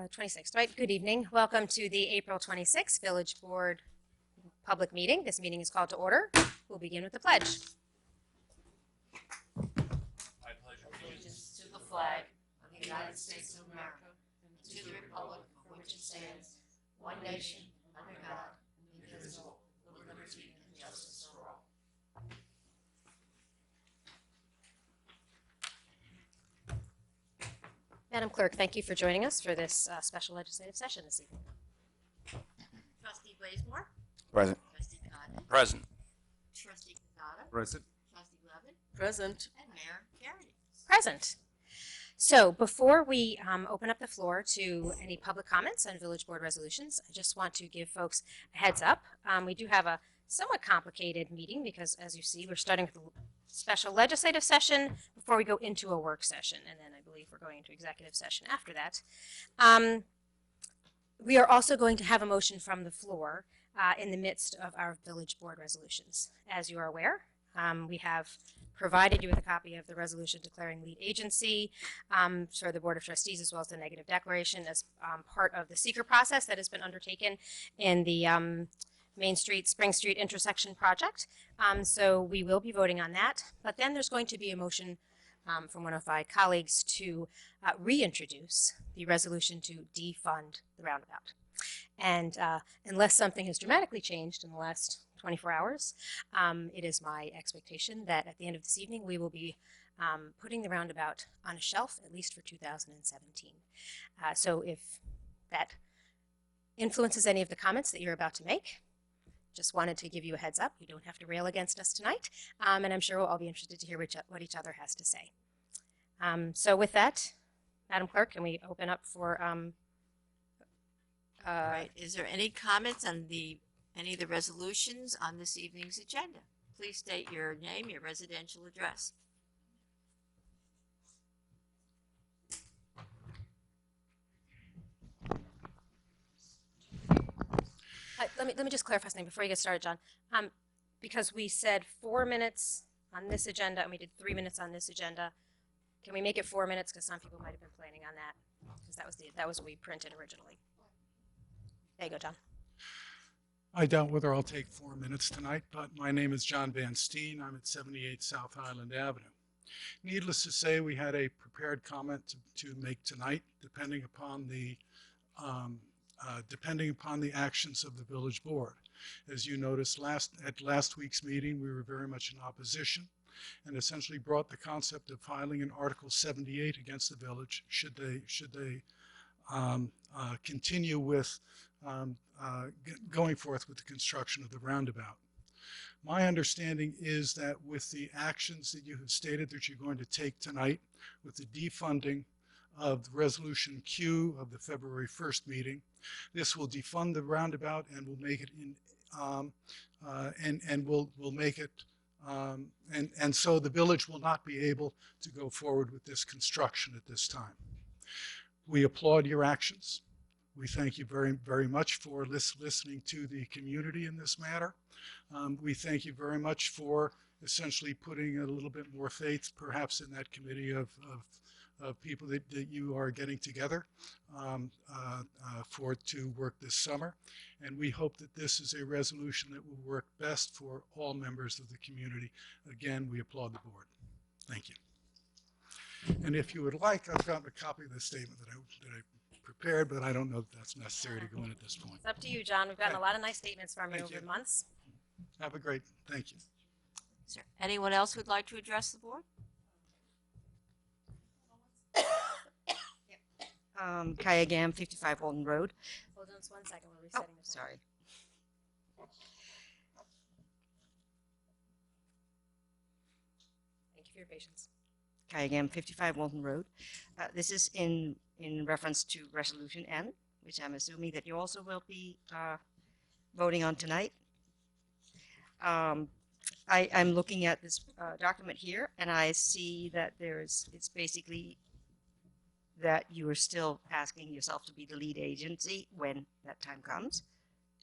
26th, right? Good evening. Welcome to the April 26th Village Board public meeting. This meeting is called to order. We'll begin with the pledge. I pledge allegiance to the flag of the United States of America and to the republic for which it stands, one nation, under God, indivisible, with liberty and justice for all. Madam Clerk, thank you for joining us for this special legislative session this evening. Trustee Blazemore. Present. Trustee Cotton. Present. Trustee Quezada. Present. Trustee Levin. Present. And Mayor Carey. Present. So before we open up the floor to any public comments on Village Board resolutions, I just want to give folks a heads up. We do have a somewhat complicated meeting because, as you see, we're starting with a special legislative session before we go into a work session, and then I believe we're going into executive session after that. We are also going to have a motion from the floor in the midst of our Village Board resolutions. As you are aware, we have provided you with a copy of the resolution declaring lead agency for the Board of Trustees, as well as the negative declaration as part of the seeker process that has been undertaken in the Main Street, Spring Street intersection project. So we will be voting on that, but then there's going to be a motion from one of my colleagues to reintroduce the resolution to defund the roundabout. And unless something has dramatically changed in the last 24 hours, it is my expectation that at the end of this evening we will be putting the roundabout on a shelf, at least for 2017. So if that influences any of the comments that you're about to make, just wanted to give you a heads up. You don't have to rail against us tonight, and I'm sure we'll all be interested to hear what each other has to say. So with that, Madam Clerk, can we open up for Right. Is there any comments on any of the resolutions on this evening's agenda? Please state your name, your residential address. let me just clarify something before you get started, John. Because we said 4 minutes on this agenda and we did 3 minutes on this agenda, can we make it 4 minutes? Because some people might have been planning on that, because that was what we printed originally. There you go, John. I doubt whether I'll take 4 minutes tonight, but my name is John Van Steen. I'm at 78 South Highland Avenue. Needless to say, we had a prepared comment to make tonight, depending upon the actions of the village board. As you noticed at last week's meeting, we were very much in opposition and essentially brought the concept of filing an Article 78 against the village should they continue with going forth with the construction of the roundabout. My understanding is that with the actions that you have stated that you're going to take tonight, with the defunding of the Resolution Q of the February 1st meeting, this will defund the roundabout and will make it will make it and so the village will not be able to go forward with this construction at this time. We applaud your actions. We thank you very, very much for listening to the community in this matter. We thank you very much for essentially putting a little bit more faith, perhaps, in that committee of people that you are getting together to work this summer. And we hope that this is a resolution that will work best for all members of the community. Again, we applaud the board. Thank you. And if you would like, I've got a copy of the statement that I prepared, but I don't know if that's necessary to go in at this point. It's up to you, John. We've gotten Okay. a lot of nice statements from you Thank over you. the months. Have a great, thank you. Is there anyone else who would like to address the board? Kaya Gam, 55 Walden Road. Hold on just 1 second. We're Oh, resetting the time. sorry. Thank you for your patience. Kaya Gam, 55 Walden Road. This is in reference to Resolution N, which I'm assuming that you also will be voting on tonight. I'm looking at this document here, and I see that it's basically that you are still asking yourself to be the lead agency when that time comes,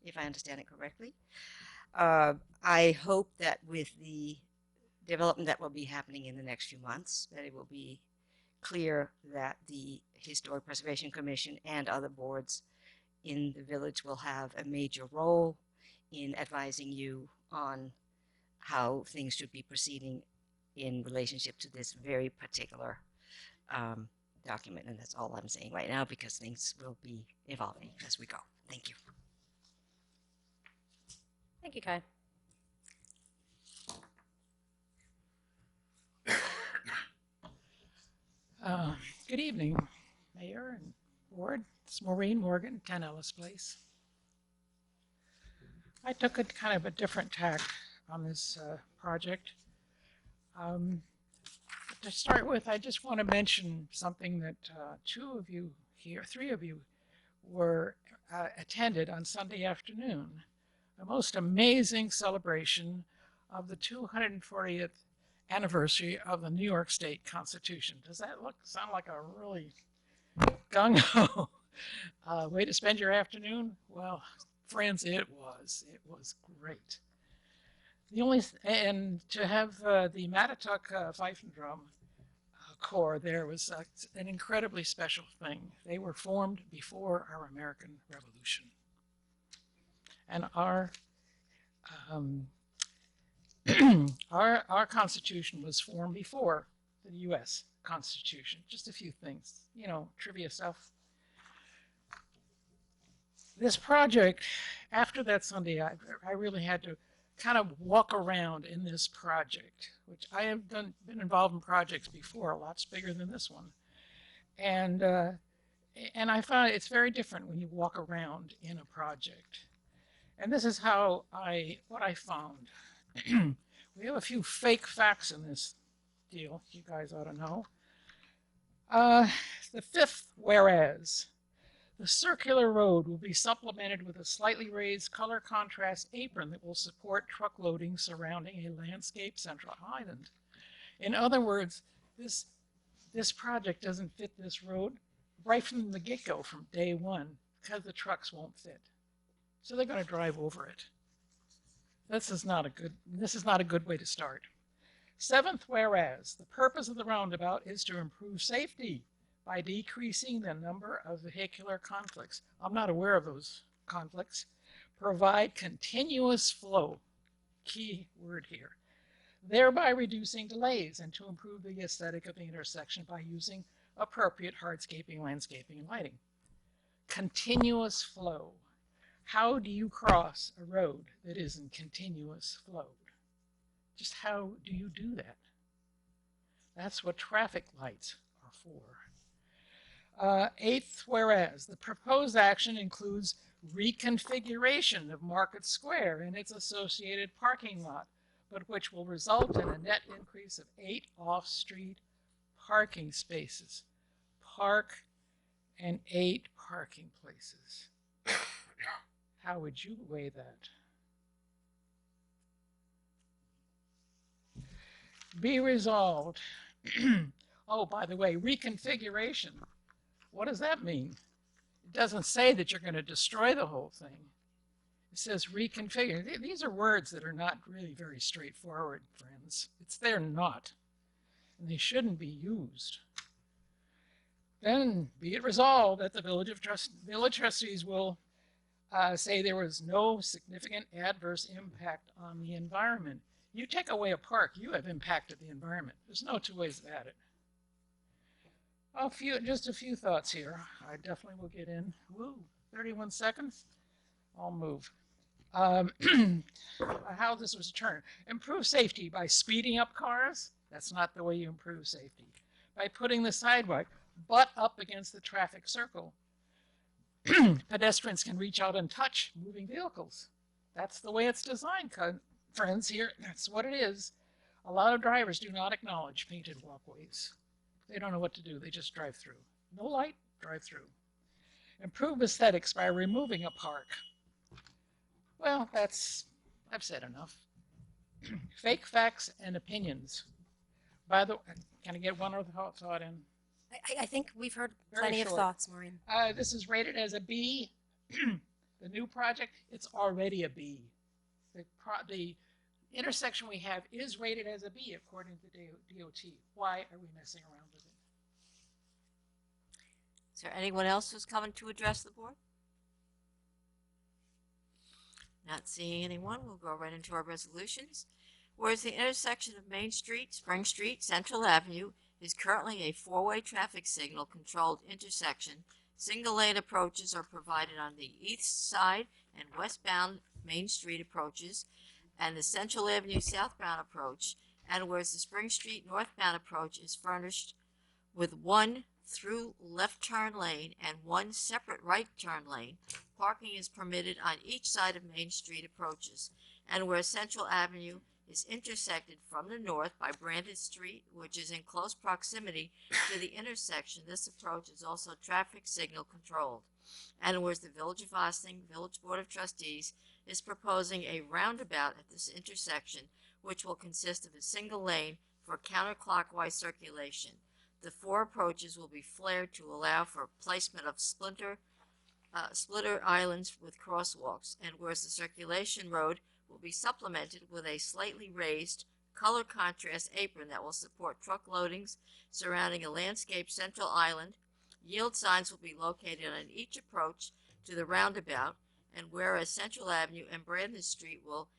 if I understand it correctly. I hope that with the development that will be happening in the next few months, that it will be clear that the Historic Preservation Commission and other boards in the village will have a major role in advising you on how things should be proceeding in relationship to this very particular document. And that's all I'm saying right now, because things will be evolving as we go. Thank you. Thank you, Kai. Good evening, Mayor and Board. It's Maureen Morgan, 10 Ellis Place. I took a kind of a different tack on this project. To start with, I just want to mention something that three of you were attended on Sunday afternoon. A most amazing celebration of the 240th anniversary of the New York State Constitution. Does that sound like a really gung-ho way to spend your afternoon? Well, friends, it was great. And to have the Mattatuck Fife and Drum Corps there was an incredibly special thing. They were formed before our American Revolution, and our Constitution was formed before the U.S. Constitution. Just a few things, trivia stuff. This project, after that Sunday, I really had to kind of walk around in this project, which I have been involved in projects before, lots bigger than this one. And I found it's very different when you walk around in a project. And this is what I found. We have a few fake facts in this deal, you guys ought to know. The fifth whereas. The circular road will be supplemented with a slightly raised color contrast apron that will support truck loading surrounding a landscape central island. In other words, this project doesn't fit this road right from the get-go, from day one, because the trucks won't fit. So they're going to drive over it. This is not a good way to start. Seventh whereas, the purpose of the roundabout is to improve safety by decreasing the number of vehicular conflicts. I'm not aware of those conflicts. Provide continuous flow, key word here, thereby reducing delays, and to improve the aesthetic of the intersection by using appropriate hardscaping, landscaping, and lighting. Continuous flow. How do you cross a road that isn't continuous flow? Just how do you do that? That's what traffic lights are for. Eighth whereas, the proposed action includes reconfiguration of Market Square and its associated parking lot, but which will result in a net increase of 8 off-street parking spaces. Park and 8 parking places. How would you weigh that? Be resolved. Oh, by the way, reconfiguration. What does that mean? It doesn't say that you're going to destroy the whole thing. It says reconfigure. These are words that are not really very straightforward, friends. They're not, and they shouldn't be used. Then be it resolved that the village trustees will say there was no significant adverse impact on the environment. You take away a park, you have impacted the environment. There's no two ways about it. Just a few thoughts here. I definitely will get in. Woo, 31 seconds. I'll move. How this was turned. Improve safety by speeding up cars. That's not the way you improve safety. By putting the sidewalk butt up against the traffic circle. Pedestrians can reach out and touch moving vehicles. That's the way it's designed, friends. Here, that's what it is. A lot of drivers do not acknowledge painted walkways. They don't know what to do. They just drive through. No light, drive through. Improve aesthetics by removing a park. Well, I've said enough. Fake facts and opinions. By the way, can I get one other thought in? I think we've heard Very plenty of short. thoughts, Maureen. This is rated as a B. The new project, it's already a B. The intersection we have is rated as a B according to DOT. Why are we messing around with it? Is there anyone else who's coming to address the board? Not seeing anyone, we'll go right into our resolutions. Whereas the intersection of Main Street, Spring Street, Central Avenue is currently a four-way traffic signal controlled intersection, single lane approaches are provided on the east side and westbound Main Street approaches and the Central Avenue southbound approach, and whereas the Spring Street northbound approach is furnished with one through left turn lane and one separate right turn lane, parking is permitted on each side of Main Street approaches, and where Central Avenue is intersected from the north by Brandon Street, which is in close proximity to the intersection, this approach is also traffic signal controlled. And whereas the Village of Ossining Village Board of Trustees is proposing a roundabout at this intersection, which will consist of a single lane for counterclockwise circulation. The four approaches will be flared to allow for placement of splitter islands with crosswalks, and whereas the circulation road will be supplemented with a slightly raised color contrast apron that will support truck loadings surrounding a landscape central island. Yield signs will be located on each approach to the roundabout, and whereas Central Avenue and Brandon Street will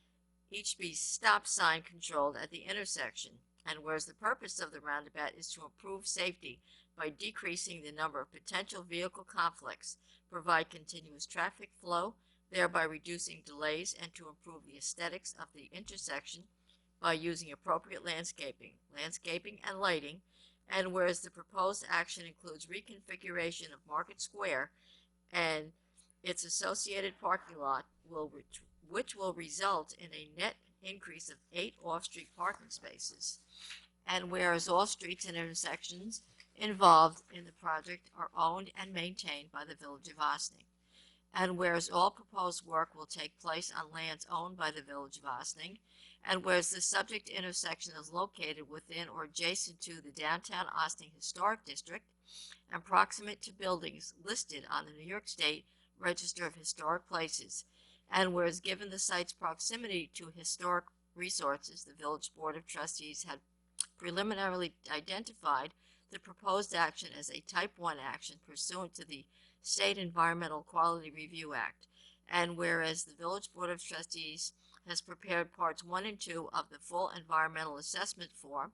each be stop sign controlled at the intersection, and whereas the purpose of the roundabout is to improve safety by decreasing the number of potential vehicle conflicts, provide continuous traffic flow, thereby reducing delays, and to improve the aesthetics of the intersection by using appropriate landscaping and lighting, and whereas the proposed action includes reconfiguration of Market Square and its associated parking lot, which will result in a net increase of 8 off-street parking spaces. And whereas all streets and intersections involved in the project are owned and maintained by the Village of Ossining. And whereas all proposed work will take place on lands owned by the Village of Ossining, and whereas the subject intersection is located within or adjacent to the downtown Ossining Historic District and proximate to buildings listed on the New York State Register of Historic Places, and whereas given the site's proximity to historic resources, the Village Board of Trustees had preliminarily identified the proposed action as a Type 1 action pursuant to the State Environmental Quality Review Act, and whereas the Village Board of Trustees has prepared parts 1 and 2 of the full environmental assessment form,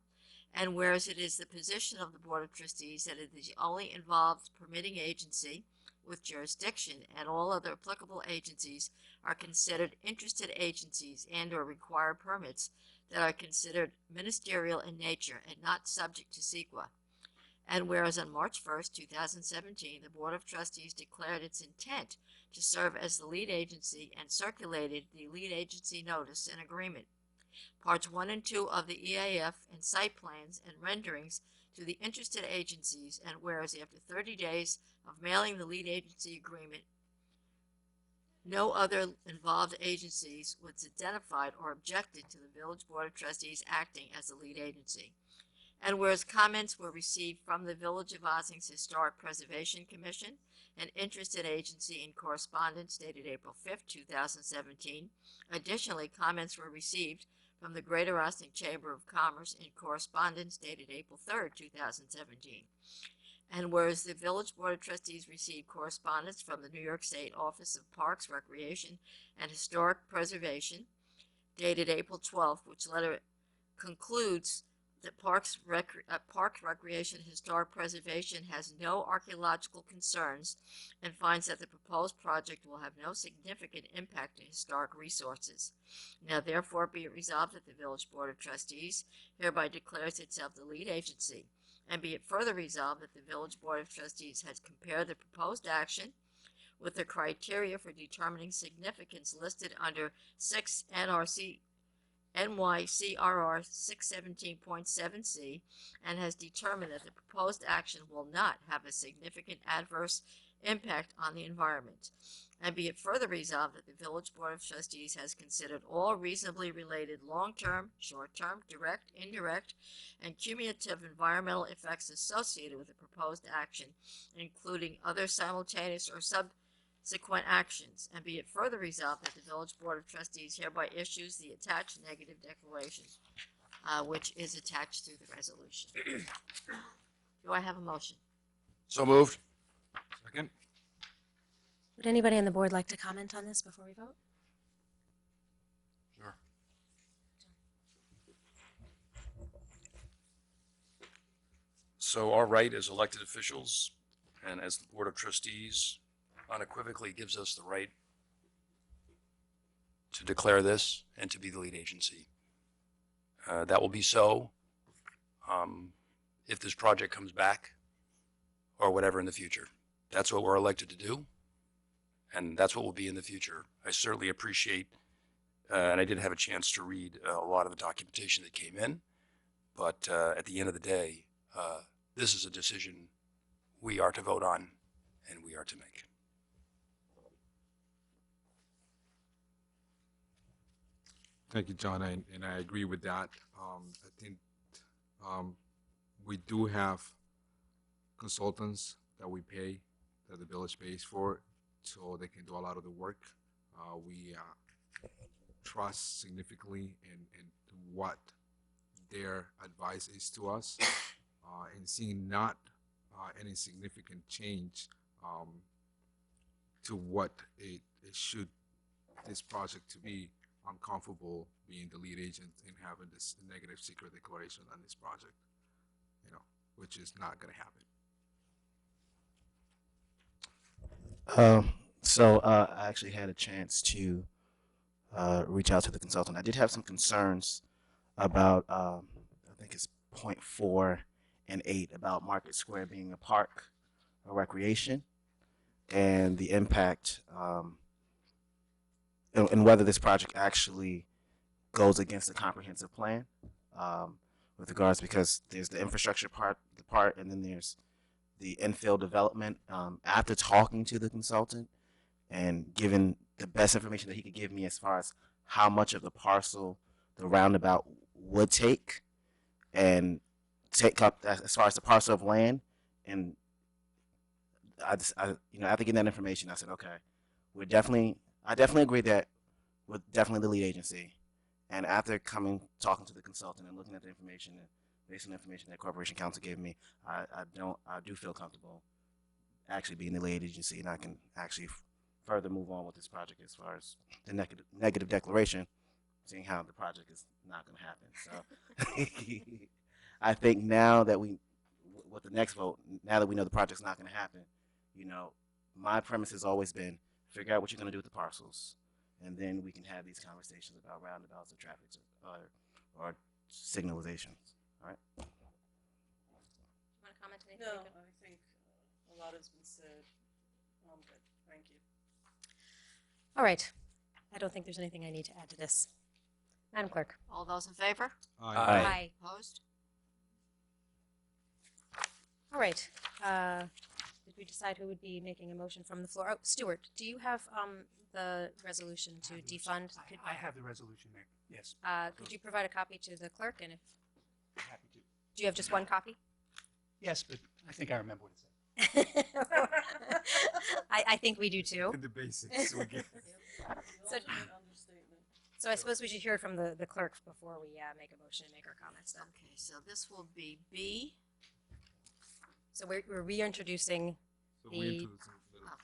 and whereas it is the position of the Board of Trustees that it is the only involved permitting agency with jurisdiction, and all other applicable agencies are considered interested agencies and or require permits that are considered ministerial in nature and not subject to CEQA. And whereas on March 1st, 2017, the Board of Trustees declared its intent to serve as the lead agency and circulated the lead agency notice and agreement, parts 1 and 2 of the EAF and site plans and renderings to the interested agencies, and whereas after 30 days of mailing the lead agency agreement, no other involved agencies was identified or objected to the Village Board of Trustees acting as the lead agency. And whereas comments were received from the Village of Ossing's Historic Preservation Commission, an interested agency, in correspondence dated April 5th, 2017. Additionally, comments were received from the Greater Ossining Chamber of Commerce in correspondence dated April 3rd, 2017. And whereas the Village Board of Trustees received correspondence from the New York State Office of Parks, Recreation, and Historic Preservation dated April 12th, which letter concludes that Parks, Recreation, and Historic Preservation has no archaeological concerns and finds that the proposed project will have no significant impact to historic resources. Now therefore be it resolved that the Village Board of Trustees hereby declares itself the lead agency, and be it further resolved that the Village Board of Trustees has compared the proposed action with the criteria for determining significance listed under 6 NYCRR 617.7C, and has determined that the proposed action will not have a significant adverse impact on the environment. And be it further resolved that the Village Board of Trustees has considered all reasonably related long-term, short-term, direct, indirect, and cumulative environmental effects associated with the proposed action, including other simultaneous or subsequent actions. And be it further resolved that the Village Board of Trustees hereby issues the attached negative declaration, which is attached to the resolution. Do I have a motion? So moved. Second. Would anybody on the board like to comment on this before we vote? Sure. So our right as elected officials and as the Board of Trustees unequivocally gives us the right to declare this and to be the lead agency. That will be so if this project comes back or whatever in the future. That's what we're elected to do, and that's what will be in the future. I certainly appreciate, and I did have a chance to read a lot of the documentation that came in, but at the end of the day, this is a decision we are to vote on and we are to make. Thank you, John, and I agree with that. I think we do have consultants that we pay, that the village pays for, so they can do a lot of the work. We trust significantly in what their advice is to us, and seeing not any significant change to what it should this project to be. I'm comfortable being the lead agent and having this negative secret declaration on this project, which is not going to happen. I actually had a chance to reach out to the consultant. I did have some concerns about, I think it's point 4 and 8 about Market Square being a park or recreation and the impact and whether this project actually goes against the comprehensive plan with regards, because there's the infrastructure part, and then there's the infill development. After talking to the consultant and given the best information that he could give me as far as how much of the parcel the roundabout would take, and take up as far as the parcel of land, and after getting that information, I said, okay, I definitely agree that we're definitely the lead agency. And after talking to the consultant and looking at the information, and based on the information that Corporation Counsel gave me, I do feel comfortable actually being the lead agency, and I can actually further move on with this project as far as the negative declaration, seeing how the project is not going to happen. So I think now that with the next vote, now that we know the project's not going to happen, my premise has always been figure out what you're going to do with the parcels, and then we can have these conversations about roundabouts or traffic or signalizations. All right. You want to comment anything? No, I think a lot has been said. But thank you. All right. I don't think there's anything I need to add to this. Madam Clerk. All those in favor? Aye. Opposed? All right. Did we decide who would be making a motion from the floor? Oh, Stuart, do you have the resolution to defund? I have the resolution there, yes. Could you provide a copy to the clerk? And if Happy to. do you have just one copy? Yes, but I think I remember what it said. I think we do too. The basics. We get. So, so I suppose we should hear from the clerk before we make a motion and make our comments then. Okay, so this will be B. So we're reintroducing So The- we introduce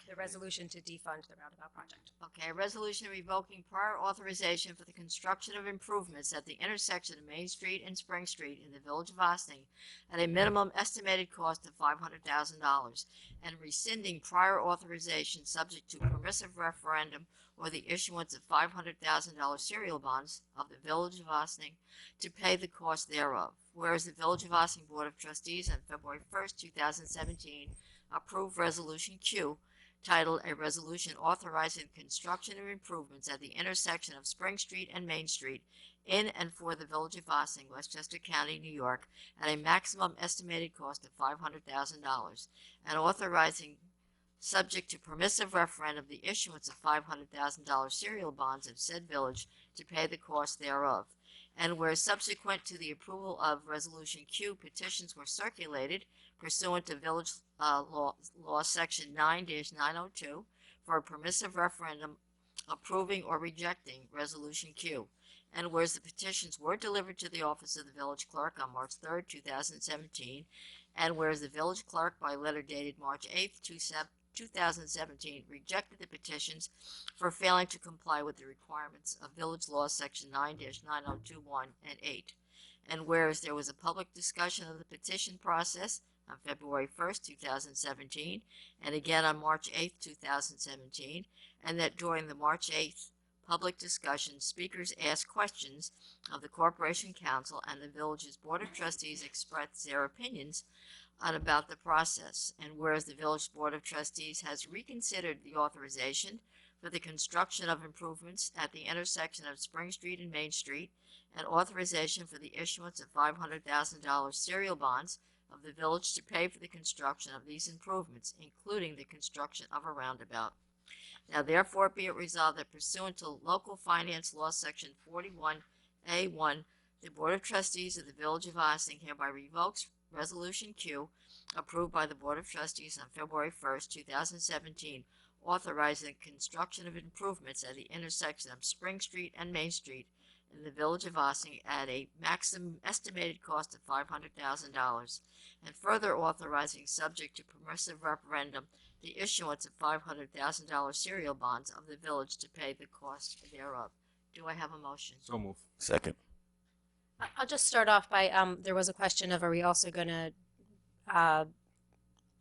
the resolution to defund the roundabout project. Okay, a resolution revoking prior authorization for the construction of improvements at the intersection of Main Street and Spring Street in the Village of Ossining at a minimum estimated cost of $500,000, and rescinding prior authorization subject to permissive referendum or the issuance of $500,000 serial bonds of the Village of Ossining to pay the cost thereof. Whereas the Village of Ossining Board of Trustees on February 1st, 2017 approved Resolution Q, titled A Resolution Authorizing the Construction of Improvements at the Intersection of Spring Street and Main Street in and for the Village of Ossining, Westchester County, New York, at a maximum estimated cost of $500,000, and authorizing, subject to permissive referendum, the issuance of $500,000 serial bonds of said village to pay the cost thereof. And where subsequent to the approval of Resolution Q, petitions were circulated pursuant to Village Law Section 9-902 for a permissive referendum approving or rejecting Resolution Q. And whereas the petitions were delivered to the office of the village clerk on March 3rd, 2017, and whereas the village clerk by letter dated March 8th, 2017 rejected the petitions for failing to comply with the requirements of Village Law Section 9-9021 and 8. And whereas there was a public discussion of the petition process on February 1st, 2017, and again on March 8th, 2017, and that during the March 8th public discussion, speakers asked questions of the Corporation Council, and the Village's Board of Trustees expressed their opinions on about the process. And whereas the Village Board of Trustees has reconsidered the authorization for the construction of improvements at the intersection of Spring Street and Main Street, and authorization for the issuance of $500,000 serial bonds of the village to pay for the construction of these improvements, including the construction of a roundabout. Now therefore be it resolved that pursuant to Local Finance Law Section 41A1, the Board of Trustees of the Village of Ossining hereby revokes Resolution Q, approved by the Board of Trustees on February 1st, 2017, authorizing the construction of improvements at the intersection of Spring Street and Main Street in the Village of Ossining at a maximum estimated cost of $500,000, and further authorizing, subject to permissive referendum, the issuance of $500,000 serial bonds of the village to pay the cost thereof. Do I have a motion? So move. Second. I'll just start off by, there was a question of, are we also going to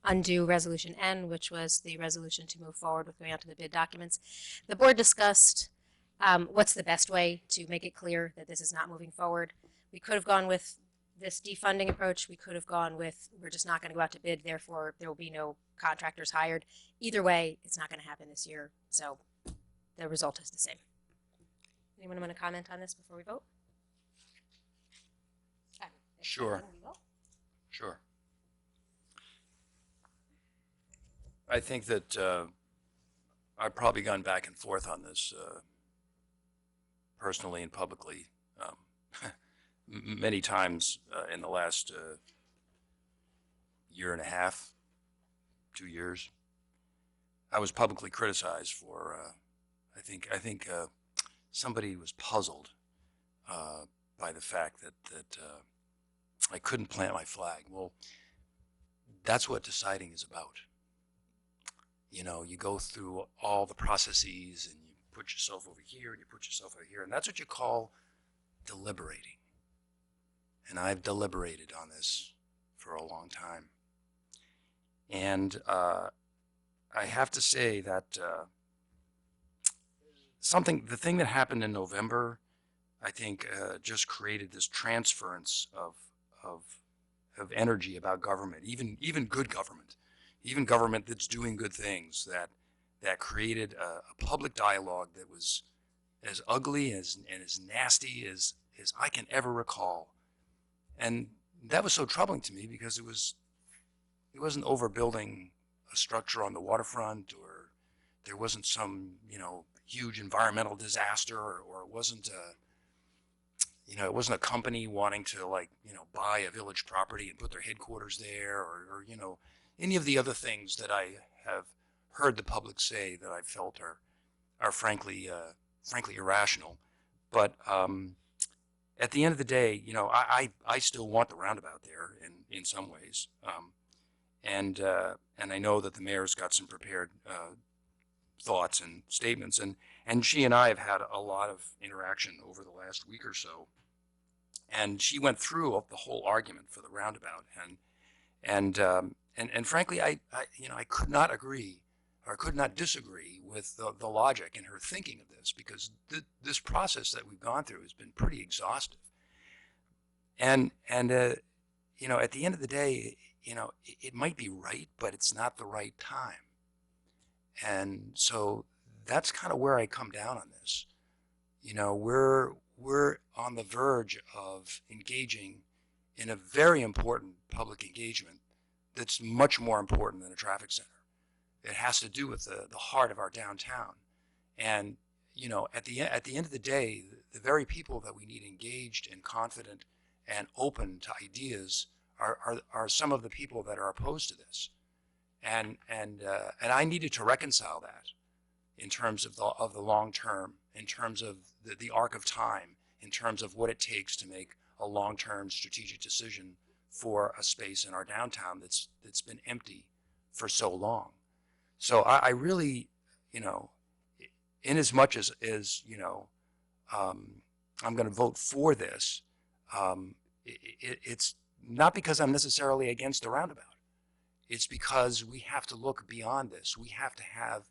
undo Resolution N, which was the resolution to move forward with going out to the bid documents. The board discussed what's the best way to make it clear that this is not moving forward. We could have gone with this defunding approach. We could have gone with, we're just not going to go out to bid, therefore there will be no contractors hired. Either way, it's not going to happen this year, so the result is the same. Anyone want to comment on this before we vote? Sure. Sure. I think that I've probably gone back and forth on this personally and publicly many times in the last year and a half, 2 years. I was publicly criticized for, I think somebody was puzzled by the fact that I couldn't plant my flag. Well, that's what deciding is about. You know, you go through all the processes and you put yourself over here and you put yourself over here, and that's what you call deliberating. And I've deliberated on this for a long time. And I have to say that the thing that happened in November, I think just created this transference of energy about government, even good government, even government that's doing good things, that created a public dialogue that was as ugly and as nasty as I can ever recall. And that was so troubling to me because it wasn't overbuilding a structure on the waterfront, or there wasn't some, huge environmental disaster, or it wasn't it wasn't a company wanting to buy a village property and put their headquarters there, or any of the other things that I have heard the public say that I felt are frankly irrational. But at the end of the day, I still want the roundabout there in some ways. And I know that the mayor's got some prepared thoughts and statements, and she and I have had a lot of interaction over the last week or so. And she went through the whole argument for the roundabout, and frankly, I could not agree or could not disagree with the logic in her thinking of this, because this process that we've gone through has been pretty exhaustive. And at the end of the day, it might be right, but it's not the right time. And so that's kind of where I come down on this. We're on the verge of engaging in a very important public engagement that's much more important than a traffic center. It has to do with the heart of our downtown. And, at the end of the day, the very people that we need engaged and confident and open to ideas are some of the people that are opposed to this. And I needed to reconcile that in terms of the long term, in terms of the arc of time, in terms of what it takes to make a long-term strategic decision for a space in our downtown that's been empty for so long. So I really, you know, in as much as you know, I'm going to vote for this. It's not because I'm necessarily against the roundabout. It's because we have to look beyond this. We have to have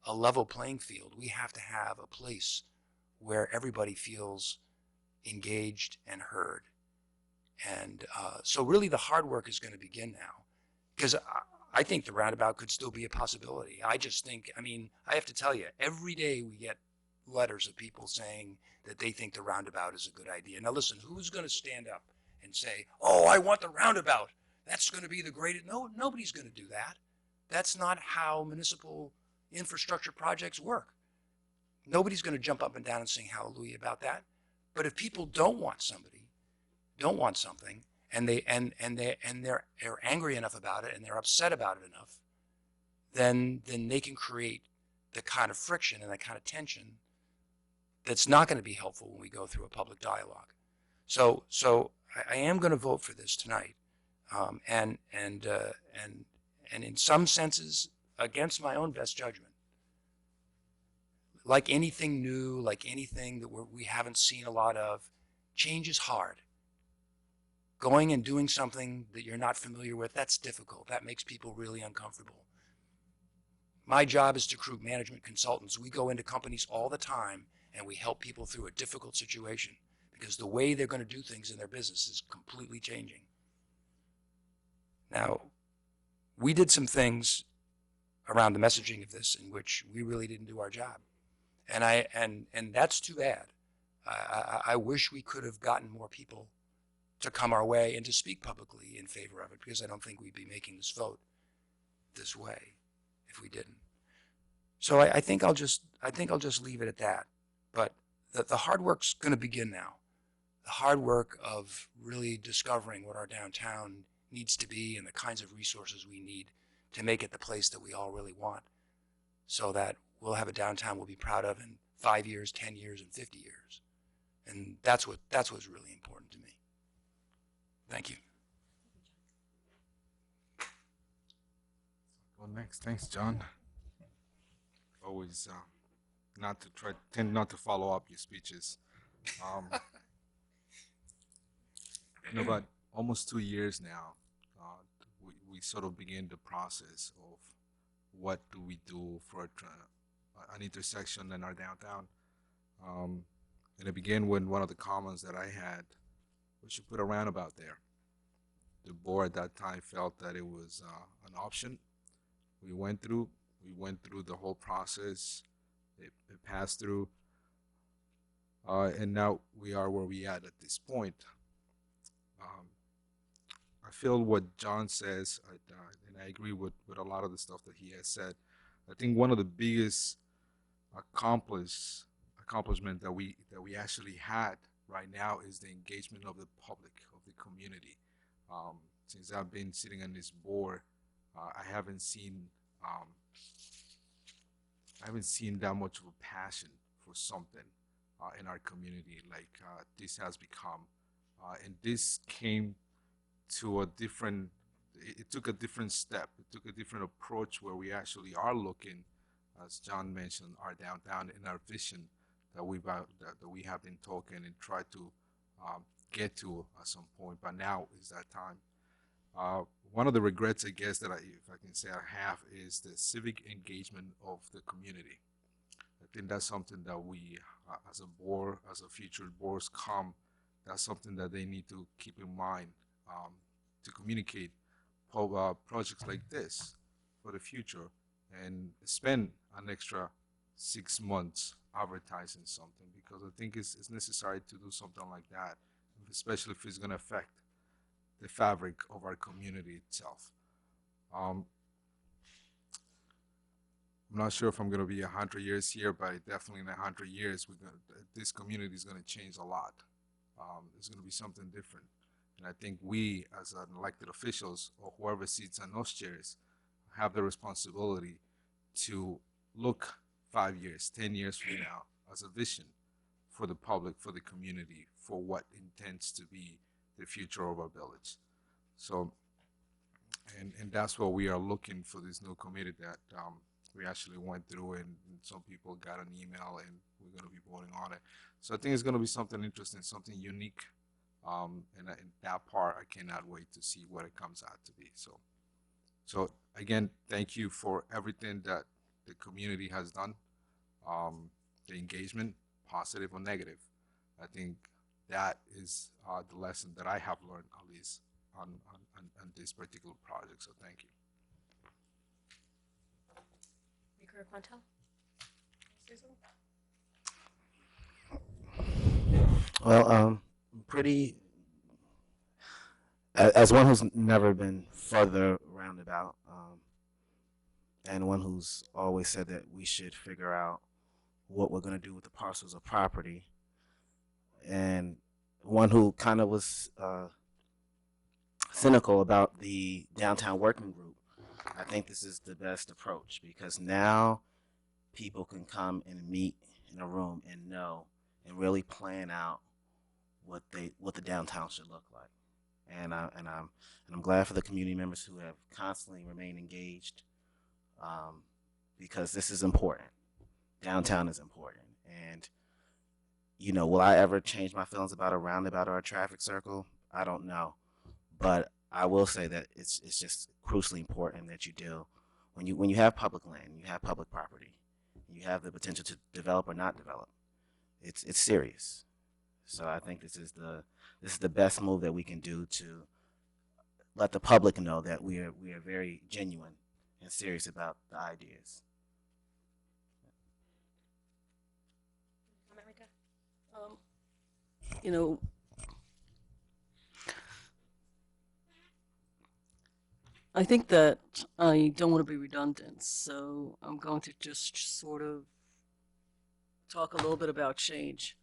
a level playing field. We have to have a place where everybody feels engaged and heard. And so really the hard work is going to begin now, because I think the roundabout could still be a possibility. I just think, I mean, I have to tell you, every day we get letters of people saying that they think the roundabout is a good idea. Now listen, who's going to stand up and say, oh, I want the roundabout. That's going to be the greatest. No, nobody's going to do that. That's not how municipal infrastructure projects work. Nobody's going to jump up and down and sing hallelujah about that. But if people don't want something, and they're angry enough about it and they're upset about it enough, then they can create the kind of friction and the kind of tension that's not going to be helpful when we go through a public dialogue. So I am going to vote for this tonight, and in some senses against my own best judgment. Like anything new, like anything that we haven't seen a lot of, change is hard. Going and doing something that you're not familiar with, that's difficult. That makes people really uncomfortable. My job is to Krug Management Consultants. We go into companies all the time and we help people through a difficult situation because the way they're going to do things in their business is completely changing. Now, we did some things around the messaging of this in which we really didn't do our job. And that's too bad. I wish we could have gotten more people to come our way and to speak publicly in favor of it, because I don't think we'd be making this vote this way if we didn't. So I think I'll just leave it at that. But the hard work's going to begin now. The hard work of really discovering what our downtown needs to be and the kinds of resources we need to make it the place that we all really want, so that we'll have a downtown we'll be proud of in 5 years, 10 years, and 50 years. And that's what's really important to me. Thank you. Well, next, thanks, John. Always tend not to follow up your speeches. About almost 2 years now, we sort of begin the process of what do we do for an intersection in our downtown. And it began with one of the comments that I had: we should put a roundabout there. The board at that time felt that it was an option. We went through the whole process. It passed through, and now we are where we at this point. I feel what John says, and I agree with a lot of the stuff that he has said. I think one of the biggest accomplishment that we actually had right now is the engagement of the public, of the community. Since I've been sitting on this board, I haven't seen that much of a passion for something in our community like this has become, and this came to a different. It took a different step. It took a different approach where we actually are looking, as John mentioned, our downtown in our vision that we have been talking and try to get to at some point. But now is that time. One of the regrets, I guess, that if I can say I have, is the civic engagement of the community. I think that's something that we, as a board, as a future boards come, that's something that they need to keep in mind to communicate projects like this for the future, and spend an extra 6 months advertising something, because I think it's necessary to do something like that, especially if it's going to affect the fabric of our community itself. I'm not sure if I'm going to be 100 years here, but definitely in 100 years, this community is going to change a lot. It's going to be something different. And I think we, as elected officials, or whoever sits on those chairs, have the responsibility to look 5 years, 10 years from now as a vision for the public, for the community, for what intends to be the future of our village. So, and that's what we are looking for, this new committee that We actually went through and some people got an email and we're going to be voting on it. So I think it's going to be something interesting, something unique. And in that part, I cannot wait to see what it comes out to be. So again, thank you for everything that the community has done. The engagement, positive or negative. I think that is the lesson that I have learned, at least on this particular project. So thank you. Rico or Quantel? Well, pretty. As one who's never been further roundabout, and one who's always said that we should figure out what we're going to do with the parcels of property, and one who kind of was cynical about the downtown working group, I think this is the best approach because now people can come and meet in a room and know and really plan out what the downtown should look like. And I'm glad for the community members who have constantly remained engaged, because this is important. Downtown is important, and will I ever change my feelings about a roundabout or a traffic circle? I don't know, but I will say that it's just crucially important that you do when you have public land, you have public property, you have the potential to develop or not develop. It's serious. So I think this is the best move that we can do to let the public know that we are very genuine and serious about the ideas. Comment, Rita? You know, I think that I don't want to be redundant, so I'm going to just sort of talk a little bit about change.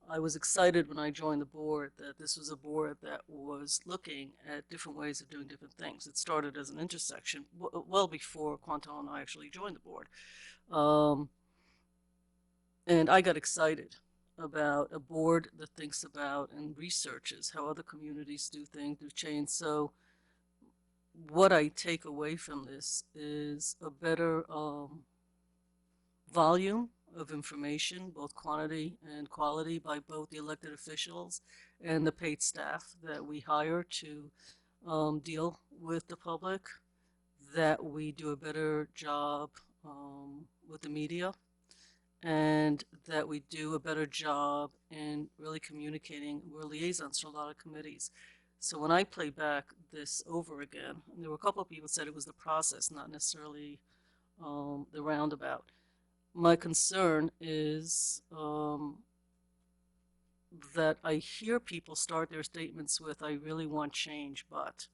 I was excited when I joined the board that this was a board that was looking at different ways of doing different things. It started as an intersection well before Quantel and I actually joined the board. And I got excited about a board that thinks about and researches how other communities do things, do change. So what I take away from this is a better volume of information, both quantity and quality, by both the elected officials and the paid staff that we hire to deal with the public, that we do a better job with the media, and that we do a better job in really communicating. We're liaisons to a lot of committees. So when I play back this over again, and there were a couple of people said it was the process, not necessarily the roundabout. My concern is that I hear people start their statements with, I really want change, but.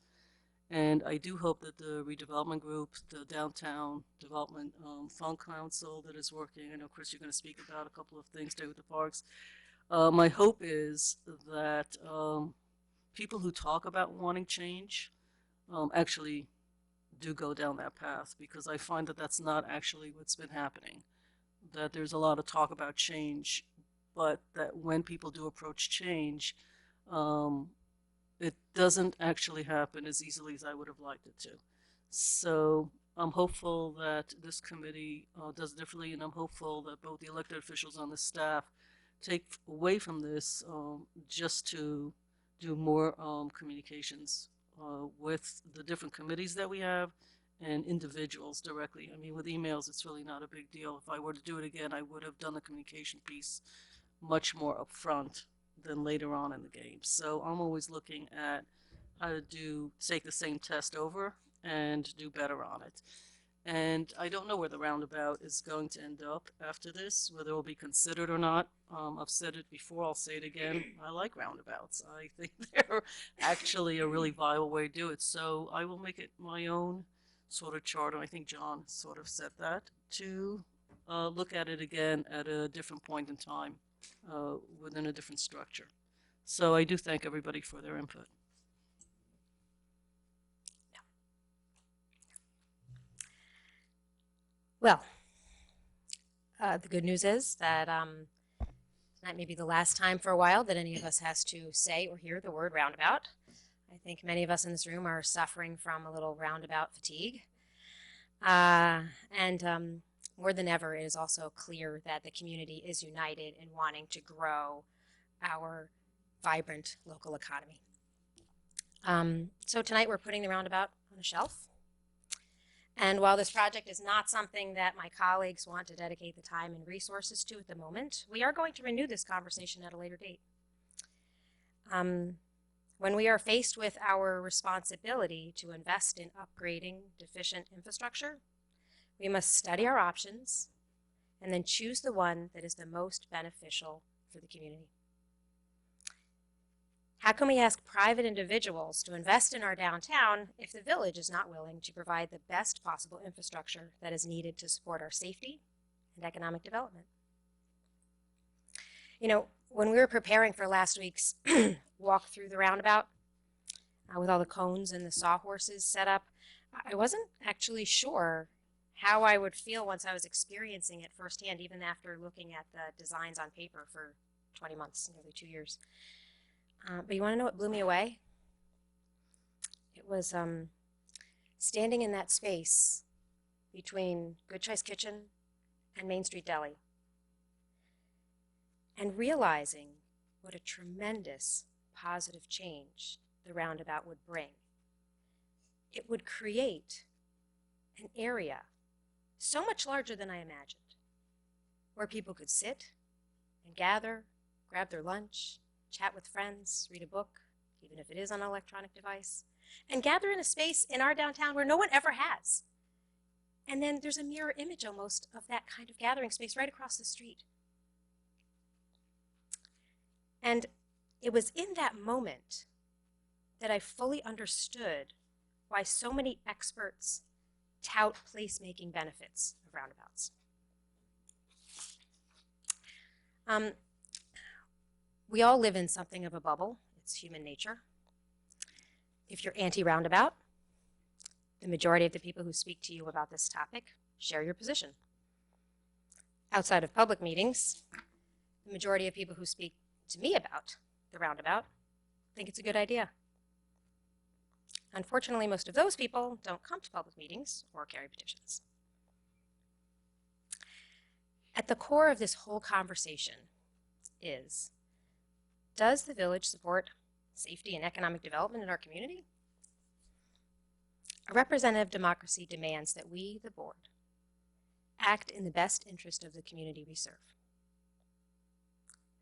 And I do hope that the redevelopment group, the downtown development fund council that is working, I know, Chris, you're going to speak about a couple of things to do with the parks. My hope is that people who talk about wanting change actually do go down that path, because I find that that's not actually what's been happening. That there's a lot of talk about change, but that when people do approach change, it doesn't actually happen as easily as I would have liked it to. So I'm hopeful that this committee does differently, and I'm hopeful that both the elected officials on the staff take away from this just to do more communications with the different committees that we have and individuals directly. I mean, with emails, it's really not a big deal. If I were to do it again, I would have done the communication piece much more upfront than later on in the game. So I'm always looking at how to take the same test over and do better on it. And I don't know where the roundabout is going to end up after this, whether it will be considered or not. I've said it before, I'll say it again. I like roundabouts. I think they're actually a really viable way to do it. So I will make it my own sort of chart, and I think John sort of said that, to look at it again at a different point in time within a different structure. So I do thank everybody for their input. Well, the good news is that tonight may be the last time for a while that any of us has to say or hear the word roundabout. I think many of us in this room are suffering from a little roundabout fatigue. And more than ever, it is also clear that the community is united in wanting to grow our vibrant local economy. So tonight we're putting the roundabout on a shelf. And while this project is not something that my colleagues want to dedicate the time and resources to at the moment, we are going to renew this conversation at a later date. When we are faced with our responsibility to invest in upgrading deficient infrastructure, we must study our options and then choose the one that is the most beneficial for the community. How can we ask private individuals to invest in our downtown if the village is not willing to provide the best possible infrastructure that is needed to support our safety and economic development? You know, when we were preparing for last week's walk through the roundabout with all the cones and the sawhorses set up, I wasn't actually sure how I would feel once I was experiencing it firsthand, even after looking at the designs on paper for 20 months, nearly 2 years. But you want to know what blew me away? It was standing in that space between Good Choice Kitchen and Main Street Deli and realizing what a tremendous positive change the roundabout would bring. It would create an area so much larger than I imagined, where people could sit and gather, grab their lunch, chat with friends, read a book, even if it is on an electronic device, and gather in a space in our downtown where no one ever has. And then there's a mirror image almost of that kind of gathering space right across the street. And it was in that moment that I fully understood why so many experts tout placemaking benefits of roundabouts. We all live in something of a bubble. It's human nature. If you're anti-roundabout, the majority of the people who speak to you about this topic share your position. Outside of public meetings, the majority of people who speak to me about the roundabout think it's a good idea. Unfortunately, most of those people don't come to public meetings or carry petitions. At the core of this whole conversation is, does the village support safety and economic development in our community? A representative democracy demands that we, the board, act in the best interest of the community we serve.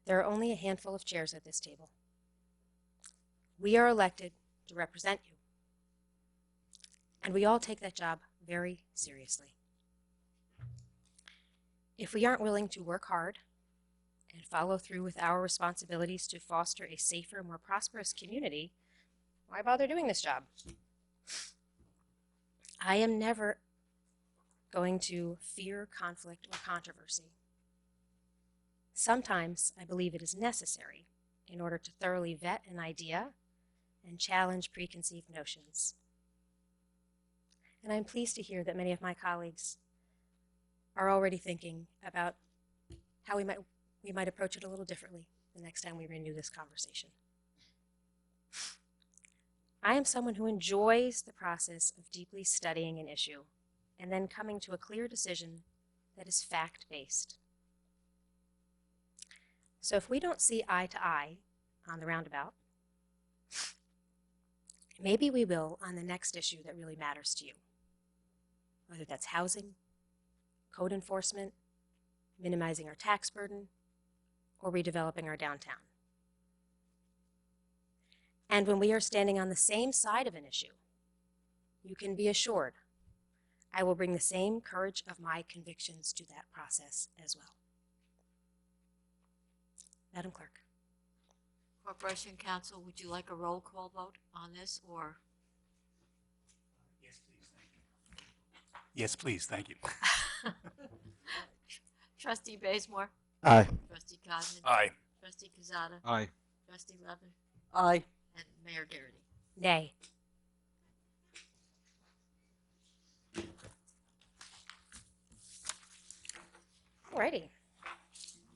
There are only a handful of chairs at this table. We are elected to represent you, and we all take that job very seriously. If we aren't willing to work hard and follow through with our responsibilities to foster a safer, more prosperous community, why bother doing this job? I am never going to fear conflict or controversy. Sometimes I believe it is necessary in order to thoroughly vet an idea and challenge preconceived notions. And I'm pleased to hear that many of my colleagues are already thinking about how we might approach it a little differently the next time we renew this conversation. I am someone who enjoys the process of deeply studying an issue and then coming to a clear decision that is fact-based. So if we don't see eye to eye on the roundabout, maybe we will on the next issue that really matters to you, whether that's housing, code enforcement, minimizing our tax burden, or redeveloping our downtown. And when we are standing on the same side of an issue, you can be assured I will bring the same courage of my convictions to that process as well. Madam Clerk. Corporation Counsel, would you like a roll call vote on this, or? Yes, please. Thank you. Yes, please. Thank you. Trustee Bazemore? Aye. Trustee Cosner? Aye. Trustee Quezada? Aye. Trustee Levin? Aye. And Mayor Garrity. Nay. Alrighty.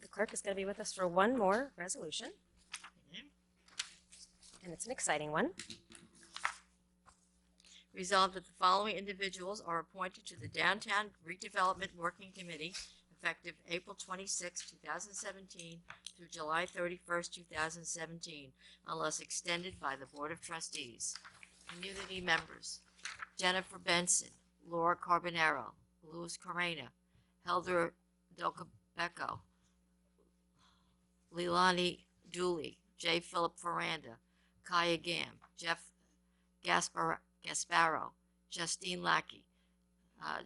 The clerk is going to be with us for one more resolution, and it's an exciting one. Resolved that the following individuals are appointed to the Downtown Redevelopment Working Committee effective April 26, 2017 through July 31st, 2017, unless extended by the Board of Trustees. Community members: Jennifer Benson, Laura Carbonero, Louis Carena, Helder Delcabecco, Leilani Dooley, J. Philip Ferranda, Kaya Gam, Jeff Gasparo, Justine Lackey,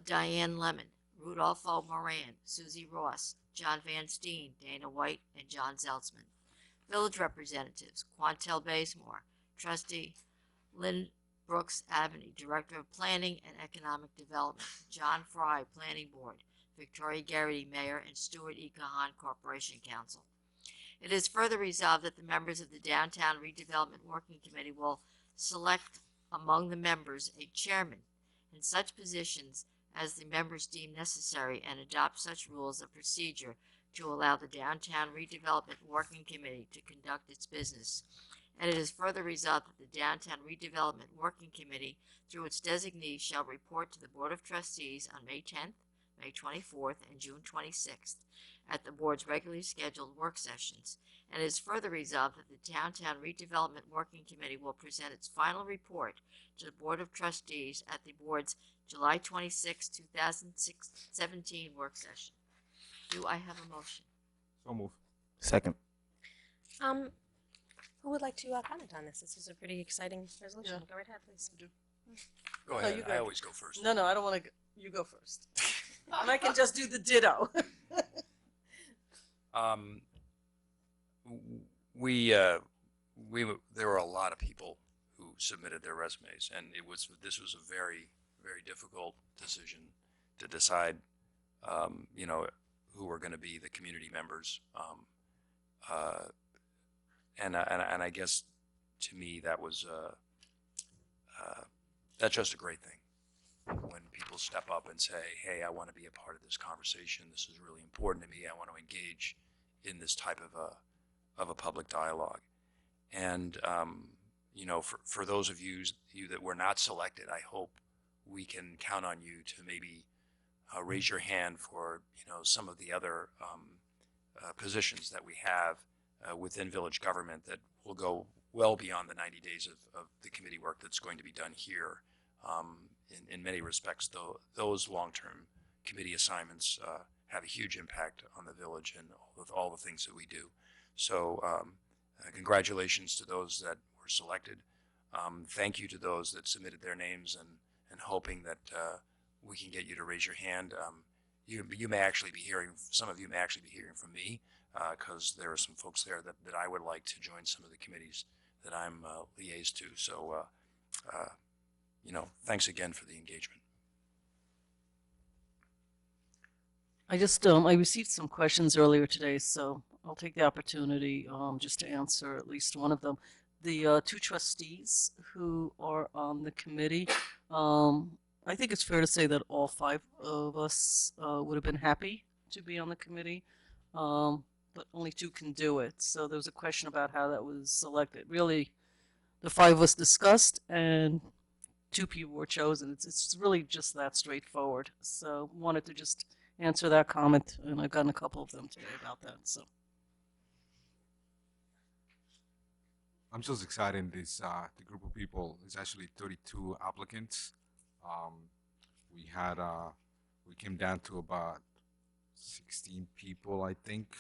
Diane Lemon, Rudolfo Moran, Susie Ross, John Van Steen, Dana White, and John Zeltzman. Village representatives: Quantel Bazemore, Trustee Lynn Brooks Avenue, Director of Planning and Economic Development, John Fry, Planning Board, Victoria Garrity, Mayor, and Stuart E. Kahan, Corporation Counsel. It is further resolved that the members of the Downtown Redevelopment Working Committee will select among the members a chairman in such positions as the members deem necessary and adopt such rules of procedure to allow the Downtown Redevelopment Working Committee to conduct its business. And it is further resolved that the Downtown Redevelopment Working Committee, through its designees, shall report to the Board of Trustees on May 10th, May 24th, and June 26th at the board's regularly scheduled work sessions. And it is further resolved that the Downtown Redevelopment Working Committee will present its final report to the Board of Trustees at the board's July 26, 2017 work session. Do I have a motion? So move. Second. Who would like to comment on this? This is a pretty exciting resolution. Yeah. Go right ahead, please. Go No, ahead. you I go. always go first. No, I don't want to. You go first. And I can just do the ditto. There were a lot of people who submitted their resumes, and this was a very, very difficult decision to decide, who were going to be the community members. And I guess to me that was that's just a great thing when people step up and say, "Hey, I want to be a part of this conversation. This is really important to me. I want to engage in this type of a public dialogue." And for those of you that were not selected, I hope we can count on you to maybe raise your hand for some of the other positions that we have within village government that will go well beyond the 90 days of the committee work that's going to be done here. In many respects, though, those long-term committee assignments have a huge impact on the village and with all the things that we do. So congratulations to those that were selected. Thank you to those that submitted their names, and hoping that we can get you to raise your hand. You may actually be hearing, some of you may actually be hearing from me, because there are some folks there that I would like to join some of the committees that I'm liaised to. So, thanks again for the engagement. I received some questions earlier today, so I'll take the opportunity just to answer at least one of them. The two trustees who are on the committee, I think it's fair to say that all five of us would have been happy to be on the committee, but only two can do it. So there was a question about how that was selected. Really, the five of us discussed, and two people were chosen. It's really just that straightforward. So wanted to just answer that comment, and I've gotten a couple of them today about that. So I'm just excited. The group of people is actually 32 applicants. We came down to about 16 people, I think,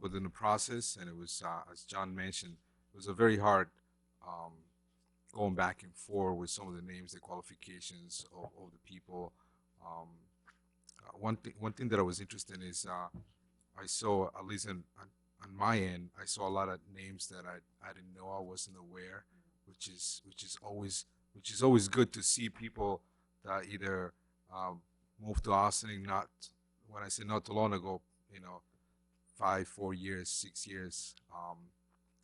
within the process, and it was, as John mentioned, it was a very hard going back and forth with some of the names, the qualifications of the people. One thing that I was interested in is I saw, at least on my end, I saw a lot of names that I didn't know, I wasn't aware, which is always good to see people that either moved to Austin, not, when I say not too long ago, 5, 4 years, 6 years,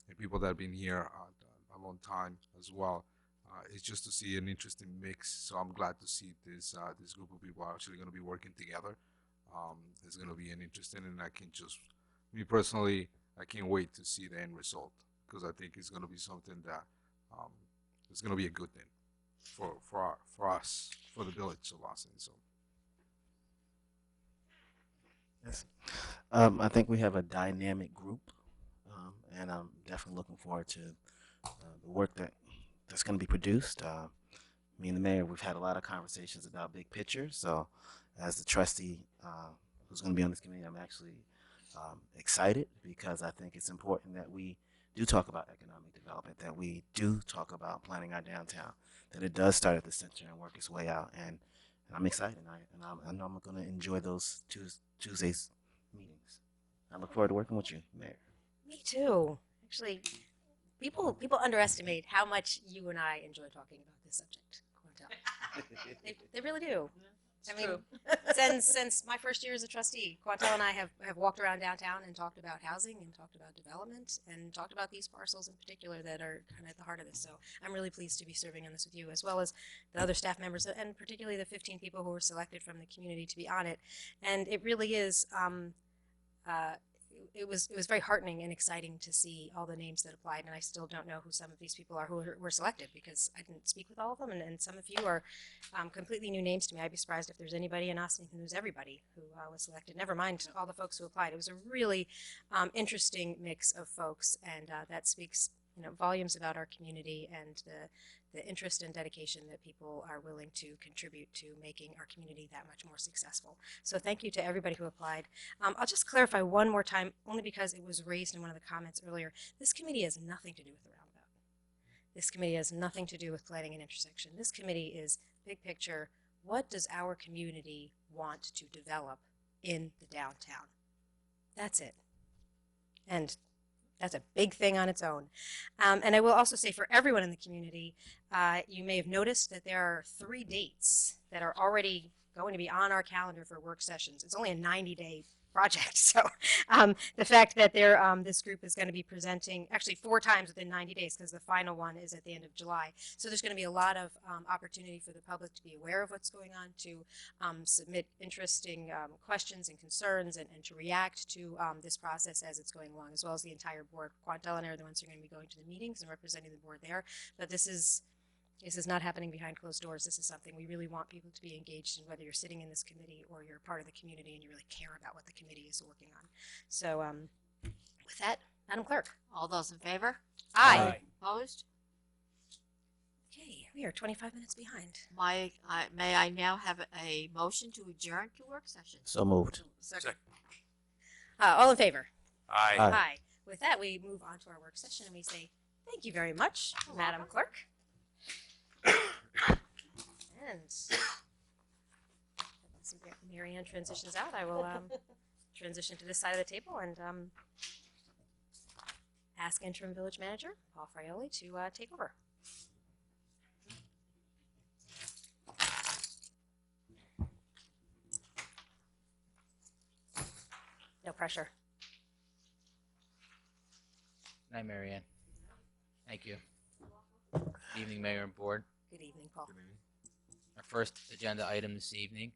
and people that have been here a long time as well. It's just to see an interesting mix. So I'm glad to see this group of people are actually going to be working together. It's going to be an interesting, and me personally, I can't wait to see the end result, because I think it's going to be something that it's going to be a good thing. for us, for the village of Los Angeles. So Yes. I think we have a dynamic group, and I'm definitely looking forward to the work that's going to be produced. Me and the mayor, we've had a lot of conversations about big picture. So, as the trustee who's going to be on this committee, I'm actually excited because I think it's important that we do talk about economic development, that we do talk about planning our downtown, that it does start at the center and work its way out. And I'm excited, I know I'm going to enjoy those Tuesdays meetings. I look forward to working with you, Mayor. Me too. Actually, people underestimate how much you and I enjoy talking about this subject, Quantel. They really do. I mean, since my first year as a trustee, Quantel and I have walked around downtown and talked about housing and talked about development and talked about these parcels in particular that are kind of at the heart of this. So I'm really pleased to be serving on this with you, as well as the other staff members, and particularly the 15 people who were selected from the community to be on it. And it really is. It was very heartening and exciting to see all the names that applied, and I still don't know who some of these people are who were selected because I didn't speak with all of them, and some of you are completely new names to me. I'd be surprised if there's anybody in Austin who knows everybody who was selected, never mind all the folks who applied. It was a really interesting mix of folks, and that speaks volumes about our community and the interest and dedication that people are willing to contribute to making our community that much more successful. So thank you to everybody who applied. I'll just clarify one more time, only because it was raised in one of the comments earlier. This committee has nothing to do with the roundabout. This committee has nothing to do with planning an intersection. This committee is big picture. What does our community want to develop in the downtown? That's it. And that's a big thing on its own. And I will also say for everyone in the community, you may have noticed that there are 3 dates that are already going to be on our calendar for work sessions. It's only a 90-day project. So the fact that this group is going to be presenting actually 4 times within 90 days, because the final one is at the end of July. So there's going to be a lot of opportunity for the public to be aware of what's going on, to submit interesting questions and concerns, and to react to this process as it's going along, as well as the entire board. Quantel and I are the ones who are going to be going to the meetings and representing the board there. But this is not happening behind closed doors. This is something we really want people to be engaged in, whether you're sitting in this committee or you're part of the community and you really care about what the committee is working on. So with that, Madam Clerk. All those in favor? Aye. Opposed? Okay, we are 25 minutes behind. May I now have a motion to adjourn to work session? So moved. Second. All in favor? Aye. Aye. Aye. With that, we move on to our work session and we say thank you very much, Madam Clerk. And as Mary Ann transitions out, I will transition to this side of the table and ask Interim Village Manager Paul Fraioli to take over. No pressure. Good night, Mary Ann. Thank you. Good evening, Mayor and Board. Good evening, Paul. Our first agenda item this evening.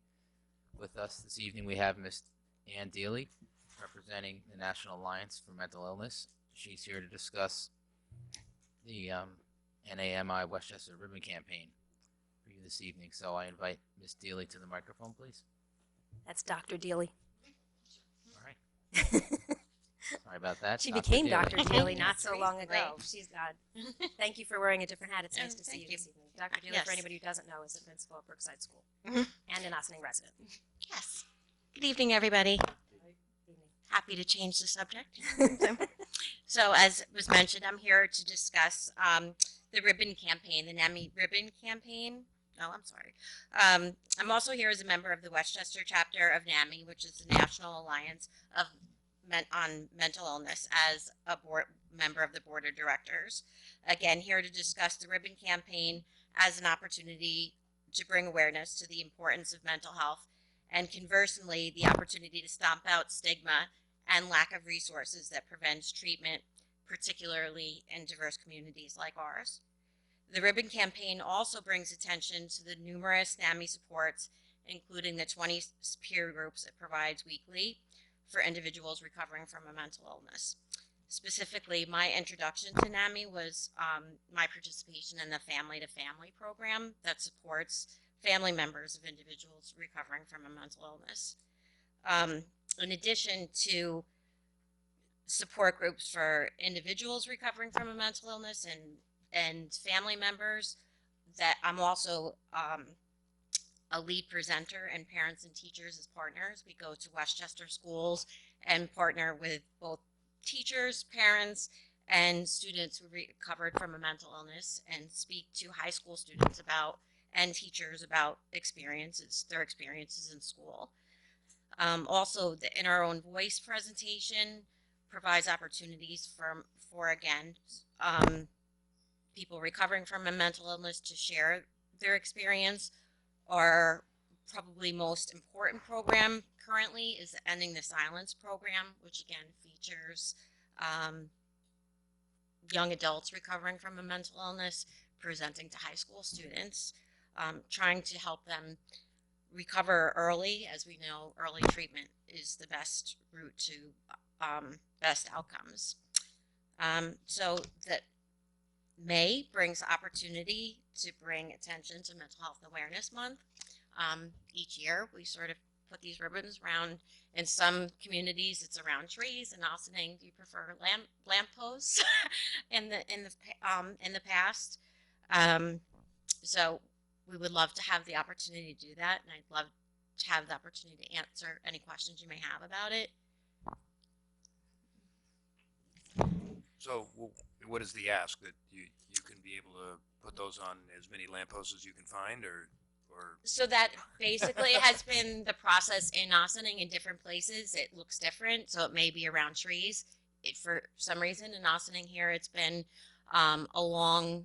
With us this evening, we have Ms. Ann Deely, representing the National Alliance for Mental Illness. She's here to discuss the NAMI Westchester Ribbon Campaign for you this evening. So I invite Ms. Deely to the microphone, please. That's Dr. Deely. All right. Sorry about that. She became Dr. Deely not That's so long ago. great. She's thank you for wearing a different hat. It's nice to see Thank you you. this evening. Dr. Deely, Yes. for anybody who doesn't know, is a principal at Brookside School Mhm. and an Ossining resident. Yes. Good evening, everybody. Good Happy to change the subject. So, as was mentioned, I'm here to discuss the ribbon campaign, the NAMI ribbon campaign. Oh, I'm sorry. I'm also here as a member of the Westchester chapter of NAMI, which is the National Alliance on Mental Illness, as a board member of the board of directors. Again, here to discuss the ribbon campaign as an opportunity to bring awareness to the importance of mental health, and conversely, the opportunity to stomp out stigma and lack of resources that prevents treatment, particularly in diverse communities like ours. The ribbon campaign also brings attention to the numerous NAMI supports, including the 20 peer groups it provides weekly for individuals recovering from a mental illness. Specifically, my introduction to NAMI was my participation in the Family to Family program that supports family members of individuals recovering from a mental illness. In addition to support groups for individuals recovering from a mental illness and family members, that I'm also a lead presenter, and parents and teachers as partners. We go to Westchester schools and partner with both teachers, parents, and students who recovered from a mental illness, and speak to high school students about and teachers about their experiences in school. Also, the In Our Own Voice presentation provides opportunities for again, people recovering from a mental illness to share their experience. Our probably most important program currently is the Ending the Silence program, which again features young adults recovering from a mental illness presenting to high school students, trying to help them recover early. As we know, early treatment is the best route to best outcomes. So that May brings opportunity to bring attention to Mental Health Awareness Month. Each year we sort of put these ribbons around. In some communities it's around trees. In Ossining, do you prefer lamp posts in the past? So we would love to have the opportunity to do that, and I'd love to have the opportunity to answer any questions you may have about it. So what is the ask, that you can be able to put those on as many lampposts as you can find, or? So that basically has been the process in Ossining. In different places it looks different, so it may be around trees. For some reason in Ossining here it's been along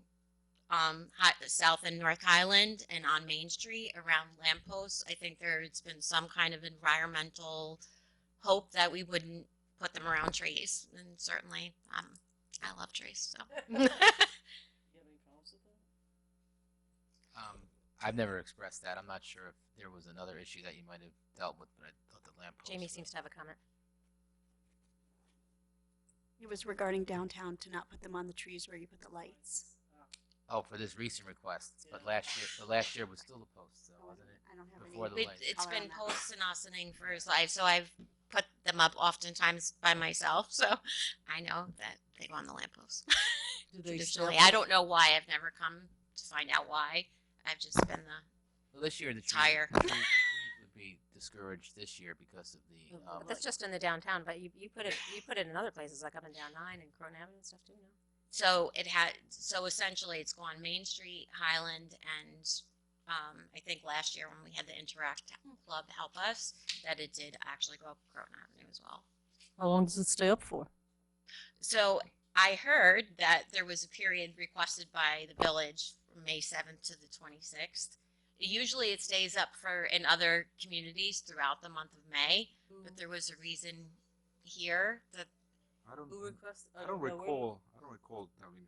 South and North Highland and on Main Street around lampposts. I think there's been some kind of environmental hope that we wouldn't put them around trees, and certainly I love trees, so. I've never expressed that. I'm not sure if there was another issue that you might have dealt with, but I thought the lamppost. Jamie seems to have a comment. It was regarding downtown to not put them on the trees where you put the lights. Oh, for this recent request, but last year was still a post, so wasn't it? I don't have Before any. the lights. It's color on been that. posts in Ossining for his life, so I've put them up oftentimes by myself, so I know that they go on the lampposts. Do they Traditionally, still- I don't know why. I've never come to find out why. I've just been the Well, this year the trees, tire. the trees would be discouraged this year because of the. But that's just in the downtown, but you put it in other places like up and down 9 and Crown Avenue and stuff too, no? So essentially it's gone Main Street, Highland, and I think last year when we had the Interact Club help us, that it did actually go up Croton Avenue as well. How long does it stay up for? So I heard that there was a period requested by the village from May 7th to the 26th. Usually it stays up in other communities throughout the month of May, but there was a reason here that Who requested? I don't recall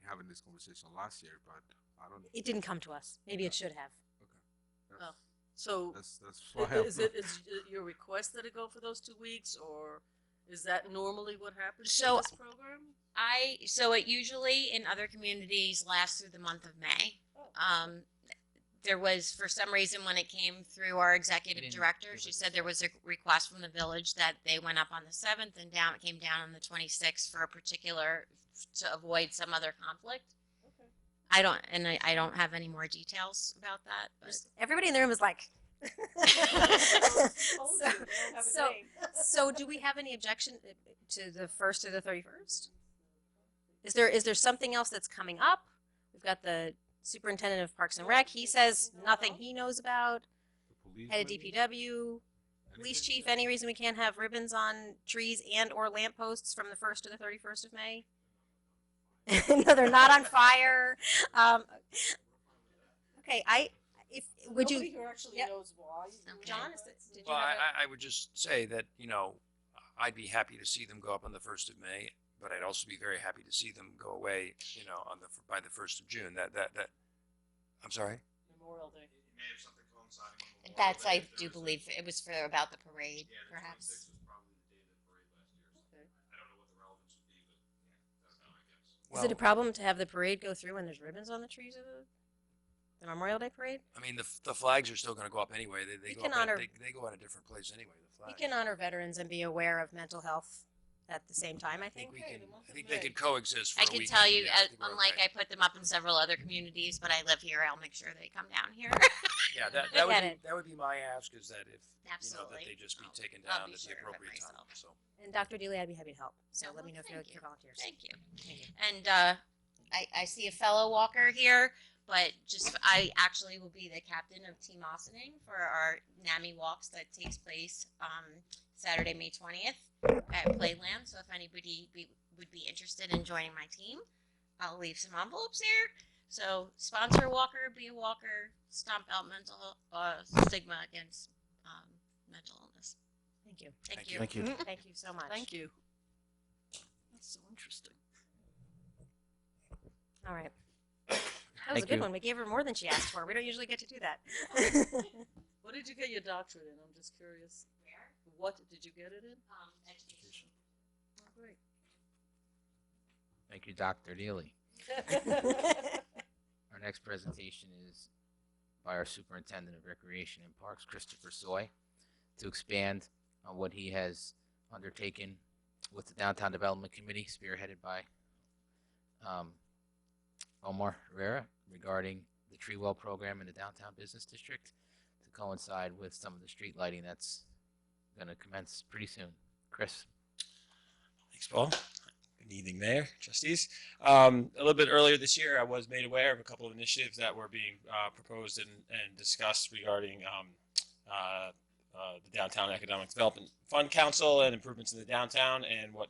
having this conversation last year, but I don't. It didn't come to us. Maybe it should have. Okay. So That's what I have. is it your request that it go for those 2 weeks, or is that normally what happens So- to this program? so it usually in other communities lasts through the month of May. There was, for some reason, when it came through our executive didn't director, give she us said there was a request from the village that they went up on the 7th and down. It came down on the 26th for a particular, to avoid some other conflict. Okay. I don't have any more details about that. But Everybody in the room is like. So do we have any objection to the 1st or the 31st? Is there something else that's coming up? We've got the superintendent of Parks and Rec. He says nothing he knows about. The police Head of maybe? DPW, police Anything? chief. Any reason we can't have ribbons on trees and or lampposts from the 1st to the 31st of May? No, they're not on fire. Okay, would Nobody you, here actually Yep. knows why. John? Did you Well, have I would just say that, I'd be happy to see them go up on the 1st of May, but I'd also be very happy to see them go away, by the 1st of June. That, I'm sorry? Memorial Day. that's, I do believe, it was for about the parade, perhaps. Is it a problem to have the parade go through when there's ribbons on the trees of the Memorial Day parade? I mean, the flags are still going to go up anyway. They We go can up honor- they go at a different place anyway. The We flags. can honor veterans and be aware of mental health at the same time, I think. I think they could coexist for I a can weekend. tell you, Yeah, I think we're unlike okay. I put them up in several other communities, but I live here, I'll make sure they come down here. Yeah, get it. that would be my ask, is that if Absolutely. that they just be taken I'll down be at sure the of it appropriate time. myself. So And Dr. Dealey, I'd be happy to help. So No, let me know if you're thank looking you. for volunteers. Thank you. Thank you. And I see a fellow walker here, but I actually will be the captain of Team Ossining for our NAMI walks that takes place Saturday, May 20th at Playland. So if anybody would be interested in joining my team, I'll leave some envelopes here. So sponsor a walker, be a walker, stomp out mental stigma against mental illness. Thank you. Thank you. Thank you. Thank you so much. Thank you. That's so interesting. All right. That was Thank a good you. one. We gave her more than she asked for. We don't usually get to do that. What did you get your doctorate in? I'm just curious. What did you get it in? Education. Oh, great. Thank you, Dr. Dealey. Our next presentation is by our Superintendent of Recreation and Parks, Christopher Soy, to expand on what he has undertaken with the Downtown Development Committee, spearheaded by Omar Herrera, regarding the tree well program in the Downtown Business District, to coincide with some of the street lighting that's going to commence pretty soon. Chris. Thanks, Paul. Good evening, Mayor, trustees. A little bit earlier this year, I was made aware of a couple of initiatives that were being proposed and discussed regarding the Downtown Economic Development Fund Council and improvements in the downtown. And what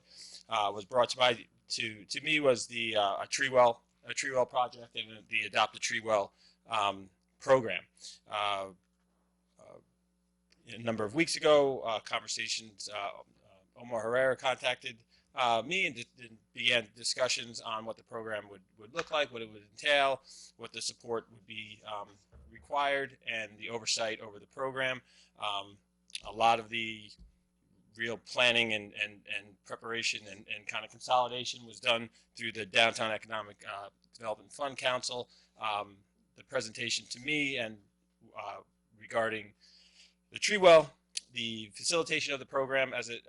was brought to me was the a tree well project and the Adopt a Tree Well program. A number of weeks ago, conversations. Omar Herrera contacted me and began discussions on what the program would look like, what it would entail, what the support would be required, and the oversight over the program. A lot of the real planning and preparation and kind of consolidation was done through the Downtown Economic Development Fund Council. The presentation to me and regarding the tree well, the facilitation of the program as it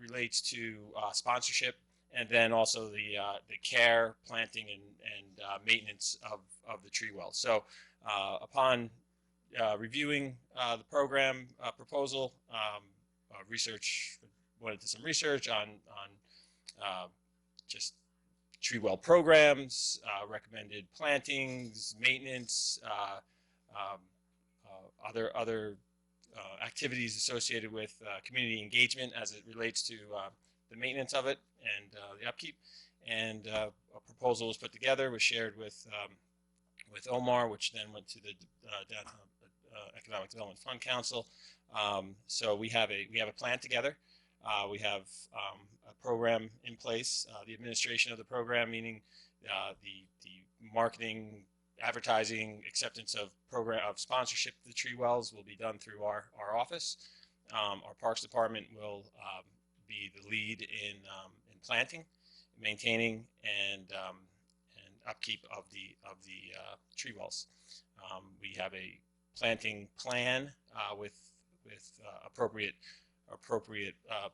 relates to sponsorship, and then also the care, planting, and maintenance of the tree well. So upon reviewing the program proposal, went into some research on just tree well programs, recommended plantings, maintenance, other activities associated with community engagement as it relates to the maintenance of it and the upkeep. And a proposal was put together, was shared with Omar, which then went to the Downtown Economic Development Fund Council. So we have a plan together. We have a program in place. The administration of the program, meaning the marketing, advertising, acceptance of sponsorship of the tree wells, will be done through our office. Our Parks Department will be the lead in planting, maintaining, and upkeep of the tree wells. We have a planting plan with appropriate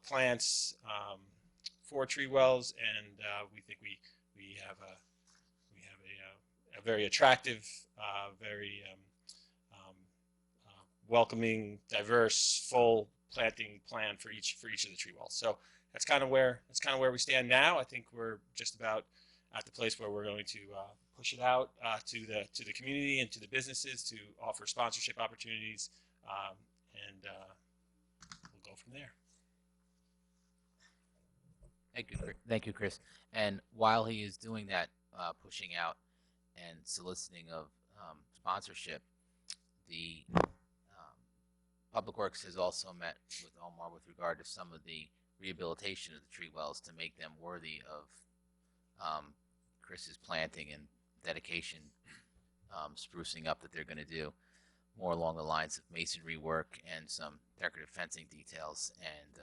plants for tree wells, and we think we have a very attractive, very welcoming, diverse, full planting plan for each of the tree wells. So that's kind of where we stand now. I think we're just about at the place where we're going to push it out to the community and to the businesses to offer sponsorship opportunities, and we'll go from there. Thank you, Chris. And while he is doing that, pushing out and soliciting of sponsorship, the Public Works has also met with Omar with regard to some of the rehabilitation of the tree wells to make them worthy of Chris's planting and dedication, sprucing up that they're going to do, more along the lines of masonry work and some decorative fencing details. And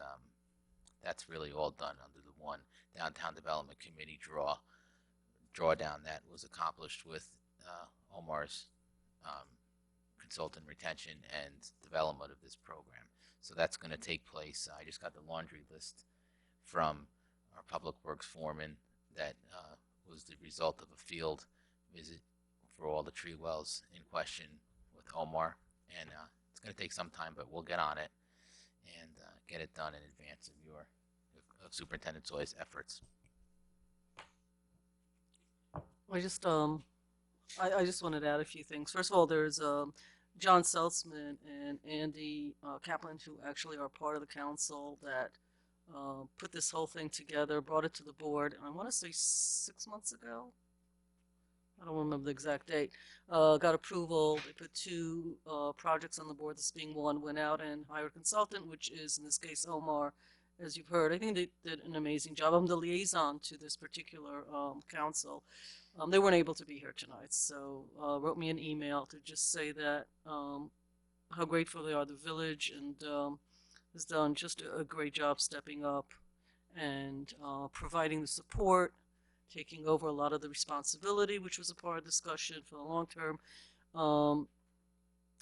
that's really all done under the one Downtown Development Committee draw drawdown that was accomplished with Omar's consultant retention and development of this program. So that's going to take place. I just got the laundry list from our public works foreman that was the result of a field visit for all the tree wells in question with Omar, and it's going to take some time, but we'll get on it and get it done in advance of Superintendent Zoy's efforts. I just wanted to add a few things. First of all, there's John Seltzman and Andy Kaplan, who actually are part of the council that put this whole thing together, brought it to the board. I want to say 6 months ago. I don't remember the exact date. Got approval. They put 2 projects on the board. This being one, went out and hired a consultant, which is in this case Omar, as you've heard. I think they did an amazing job. I'm the liaison to this particular council. They weren't able to be here tonight, so wrote me an email to just say that how grateful they are. The village and has done just a great job stepping up and providing the support, taking over a lot of the responsibility, which was a part of discussion for the long term,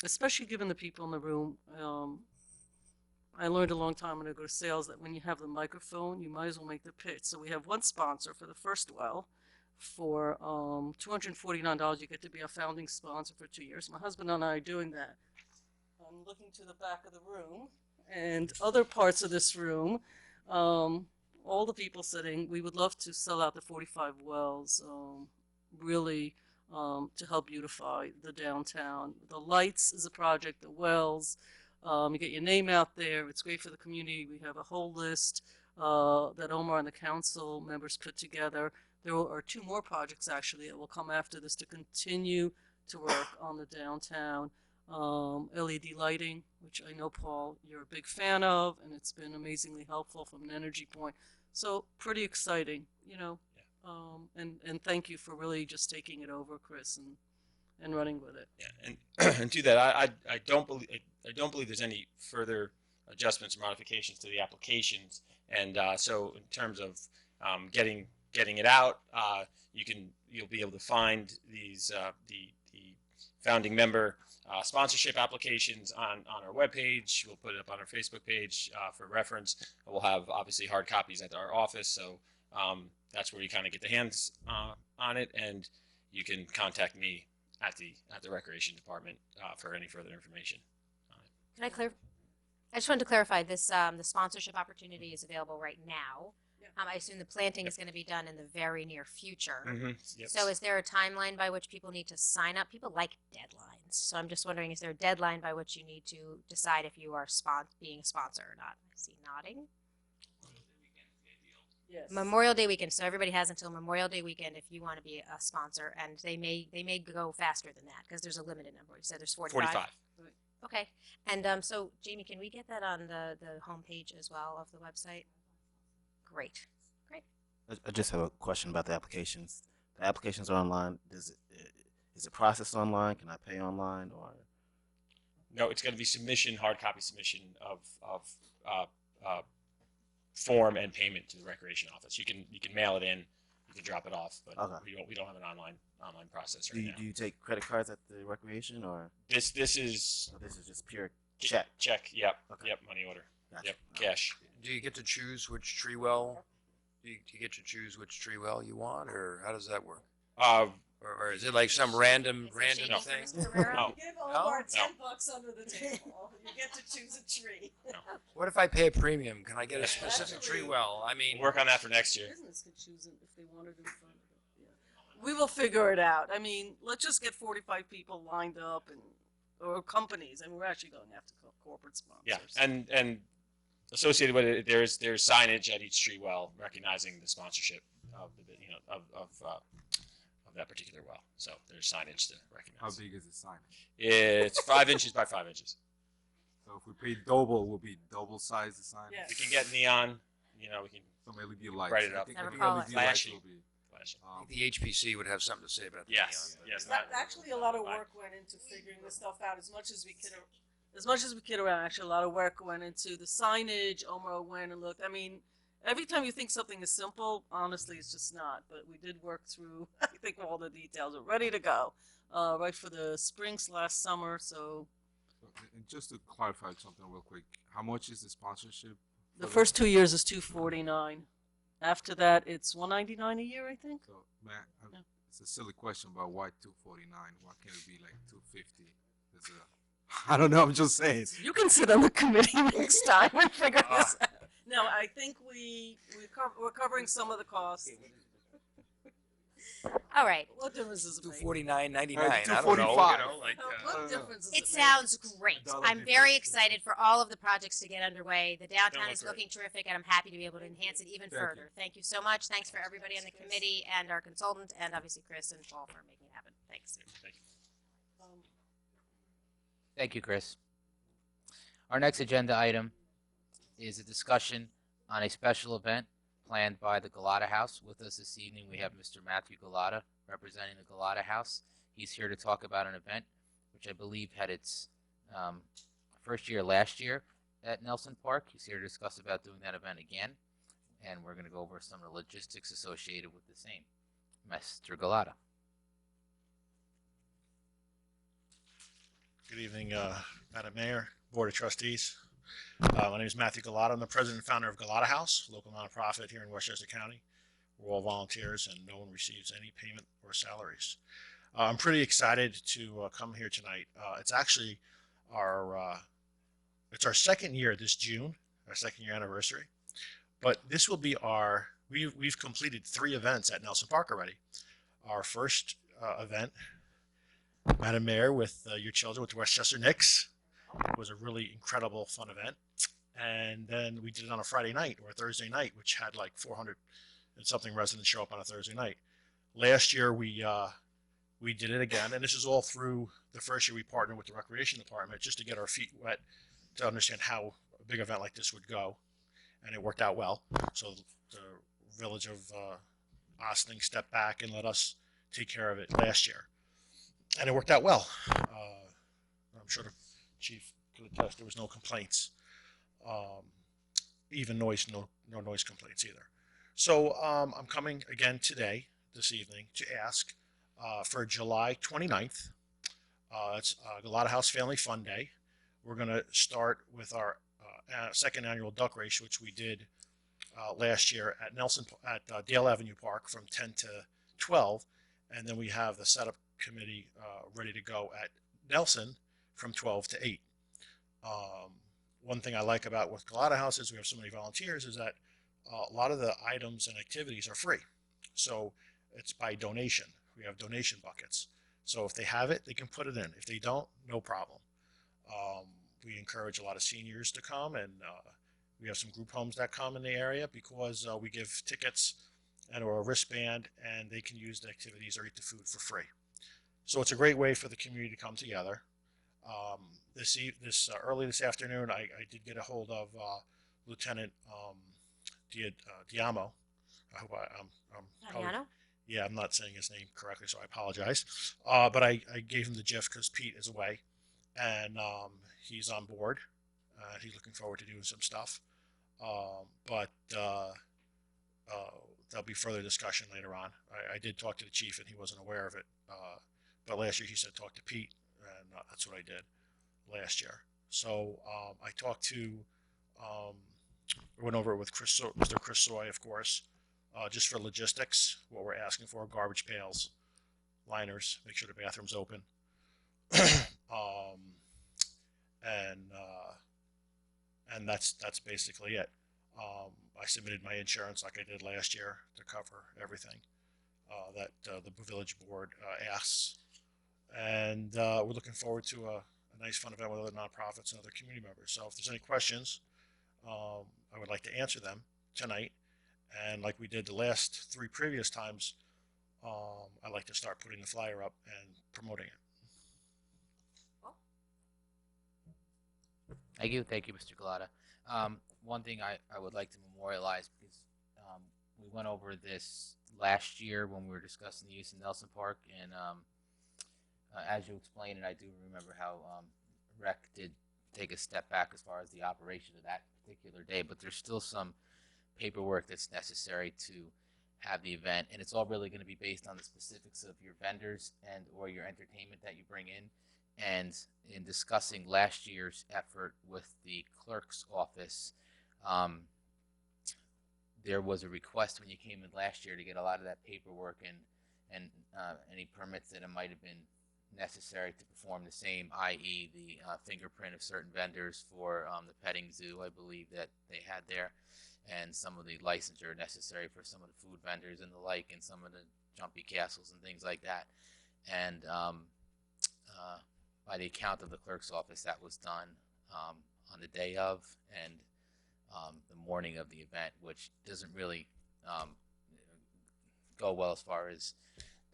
especially given the people in the room. I learned a long time when I go to sales that when you have the microphone, you might as well make the pitch. So we have one sponsor for the first well. For $249, you get to be a founding sponsor for 2 years. My husband and I are doing that. I'm looking to the back of the room and other parts of this room. All the people sitting, we would love to sell out the 45 wells, really to help beautify the downtown. The lights is a project, the wells, you get your name out there. It's great for the community. We have a whole list that Omar and the council members put together. There are 2 more projects actually that will come after this to continue to work on the downtown. LED lighting, which I know, Paul, you're a big fan of, and it's been amazingly helpful from an energy point. So pretty exciting, you know. And thank you for really just taking it over, Chris, and running with it. Yeah, and and to that, I don't believe there's any further adjustments or modifications to the applications. And so in terms of getting it out, you'll be able to find these the founding member sponsorship applications on our webpage. We'll put it up on our Facebook page for reference. We'll have obviously hard copies at our office, so that's where you kind of get the hands on it, and you can contact me at the recreation department for any further information on it. Can I clarify? I just wanted to clarify this. The sponsorship opportunity is available right now. I assume the planting is going to be done in the very near future. Mm-hmm. Yep. So is there a timeline by which people need to sign up? People like deadlines. So I'm just wondering, is there a deadline by which you need to decide if you are being a sponsor or not? I see nodding. Yes. Memorial Day weekend. So everybody has until Memorial Day weekend if you want to be a sponsor, and they may go faster than that because there's a limited number. You said there's 45. 45. Okay. And so Jamie, can we get that on the homepage as well of the website? Great. I just have a question about the applications. The applications are online. Is it processed online? Can I pay online or? No, it's going to be hard copy submission of form and payment to the recreation office. You can mail it in, you can drop it off, but Okay. we don't have an online process Do right you, now. do you take credit cards at the recreation or? This is This is just pure check. check. Yep. Okay. Yep. Money order. Gotcha. Yep. Cash. Do you get to choose which tree well? Do you get to choose which tree well you want, or how does that work? Or is it like some random shady for thing? Mr. Herrera? No. Give Omar $10 under the table. You get to choose a tree. What if I pay a premium? Can I get a specific tree well? I mean, We'll work on that for next year. Business could choose it if they wanted in front of it. Yeah. We will figure it out. I mean, let's just get 45 people lined up or companies. I mean, we're actually going after corporate sponsors. Yeah, and associated with it, there's signage at each tree well recognizing the sponsorship of of that particular well. So there's signage to recognize. How big is the sign? It's 5 inches by 5 inches. So if we pay double, will be double size the sign? Yeah. We can get neon. We can Some LED lights. Bright it up. I Never think call LED it. lights Flashy. will be. flash. I think the HPC would have something to say about that. Yes, yes. Actually, a lot of work went into figuring this stuff out. As much as we kid around, actually, a lot of work went into the signage. Omar went and looked. I mean, every time you think something is simple, honestly, it's just not. But we did work through, I think, all the details. We're ready to go, right for the spring/summer. So And just to clarify something real quick, how much is the sponsorship? the for first 2 years is $249. After that, it's $199 a year, I think. So, man, Yeah. it's a silly question, but why 249? Why can't it be like 250? I don't know. I'm just saying. You can sit on the committee next time and figure this out. No, I think we're covering some of the costs. All right. What difference does it make? $249.99. Right, I don't know. $245. What difference does It make? sounds great. $1 I'm very excited for all of the projects to get underway. The downtown look is great. looking terrific, and I'm happy to be able to enhance it even Thank further. Thank you so much. Thanks for everybody on the committee and our consultant, and obviously Chris and Paul for making it happen. Thanks. Thank you. Thank you, Chris. Our next agenda item is a discussion on a special event planned by the Galata House. With us this evening, we have Mr. Matthew Galata representing the Galata House. He's here to talk about an event which I believe had its first year last year at Nelson Park. He's here to discuss about doing that event again, and we're going to go over some of the logistics associated with the same. Mr. Galata. Good evening, Madam Mayor, Board of Trustees. My name is Matthew Galata. I'm the president and founder of Galata House, a local nonprofit here in Westchester County. We're all volunteers and no one receives any payment or salaries. I'm pretty excited to come here tonight. It's actually it's our second year this June, our second year anniversary. But this will be we've completed 3 events at Nelson Park already. Our first event, Madam Mayor, with your children, with the Westchester Knicks. It was a really incredible, fun event. And then we did it on a Friday night or a Thursday night, which had like 400 and something residents show up on a Thursday night. Last year, we did it again. And this is all through the first year we partnered with the Recreation Department just to get our feet wet to understand how a big event like this would go. And it worked out well. So the village of Ossining stepped back and let us take care of it last year. And it worked out well. I'm sure the chief could attest there was no complaints. Even no noise complaints either. So I'm coming again this evening, to ask for July 29th. It's Galata House Family Fun Day. We're going to start with our second annual duck race, which we did last year at Dale Avenue Park from 10 to 12. And then we have the setup committee ready to go at Nelson from 12 to 8. One thing I like about with Galata House is we have so many volunteers is that a lot of the items and activities are free. So it's by donation. We have donation buckets. So if they have it, they can put it in. If they don't, no problem. We encourage a lot of seniors to come, and we have some group homes that come in the area because we give tickets and or a wristband, and they can use the activities or eat the food for free. So it's a great way for the community to come together. Early this afternoon, I did get a hold of Lieutenant Diamo. I hope I'm not saying his name correctly, so I apologize. But I gave him the GIF because Pete is away, and he's on board. He's looking forward to doing some stuff. But there'll be further discussion later on. I did talk to the chief, and he wasn't aware of it. But last year he said talk to Pete, and that's what I did last year. So I talked to, went over it with Mr. Chris Soy, of course, just for logistics, what we're asking for: garbage pails, liners, make sure the bathroom's open, and that's basically it. I submitted my insurance like I did last year to cover everything that the village board asks. And we're looking forward to a nice fun event with other nonprofits and other community members. So if there's any questions, I would like to answer them tonight. And like we did the last 3 previous times, I'd like to start putting the flyer up and promoting it. Thank you, Mr. Galata. One thing I would like to memorialize, because we went over this last year when we were discussing the use of Nelson Park, and as you explained, and I do remember how Rec did take a step back as far as the operation of that particular day, but there's still some paperwork that's necessary to have the event, and it's all really going to be based on the specifics of your vendors and or your entertainment that you bring in. And in discussing last year's effort with the clerk's office, there was a request when you came in last year to get a lot of that paperwork and any permits that it might have been necessary to perform the same, i.e. the fingerprint of certain vendors for the petting zoo, I believe that they had there, and some of the licensure necessary for some of the food vendors and the like, and some of the jumpy castles and things like that. And by the account of the clerk's office, that was done on the day of and the morning of the event, which doesn't really go well as far as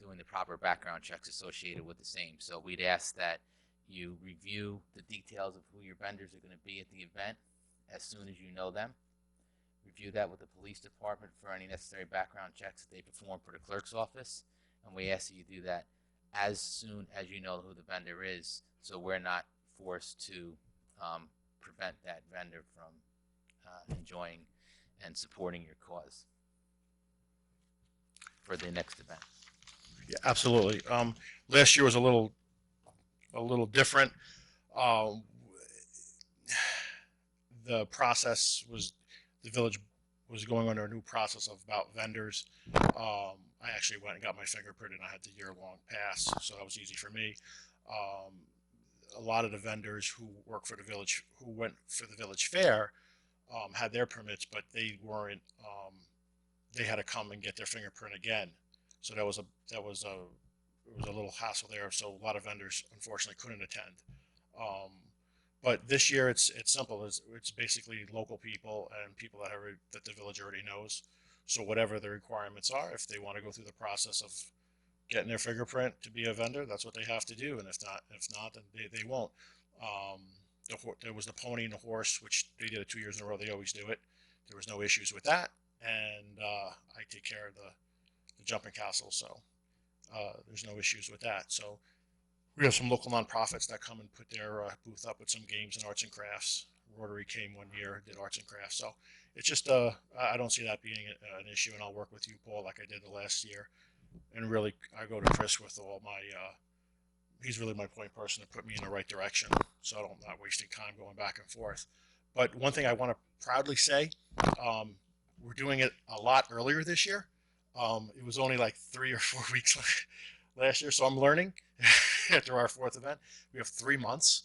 doing the proper background checks associated with the same. So we'd ask that you review the details of who your vendors are going to be at the event as soon as you know them. Review that with the police department for any necessary background checks that they perform for the clerk's office. And we ask that you do that as soon as you know who the vendor is, so we're not forced to prevent that vendor from enjoying and supporting your cause for the next event. Yeah, absolutely. Last year was a little different. The process was, the village was going under a new process about vendors. I actually went and got my fingerprint, and I had the year-long pass, so that was easy for me. A lot of the vendors who work for the village, who went for the village fair, had their permits, but they weren't. They had to come and get their fingerprint again. So it was a little hassle there. So a lot of vendors unfortunately couldn't attend. But this year it's simple. It's basically local people and people that the village already knows. So whatever the requirements are, if they want to go through the process of getting their fingerprint to be a vendor, that's what they have to do. And if not, then they won't. There was the pony and the horse, which they did it 2 years in a row. They always do it. There was no issues with that. And I take care of the jumping castle, so there's no issues with that. So we have some local nonprofits that come and put their booth up with some games and arts and crafts. Rotary came one year, did arts and crafts. So it's just I don't see that being an issue, and I'll work with you, Paul, like I did the last year. And really, I go to Chris with all my. He's really my point person to put me in the right direction, so I'm not wasting time going back and forth. But one thing I want to proudly say, we're doing it a lot earlier this year. It was only like 3 or 4 weeks last year, so I'm learning. After our 4th event, we have 3 months.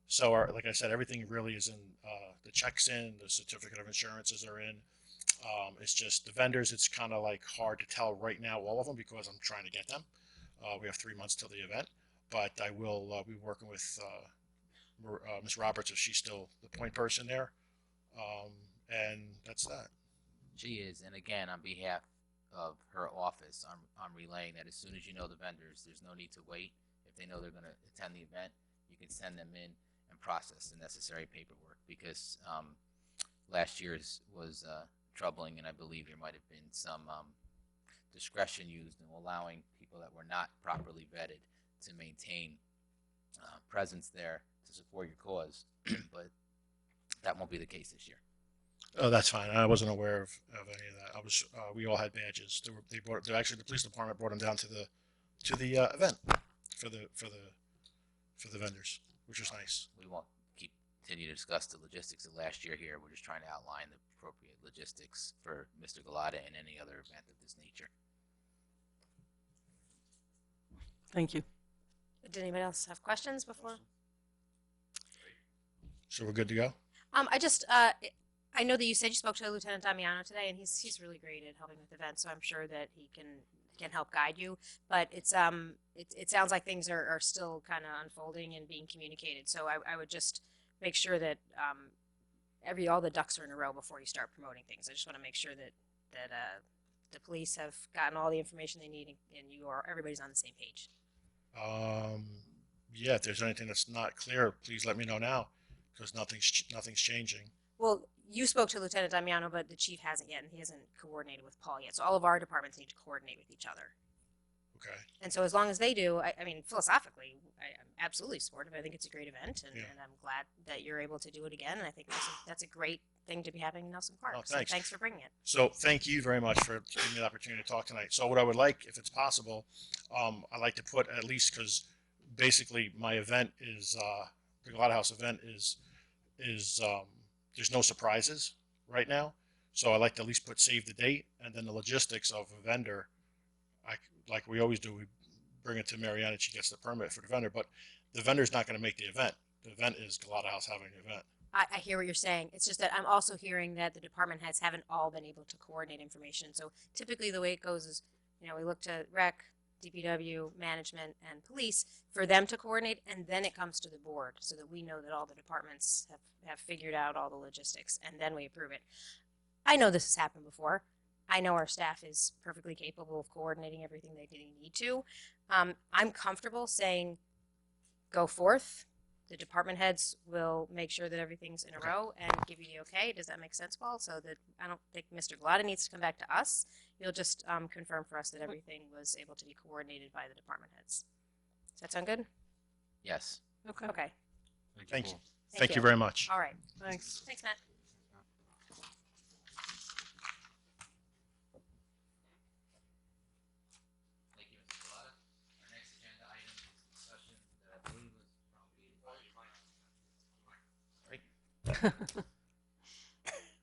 So, like I said, everything really is in. The checks in, the certificate of insurances are in. It's just the vendors. It's kind of like hard to tell right now all of them because I'm trying to get them. We have 3 months till the event, but I will be working with Ms. Roberts if she's still the point person there, and that's that. She is, and again, on behalf of her office, I'm relaying that as soon as you know the vendors, there's no need to wait. If they know they're going to attend the event, you can send them in and process the necessary paperwork, because last year's was troubling, and I believe there might have been some discretion used in allowing people that were not properly vetted to maintain presence there to support your cause, but that won't be the case this year. Oh, that's fine. I wasn't aware of any of that. We all had badges. Actually, the police department brought them down to the event for the vendors, which was nice. We won't continue to discuss the logistics of last year here. We're just trying to outline the appropriate logistics for Mr. Galata and any other event of this nature. Thank you. Did anybody else have questions before? So we're good to go? I know that you said you spoke to Lieutenant Damiano today, and he's really great at helping with events, so I'm sure that he can help guide you. But it sounds like things are still kind of unfolding and being communicated. So I would just make sure that all the ducks are in a row before you start promoting things. I just want to make sure that the police have gotten all the information they need, and everybody's on the same page. Yeah, if there's anything that's not clear, please let me know now, because nothing's changing. Well, you spoke to Lieutenant Damiano, but the chief hasn't yet, and he hasn't coordinated with Paul yet. So all of our departments need to coordinate with each other. Okay. And so as long as they do, I mean, philosophically, I'm absolutely supportive. I think it's a great event, and I'm glad that you're able to do it again. And I think that's a great thing to be happening in Nelson Park. Oh, So thanks. thanks for bringing it. So thank you very much for giving me the opportunity to talk tonight. So what I would like, if it's possible, I'd like to put at least, because basically my event is, the Galata House event is there's no surprises right now. So I like to at least put save the date, and then the logistics of a vendor, like we always do, we bring it to Marianne and she gets the permit for the vendor, but the vendor's not going to make the event. The event is Galata House having an event. I hear what you're saying. It's just that I'm also hearing that the department heads haven't all been able to coordinate information. So typically the way it goes is, we look to rec, DPW, management, and police for them to coordinate, and then it comes to the board so that we know that all the departments have figured out all the logistics, and then we approve it. I know this has happened before. I know our staff is perfectly capable of coordinating everything they need to. I'm comfortable saying go forth. The department heads will make sure that everything's in a row and give you the okay. Does that make sense, Paul? So that I don't think Mr. Galata needs to come back to us. You'll just confirm for us that everything was able to be coordinated by the department heads. Does that sound good? Yes. Okay. Okay. Thank you. Paul. Thank you very much. All right. Thanks. Thanks, Matt. Thank you, Mr. Galata. Our next agenda item is discussion that I believe was probably.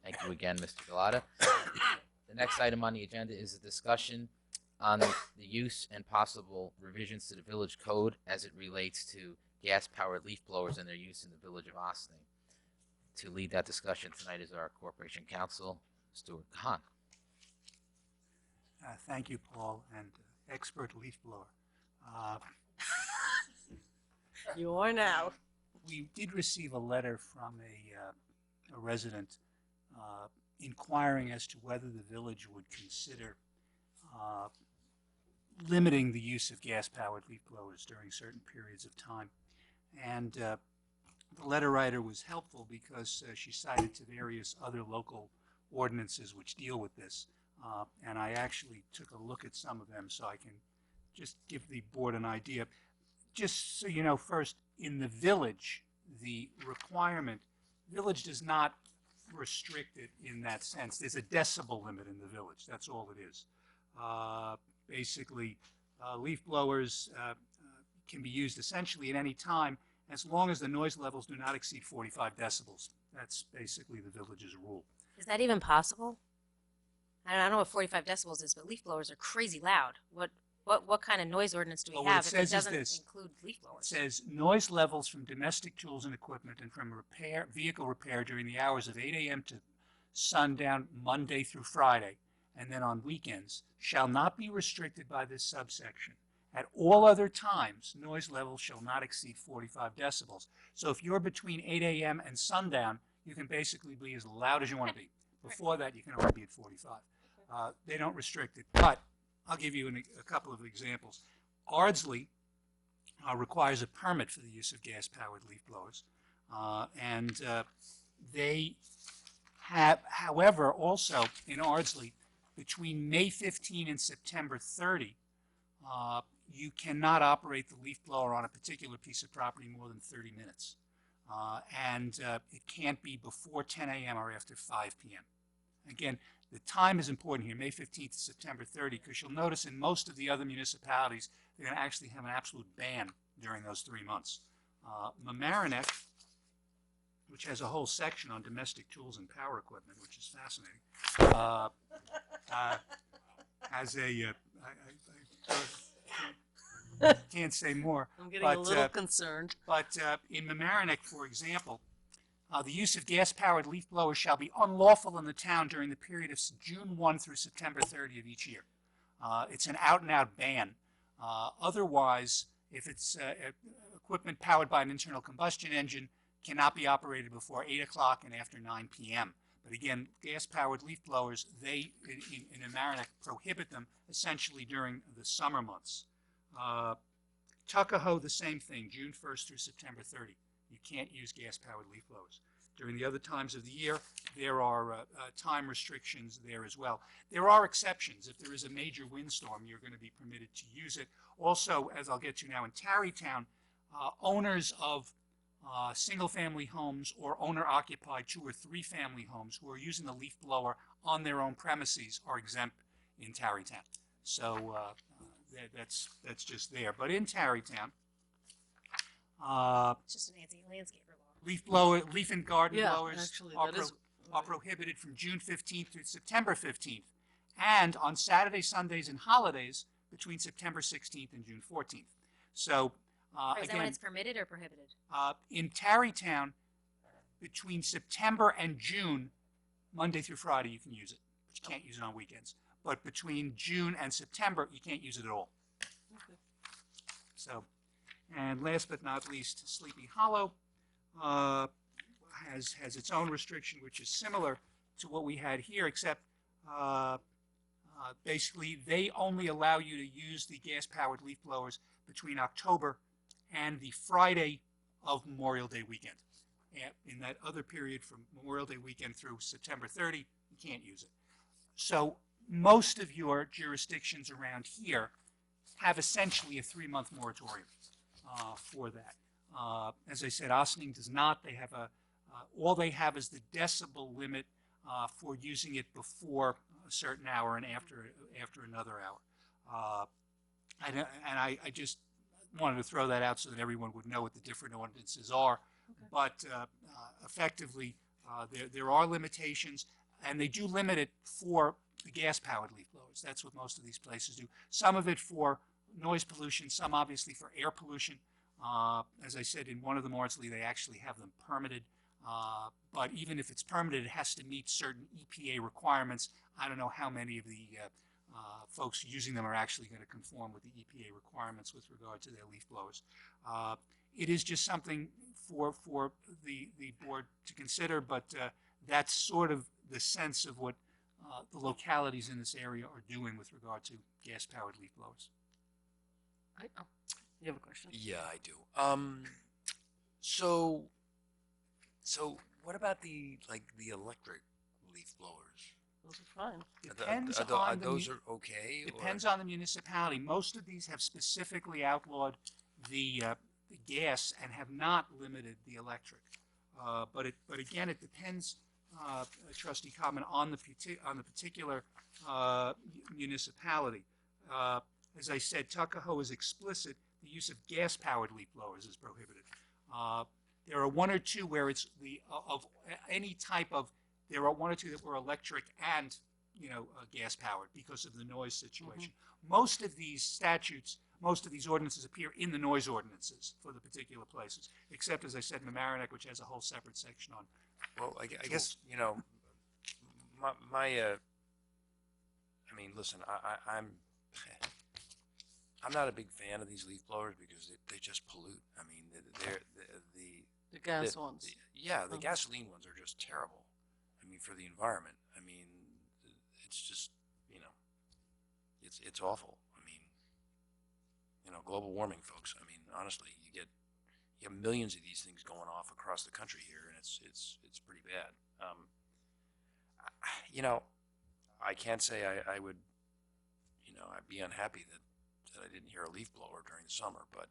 Thank you again, Mr. Galata. The next item on the agenda is a discussion on the use and possible revisions to the village code as it relates to gas-powered leaf blowers and their use in the village of Austin. To lead that discussion tonight is our corporation counsel, Stuart Kahan. Thank you, Paul, and expert leaf blower. You are now. We did receive a letter from a resident inquiring as to whether the village would consider limiting the use of gas-powered leaf blowers during certain periods of time. And the letter writer was helpful because she cited to various other local ordinances which deal with this. And I actually took a look at some of them so I can just give the board an idea. Just so you know, first, in the village, the requirement, village does not restrict it in that sense. There's a decibel limit in the village. That's all it is. Basically, leaf blowers can be used essentially at any time as long as the noise levels do not exceed 45 decibels. That's basically the village's rule. Is that even possible? I don't know what 45 decibels is, but leaf blowers are crazy loud. What kind of noise ordinance do we Well, what have it if it says is doesn't this. include leaf It blowers? says noise levels from domestic tools and equipment and from vehicle repair during the hours of 8 a.m. to sundown Monday through Friday, and then on weekends, shall not be restricted by this subsection. At all other times, noise levels shall not exceed 45 decibels. So if you're between 8 a.m. and sundown, you can basically be as loud as you want to be. Before that, you can only be at 45. They don't restrict it, but I'll give you a couple of examples. Ardsley requires a permit for the use of gas-powered leaf blowers, and they have, however, also in Ardsley, between May 15 and September 30, you cannot operate the leaf blower on a particular piece of property more than 30 minutes. And it can't be before 10 a.m. or after 5 p.m. Again, the time is important here, May 15th to September 30, because you'll notice in most of the other municipalities, they're going to actually have an absolute ban during those 3 months. Mamaroneck, which has a whole section on domestic tools and power equipment, which is fascinating, has a, I can't say more. I'm getting a little concerned. But in Mamaroneck, for example, the use of gas-powered leaf blowers shall be unlawful in the town during the period of June 1 through September 30 of each year. It's an out-and-out ban. Otherwise, if it's equipment powered by an internal combustion engine, cannot be operated before 8 o'clock and after 9 p.m. But again, gas-powered leaf blowers, they, in Mamaroneck, prohibit them essentially during the summer months. Tuckahoe, the same thing, June 1st through September 30. You can't use gas-powered leaf blowers. During the other times of the year, there are time restrictions there as well. There are exceptions. If there is a major windstorm, you're going to be permitted to use it. Also, as I'll get to now, in Tarrytown, owners of single-family homes or owner-occupied 2 or 3 family homes who are using the leaf blower on their own premises are exempt in Tarrytown. So that's just there. But in Tarrytown, It's just an anti-landscaper leaf law. leaf and garden Yeah, blowers actually, are, that is are prohibited from June 15th through September 15th, and on Saturdays, Sundays, and holidays between September 16th and June 14th. So Is that when again, it's permitted or prohibited? in Tarrytown, between September and June, Monday through Friday, you can use it, but you can't use it on weekends. But between June and September, you can't use it at all. Okay. So, and last but not least, Sleepy Hollow has its own restriction, which is similar to what we had here, except basically they only allow you to use the gas-powered leaf blowers between October and the Friday of Memorial Day weekend. And in that other period from Memorial Day weekend through September 30, you can't use it. So most of your jurisdictions around here have essentially a 3-month moratorium for that. As I said, Ossining does not. They have all they have is the decibel limit for using it before a certain hour and after another hour. And I just wanted to throw that out so that everyone would know what the different ordinances are. Okay. But effectively, there are limitations, and they do limit it for the gas-powered leaf blowers. That's what most of these places do. Some of it for noise pollution, some obviously for air pollution. As I said, in one of them, Ardsley, they actually have them permitted. But even if it's permitted, it has to meet certain EPA requirements. I don't know how many of the folks using them are actually going to conform with the EPA requirements with regard to their leaf blowers. It is just something for the board to consider, but that's sort of the sense of what the localities in this area are doing with regard to gas-powered leaf blowers. You have a question? Yeah, I do. So what about the electric leaf blowers? Those are fine. Depends Are on the those are okay? Depends on the municipality. Most of these have specifically outlawed the gas and have not limited the electric. But again, it depends, Trustee Common, on the particular municipality. As I said, Tuckahoe is explicit. The use of gas-powered leaf blowers is prohibited. There are 1 or 2 where it's of any type of. There are 1 or 2 that were electric and gas-powered because of the noise situation. Most of these statutes, most of these ordinances appear in the noise ordinances for the particular places, except, as I said, Mamaroneck, which has a whole separate section on. Well, I guess I mean, listen, I'm not a big fan of these leaf blowers because they just pollute. I mean, The gas ones. The gasoline ones are just terrible. I mean, for the environment. I mean, it's just, it's awful. I mean, global warming, folks. I mean, honestly, you have millions of these things going off across the country here, and it's pretty bad. I can't say I would, I'd be unhappy that I didn't hear a leaf blower during the summer, but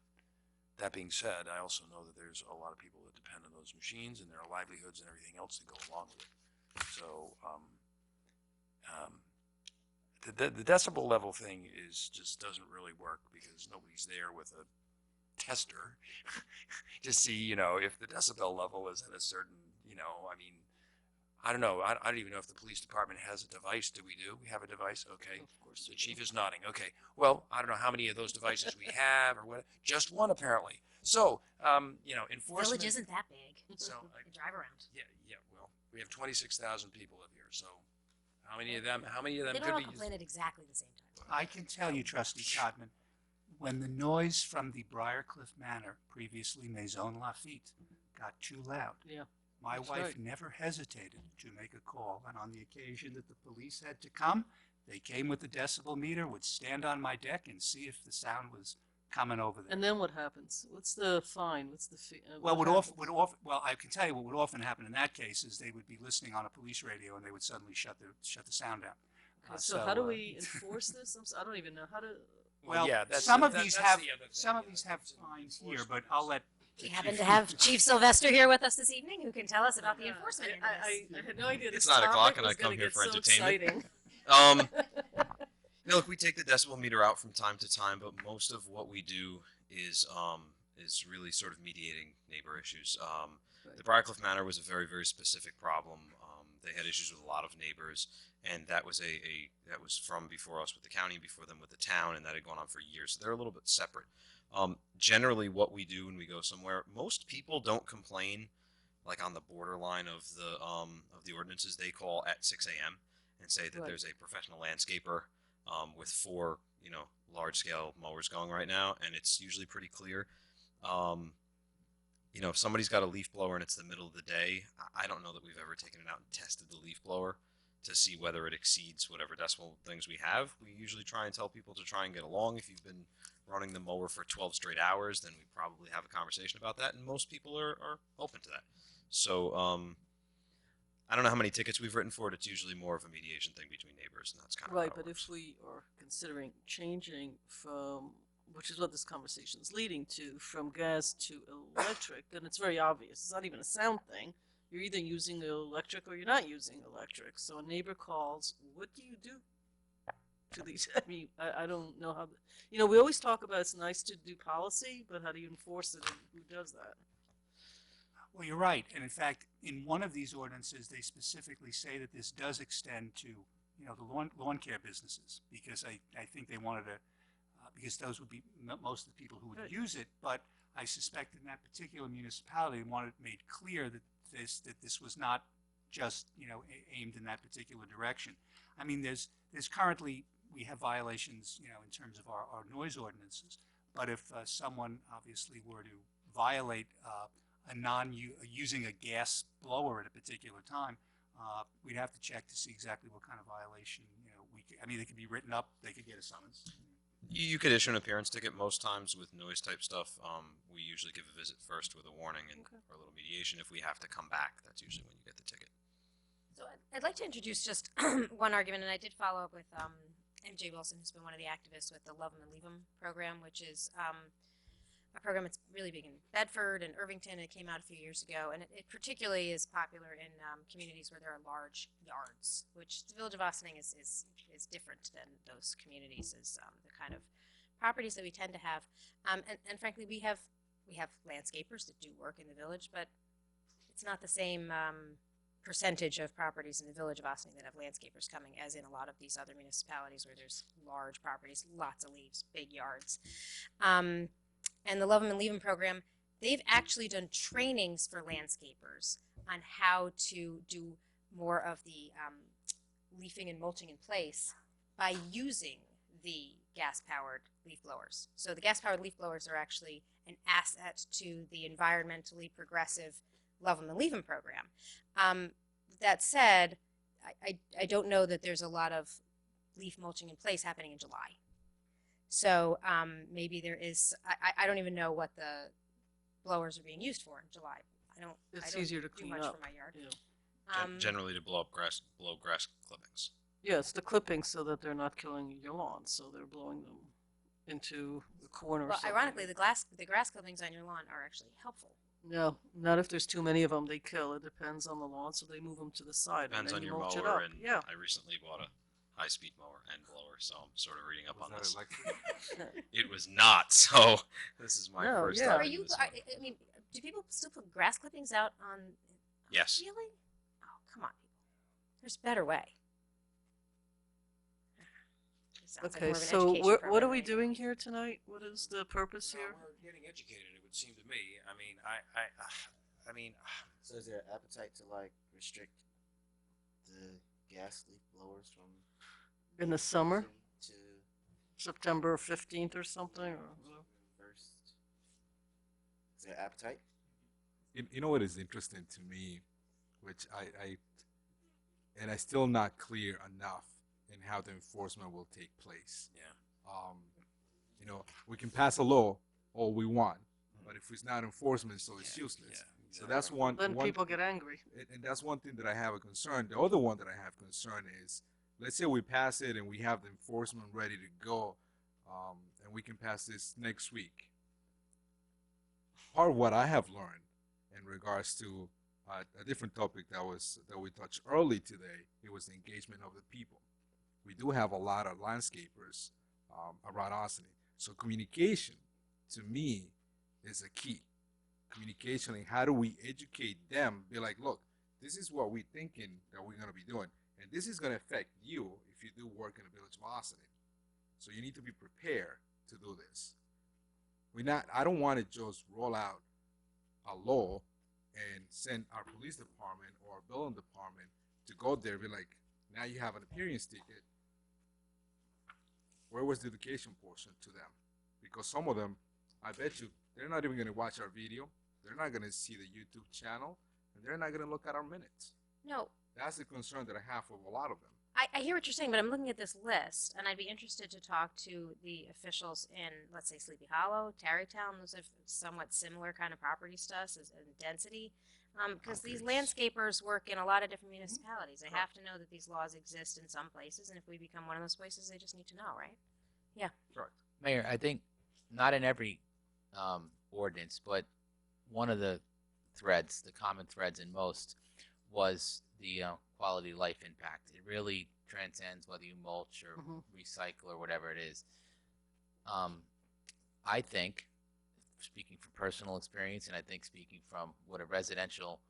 that being said, I also know that there's a lot of people that depend on those machines and their livelihoods and everything else that go along with it. So the decibel level thing just doesn't really work because nobody's there with a tester to see, if the decibel level is at a certain, I mean, I don't know. I don't even know if the police department has a device. Do we do? We have a device? Okay. Of course. The chief is nodding. Okay. Well, I don't know how many of those devices we have or what. Just 1 apparently. So, enforcement. Village isn't that big. So You can drive around. yeah. Well, we have 26,000 people live here. So, how many of them They don't could all be? complain at exactly the same time. I can tell you, Trustee Codman, when the noise from the Briarcliff Manor, previously Maison Lafitte, got too loud, Yeah. my That's wife right. never hesitated to make a call, and on the occasion that the police had to come, they came with the decibel meter, would stand on my deck and see if the sound was coming over there. And then what happens? What's the fine? What's the fee? Well, what well, I can tell you what would often happen in that case is they would be listening on a police radio and they would suddenly shut the sound down. Okay, so how do we enforce this? I don't even know how to. Well, yeah, that's some the- of these that's have the other thing. some of Yeah, these have it's fines here, enforcement. but I'll let We happen to have Chief Sylvester here with us this evening, who can tell us about the enforcement. end of this. I had no idea It's this 9 o'clock topic and I was come gonna here get for so entertainment. exciting. Look, we take the decibel meter out from time to time, but most of what we do is really sort of mediating neighbor issues. The Briarcliff Manor was a very, very specific problem. They had issues with a lot of neighbors, and that was that was from before us with the county, before them with the town, and that had gone on for years. So they're a little bit separate. Generally, what we do when we go somewhere, most people don't complain, like on the borderline of the ordinances. They call at 6 a.m. and say that there's a professional landscaper with 4 large scale mowers going right now, and it's usually pretty clear. If somebody's got a leaf blower and it's the middle of the day, I don't know that we've ever taken it out and tested the leaf blower to see whether it exceeds whatever decibel things we have. We usually try and tell people to try and get along. If you've been running the mower for 12 straight hours, then we probably have a conversation about that, and most people are open to that. So I don't know how many tickets we've written for it. It's usually more of a mediation thing between neighbors, and that's kind of Right, how it but works. if we are considering changing from, which is what this conversation is leading to, from gas to electric, then it's very obvious. It's not even a sound thing. You're either using electric or you're not using electric. So a neighbor calls, what do you do to these? I mean, I don't know how, we always talk about it's nice to do policy, but how do you enforce it and who does that? Well, you're right. And in fact, in one of these ordinances, they specifically say that this does extend to, the lawn care businesses, because I think they wanted to, because those would be most of the people who would use it. But I suspect in that particular municipality, they wanted it made clear that this was not just, aimed in that particular direction. I mean, there's currently, we have violations, in terms of our noise ordinances. But if someone obviously were to violate using a gas blower at a particular time, we'd have to check to see exactly what kind of violation, they could be written up, they could get a summons. You could issue an appearance ticket. Most times with noise type stuff, we usually give a visit first with a warning and or a little mediation. If we have to come back, that's usually when you get the ticket. So I'd like to introduce just one argument, and I did follow up with MJ Wilson, who's been one of the activists with the Love 'em and Leave 'em program, which is a program that's really big in Bedford and Irvington. It came out a few years ago, and it particularly is popular in communities where there are large yards, which the Village of Ossining is different than those communities, is the kind of properties that we tend to have. And frankly, we have landscapers that do work in the village, but it's not the same percentage of properties in the Village of Ossining that have landscapers coming as in a lot of these other municipalities where there's large properties, lots of leaves, big yards. And the Love 'em and Leave 'em program, they've actually done trainings for landscapers on how to do more of the leafing and mulching in place by using the gas-powered leaf blowers. So the gas-powered leaf blowers are actually an asset to the environmentally progressive Love 'em and Leave 'em program. That said, I don't know that there's a lot of leaf mulching in place happening in July. So maybe there is. I don't even know what the blowers are being used for in July. It's I don't easier to do clean much up. for my yard. Yeah. Generally to blow grass clippings. Yes, the clippings so that they're not killing your lawn, so they're blowing them into the corner. Well, or something. ironically, the grass clippings on your lawn are actually helpful. No, not if there's too many of them. They kill. It depends on the lawn, so they move them to the side. Depends and on then your you mulch it mower, up. and Yeah. I recently bought a high-speed mower and blower, so I'm sort of reading up on this. Electric? It was not, so this is my first yeah. time. Are in you? this I one. mean, do people still put grass clippings out on? Yes. Really? Oh, come on, people. There's a better way. This sounds like Okay, more of an so education what are program we than doing here tonight? What is the purpose here? We're getting educated, it would seem to me. I mean, I mean, So is there an appetite to restrict the gas leaf blowers from In the summer, to September 15th or something? Or, first? Is there appetite? You know what is interesting to me, which I still not clear enough in how the enforcement will take place. yeah. We can pass a law all we want, but if it's not enforcement, so it's useless. So that's one. then people get angry. And that's one thing that I have a concern. The other one that I have concern is, let's say we pass it and we have the enforcement ready to go, and we can pass this next week. part of what I have learned in regards to a different topic that we touched early today, it was the engagement of the people. We do have a lot of landscapers around Austin, so communication to me is a key. Communication and how do we educate them? Be like, look, this is what we're thinking that we're gonna be doing, and this is gonna affect you if you do work in the village of Austin. So you need to be prepared to do this. I don't want to just roll out a law and send our police department or our building department to go there and be like, now you have an appearance ticket. Where was the education portion to them? Because some of them, I bet you, they're not even going to watch our video. They're not going to see the YouTube channel, and they're not going to look at our minutes. No, That's the concern that I have with a lot of them. I hear what you're saying, but I'm looking at this list, and I'd be interested to talk to the officials in, let's say, Sleepy Hollow, Tarrytown. Those have somewhat similar kind of property stuff and density. Because these landscapers work in a lot of different municipalities. They have to know that these laws exist in some places, and if we become one of those places, they just need to know, right? Yeah. Correct. Mayor, I think not in every ordinance, but one of the threads, the common threads in most, was the quality of life impact. It really transcends whether you mulch or recycle or whatever it is. I think, speaking from personal experience, and I think speaking from what a residential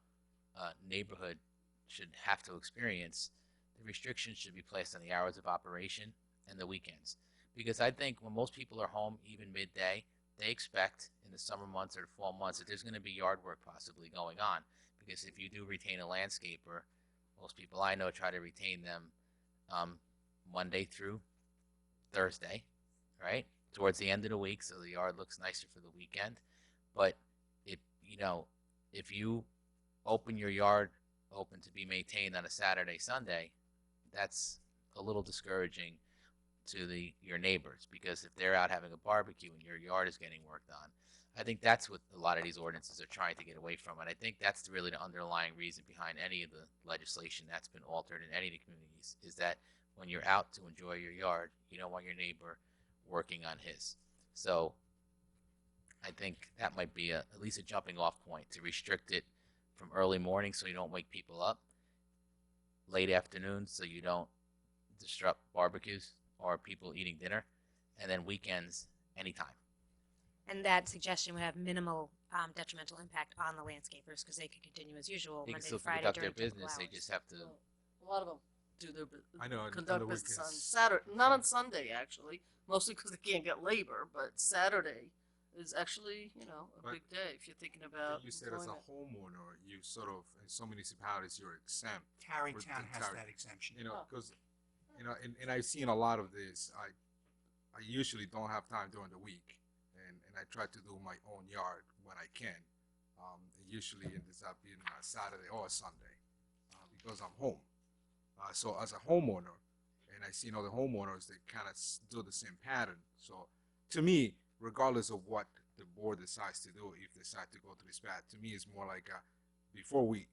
neighborhood should have to experience, the restrictions should be placed on the hours of operation and the weekends. Because I think when most people are home, even midday, they expect in the summer months or the fall months that there's going to be yard work possibly going on. Because if you do retain a landscaper, most people I know try to retain them Monday through Thursday, right? Towards the end of the week, so the yard looks nicer for the weekend. But if you open your yard open to be maintained on a Saturday, Sunday, that's a little discouraging to your neighbors, because if they're out having a barbecue and your yard is getting worked on, I think that's what a lot of these ordinances are trying to get away from. And I think that's really the underlying reason behind any of the legislation that's been altered in any of the communities, is that when you're out to enjoy your yard, you don't want your neighbor working on his. So I think that might be at least a jumping off point to restrict it from early morning so you don't wake people up, late afternoon so you don't disrupt barbecues or people eating dinner, and then weekends anytime. And that suggestion would have minimal detrimental impact on the landscapers because they could continue as usual They can Monday still to Friday conduct during their typical business. They hours. just have to. A lot of them do their I know, on conduct the business on weekends. Saturday, not on Sunday actually, mostly because they can't get labor. But Saturday is actually a But big day if you're thinking about. You said as a employment. homeowner, you sort of, in some municipalities, you're exempt. Tarrytown for- has Tarry- that exemption. Because, and I've seen a lot of this. I usually don't have time during the week, and I try to do my own yard when I can. It usually ends up being a Saturday or a Sunday because I'm home. So as a homeowner, and I see other homeowners that kind of do the same pattern. So to me, regardless of what the board decides to do, if they decide to go to this path, to me it's more like before we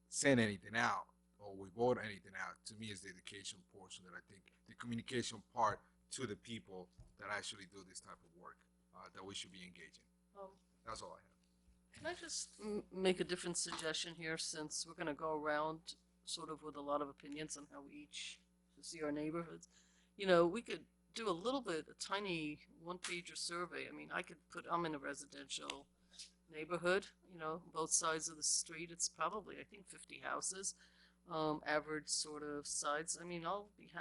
send anything out or we vote anything out, to me is the education portion that I think the communication part to the people that actually do this type of work that we should be engaging. That's all I have. Can I just make a different suggestion here, since we're going to go around sort of with a lot of opinions on how we each see our neighborhoods? We could do a little bit, a tiny one-pager survey. I mean, I'm in a residential neighborhood, both sides of the street. It's probably, I think, 50 houses, average sort of size. I mean,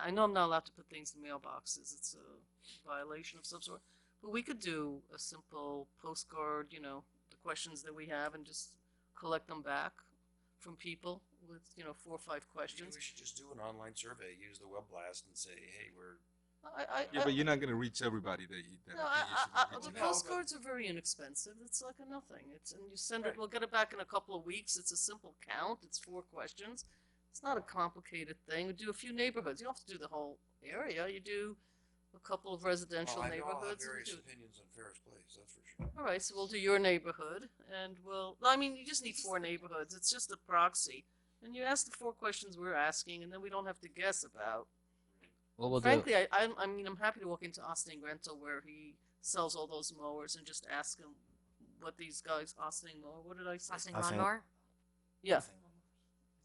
I know I'm not allowed to put things in mailboxes. It's a violation of some sort. But we could do a simple postcard, the questions that we have, and just collect them back from people with, 4 or 5 Maybe questions. we should just do an online survey, use the web blast, and say, hey, we're. Yeah, but you're not going to reach everybody that you No, should the be reaching. postcards are very inexpensive. It's like a nothing. And you send it. We'll get it back in a couple of weeks. It's a simple count. It's 4 questions. It's not a complicated thing. We do a few neighborhoods. You don't have to do the whole area. You do a couple of residential I know I'll have neighborhoods. and various do- opinions on Ferris Place, that's for sure. All right, so we'll do your neighborhood, and you just need 4 neighborhoods. It's just a proxy. And you ask the 4 questions we're asking, and then we don't have to guess about. What we'll Frankly, I'm happy to walk into Austin Rental where he sells all those mowers and just ask him what these guys, Ossining Law, what did I say? Ossining Ossining- Lawnmower? Yeah. I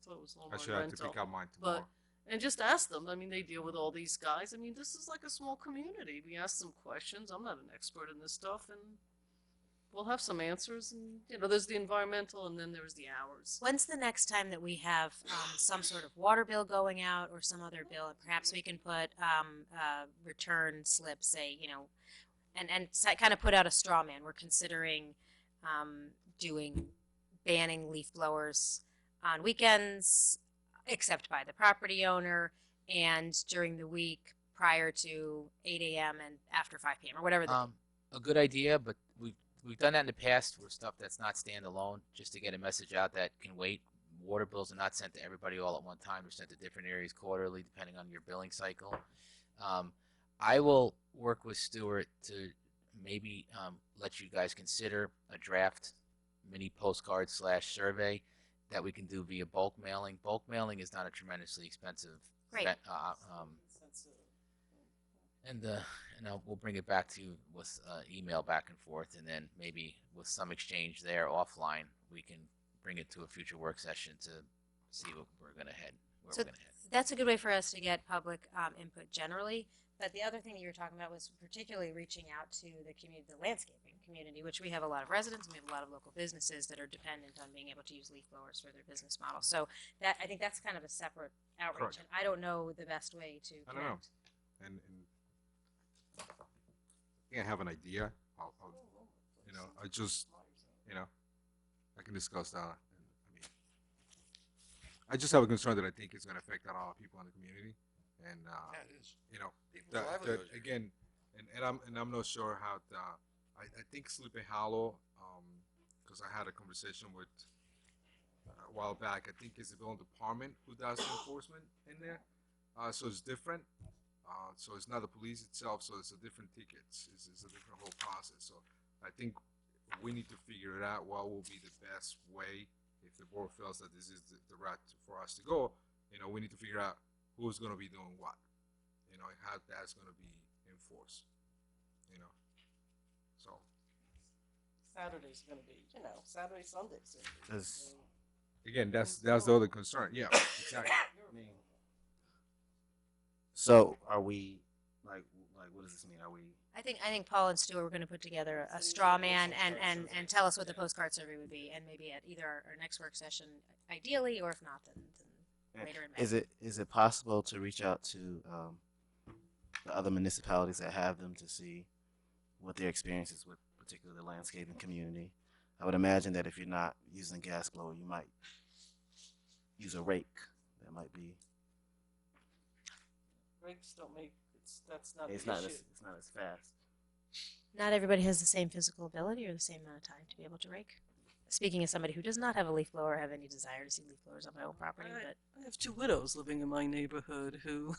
thought it was I lawnmower should have to rental. pick up mine But tomorrow. and just ask them. I mean, they deal with all these guys. I mean, this is like a small community. We ask them questions. I'm not an expert in this stuff, and we'll have some answers. And there's the environmental, and then there's the hours. When's the next time that we have some sort of water bill going out or some other bill? And perhaps we can put return slips, say, and kind of put out a straw man. We're considering banning leaf blowers on weekends, except by the property owner, and during the week prior to 8 a.m. and after 5 p.m. or whatever. A good idea, but we've done that in the past for stuff that's not standalone, just to get a message out that can wait. Water bills are not sent to everybody all at one time. They're sent to different areas quarterly, depending on your billing cycle. I will work with Stuart to maybe let you guys consider a draft mini postcard / survey that we can do via bulk mailing. Bulk mailing is not a tremendously expensive. Great. We'll bring it back to you with email back and forth, and then maybe with some exchange there offline, we can bring it to a future work session to see what we're going to head. So that's a good way for us to get public input generally. But the other thing that you were talking about was particularly reaching out to the community, the landscaping community, which we have a lot of residents, and we have a lot of local businesses that are dependent on being able to use leaf blowers for their business model. So that I think that's kind of a separate outreach, Correct. and I don't know the best way to I don't know. connect. And I think I have an idea. I just, I can discuss that. I just have a concern that I think is going to affect a lot of people in the community. And, it is. again, and I'm not sure how I think Sleepy Hollow, because I had a conversation with a while back, I think it's the building department who does the enforcement in there. So it's different. So it's not the police itself, so it's a different tickets. It's a different whole process. So I think we need to figure it out what will be the best way if the board feels that this is the route for us to go. We need to figure out who's going to be doing what, and how that's going to be enforced, So. Saturday's going to be, Saturday, Sunday. Again, that's the other concern. Yeah, exactly. So are we like what does this mean? Are we? I think Paul and Stuart were going to put together a straw man and tell us what the postcard survey would be, and maybe at either our next work session, ideally, or if not, then later in May. Is it possible to reach out to the other municipalities that have them to see what their experience is with particularly the landscaping community? I would imagine that if you're not using a gas blower, you might use a rake. That might be. Rakes don't make that's not It's the not issue. it's not as fast. Not everybody has the same physical ability or the same amount of time to be able to rake. Speaking as somebody who does not have a leaf blower or have any desire to see leaf blowers on my own property, but I have 2 widows living in my neighborhood who,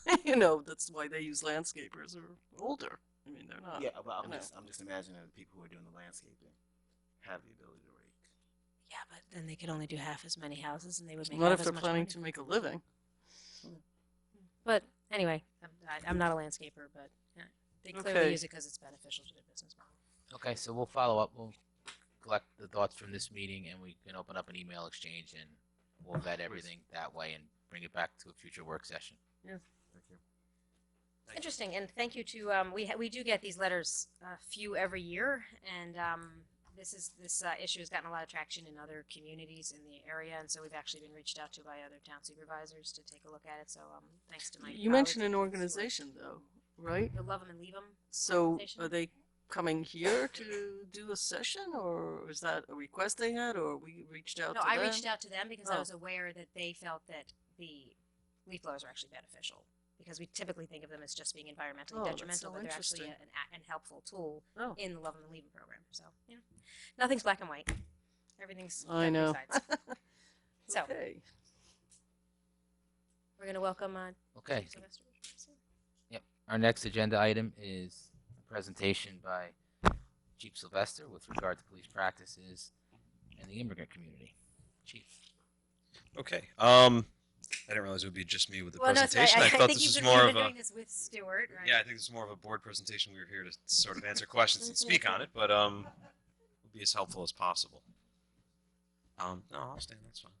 that's why they use landscapers are older. I mean, they're not. Yeah, but I'm just imagining that the people who are doing the landscaping have the ability to rake. yeah, but then they could only do half as many houses, and they would make Not half if as they're much planning money. to make a living. But anyway, I'm not a landscaper, but they clearly Okay. use it because it's beneficial to their business model. Okay, so we'll follow up. We'll collect the thoughts from this meeting, and we can open up an email exchange, and we'll vet everything that way and bring it back to a future work session. Yeah. Thank you. Interesting, and thank you to we do get these letters few every year, and this issue has gotten a lot of traction in other communities in the area, and so we've actually been reached out to by other town supervisors to take a look at it. So thanks to my You mentioned an organization, though, right? the Love 'em and Leave 'em. So organization. are they coming here to do a session, or is that a request they had, or we reached out No, to I them? reached out to them because I Oh. was aware that they felt that the leaf blowers are actually beneficial, because we typically think of them as just being environmentally Oh, that's detrimental, so but they're actually interesting. an helpful tool Oh. in the Love 'em and Leave 'em program. So, nothing's black and white. Everything's I got know. three sides. So, Okay. we're going to welcome Okay. Sylvester. Yep. Our next agenda item is a presentation by Chief Sylvester with regard to police practices and the immigrant community. Chief. Okay. I didn't realize it would be just me with the Well, no, it's right. presentation. I I thought think this was you've more been of a. doing this with Stuart, right? Yeah, I think this is more of a board presentation. We were here to sort of answer questions and speak on it, but we'll be as helpful as possible. No, I'll stand. That's fine.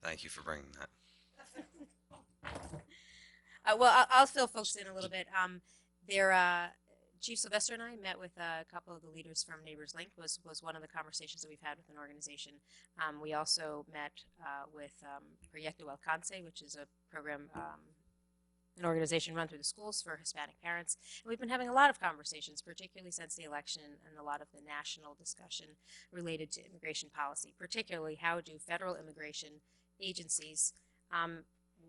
Thank you for bringing that. Well, I'll fill folks in a little bit. Chief Sylvester and I met with a couple of the leaders from Neighbors Link. Was one of the conversations that we've had with an organization. We also met with Proyecto Alcance, which is a program, an organization run through the schools for Hispanic parents. And we've been having a lot of conversations, particularly since the election, and a lot of the national discussion related to immigration policy, particularly how do federal immigration agencies,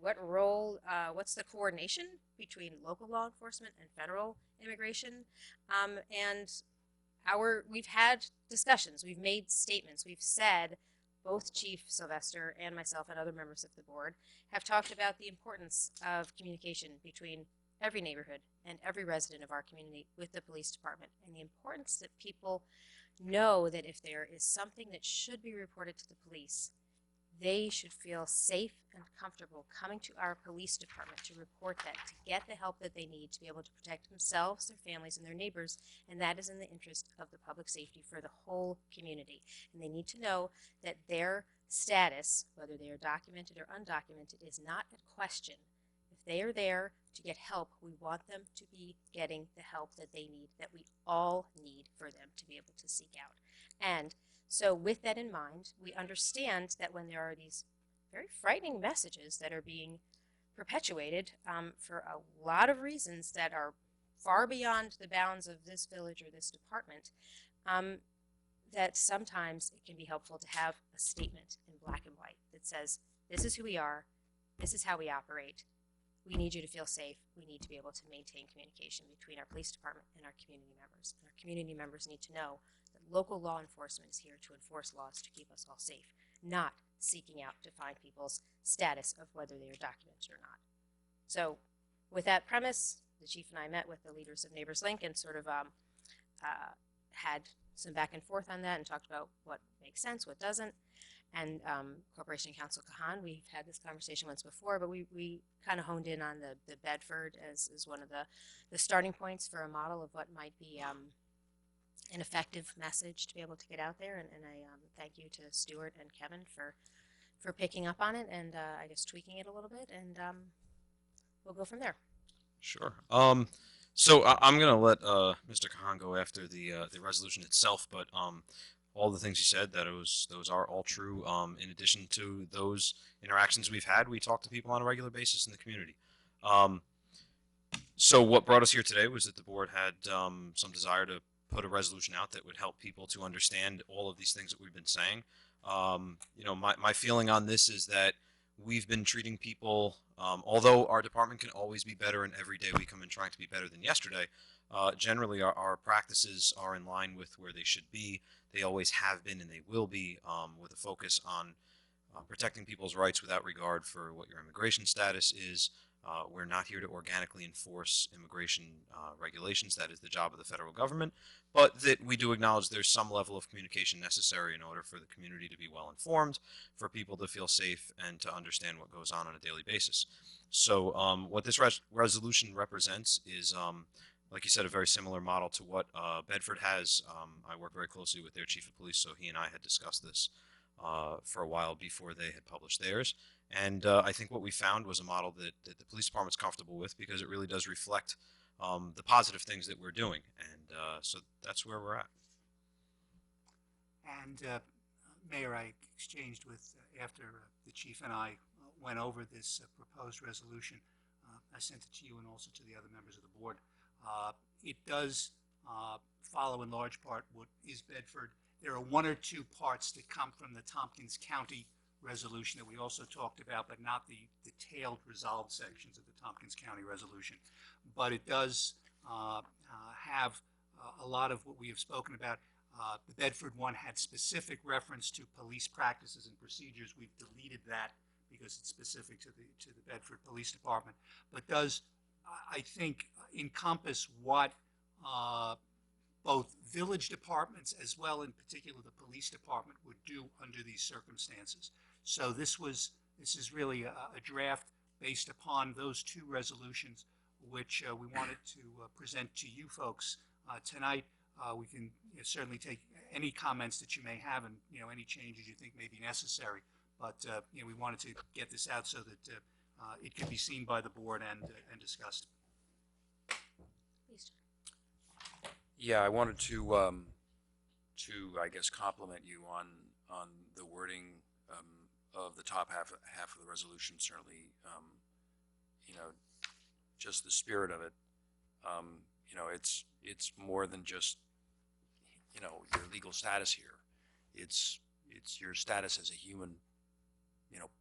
what role, what's the coordination between local law enforcement and federal immigration? We've had discussions, we've made statements, we've said, both Chief Sylvester and myself and other members of the board have talked about the importance of communication between every neighborhood and every resident of our community with the police department, and the importance that people know that if there is something that should be reported to the police, they should feel safe and comfortable coming to our police department to report that, to get the help that they need to be able to protect themselves, their families, and their neighbors, and that is in the interest of the public safety for the whole community. And they need to know that their status, whether they are documented or undocumented, is not at question. If they are there to get help, we want them to be getting the help that they need, that we all need for them to be able to seek out. And so with that in mind, we understand that when there are these very frightening messages that are being perpetuated for a lot of reasons that are far beyond the bounds of this village or this department, that sometimes it can be helpful to have a statement in black and white that says, this is who we are, this is how we operate, we need you to feel safe, we need to be able to maintain communication between our police department and our community members. And our community members need to know that local law enforcement is here to enforce laws to keep us all safe, not seeking out to find people's status of whether they are documented or not. So with that premise, the chief and I met with the leaders of Neighbors Link and sort of had some back and forth on that and talked about what makes sense, what doesn't. And Corporation Counsel Kahan, we've had this conversation once before, but we kind of honed in on the Bedford as one of the starting points for a model of what might be an effective message to be able to get out there. And I thank you to Stuart and Kevin for picking up on it and I guess tweaking it a little bit, and we'll go from there. Sure. So I'm gonna let Mr. Kahan go after the resolution itself, but all the things you said, those are all true. In addition to those interactions we've had, we talk to people on a regular basis in the community. So what brought us here today was that the board had some desire to put a resolution out that would help people to understand all of these things that we've been saying. You know, my feeling on this is that we've been treating people, although our department can always be better and every day we come in trying to be better than yesterday, generally our practices are in line with where they should be. They always have been and they will be, with a focus on protecting people's rights without regard for what your immigration status is. We're not here to organically enforce immigration regulations. That is the job of the federal government, but that we do acknowledge there's some level of communication necessary in order for the community to be well informed, for people to feel safe, and to understand what goes on a daily basis. So what this resolution represents is, like you said, a very similar model to what Bedford has. I work very closely with their chief of police, so he and I had discussed this for a while before they had published theirs. And I think what we found was a model that the police department's comfortable with, because it really does reflect the positive things that we're doing. And so that's where we're at. And Mayor, I exchanged with, after the chief and I went over this proposed resolution, I sent it to you and also to the other members of the board. It does follow in large part what is Bedford. There are one or two parts that come from the Tompkins County resolution that we also talked about, but not the detailed resolved sections of the Tompkins County resolution. But it does have a lot of what we have spoken about. The Bedford one had specific reference to police practices and procedures. We've deleted that because it's specific to the Bedford Police Department, but does, I think, encompass what both village departments as well, in particular the police department, would do under these circumstances. So this is really a draft based upon those two resolutions, which we wanted to present to you folks tonight. we can certainly take any comments that you may have and, any changes you think may be necessary. But, we wanted to get this out so that it could be seen by the board and discussed. Please, Yeah, I wanted to I guess compliment you on the wording of the top half of the resolution. Certainly, just the spirit of it. It's more than just your legal status here. It's your status as a human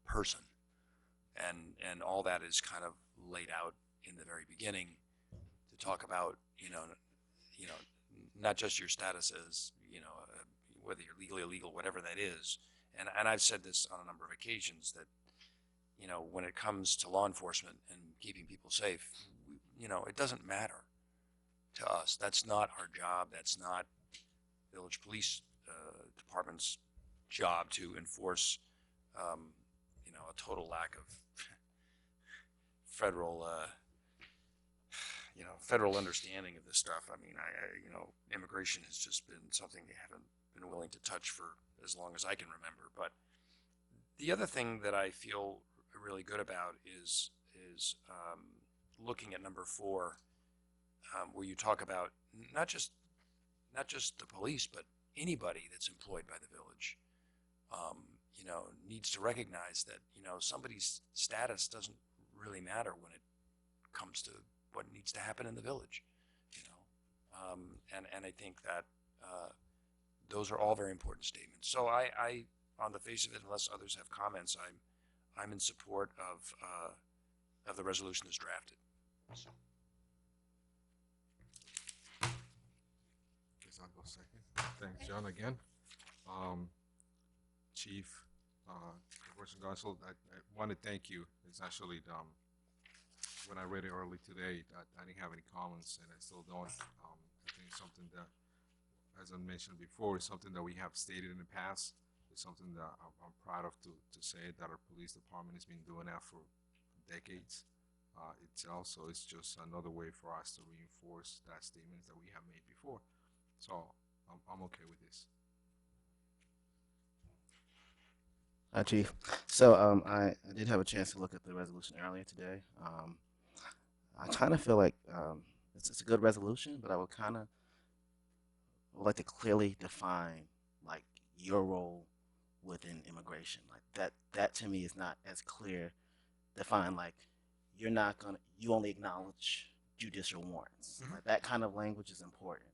person, and all that is kind of laid out in the very beginning to talk about not just your status as whether you're legally illegal, whatever that is. And I've said this on a number of occasions that when it comes to law enforcement and keeping people safe, it doesn't matter to us. That's not our job. That's not village police department's job to enforce a total lack of federal federal understanding of this stuff. I mean, immigration has just been something they haven't been willing to touch for as long as I can remember. But the other thing that I feel really good about is looking at number 4, where you talk about not just the police, but anybody that's employed by the village, needs to recognize that somebody's status doesn't really matter when it comes to what needs to happen in the village, and I think that those are all very important statements. So I on the face of it, unless others have comments, I'm in support of the resolution as drafted. So. Guess I'll go second. Thanks, John, again. Chief, Person Council, I want to thank you. It's actually, when I read it early today, I didn't have any comments, and I still don't. I think something that, as I mentioned before, is something that we have stated in the past. It's something that I'm proud of to say that our police department has been doing that for decades itself. So it's just another way for us to reinforce that statement that we have made before. So I'm okay with this. Hi, Chief. So I did have a chance to look at the resolution earlier today. I kind of feel like it's a good resolution, but I would like to clearly define like your role within immigration. Like that to me is not as clear defined. Like you only acknowledge judicial warrants. Mm-hmm. Like that kind of language is important,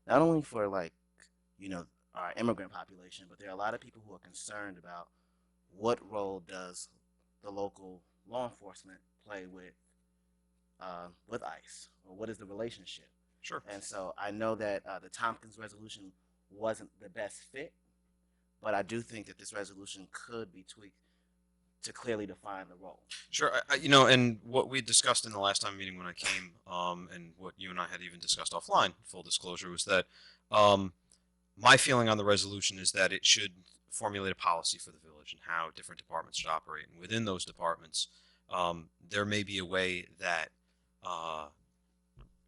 not only for our immigrant population, but there are a lot of people who are concerned about what role does the local law enforcement play with ICE, or what is the relationship? Sure. And so I know that the Tompkins resolution wasn't the best fit, but I do think that this resolution could be tweaked to clearly define the role. Sure. And what we discussed in the last time meeting when I came, and what you and I had even discussed offline, full disclosure, was that my feeling on the resolution is that it should formulate a policy for the village and how different departments should operate. And within those departments, there may be a way that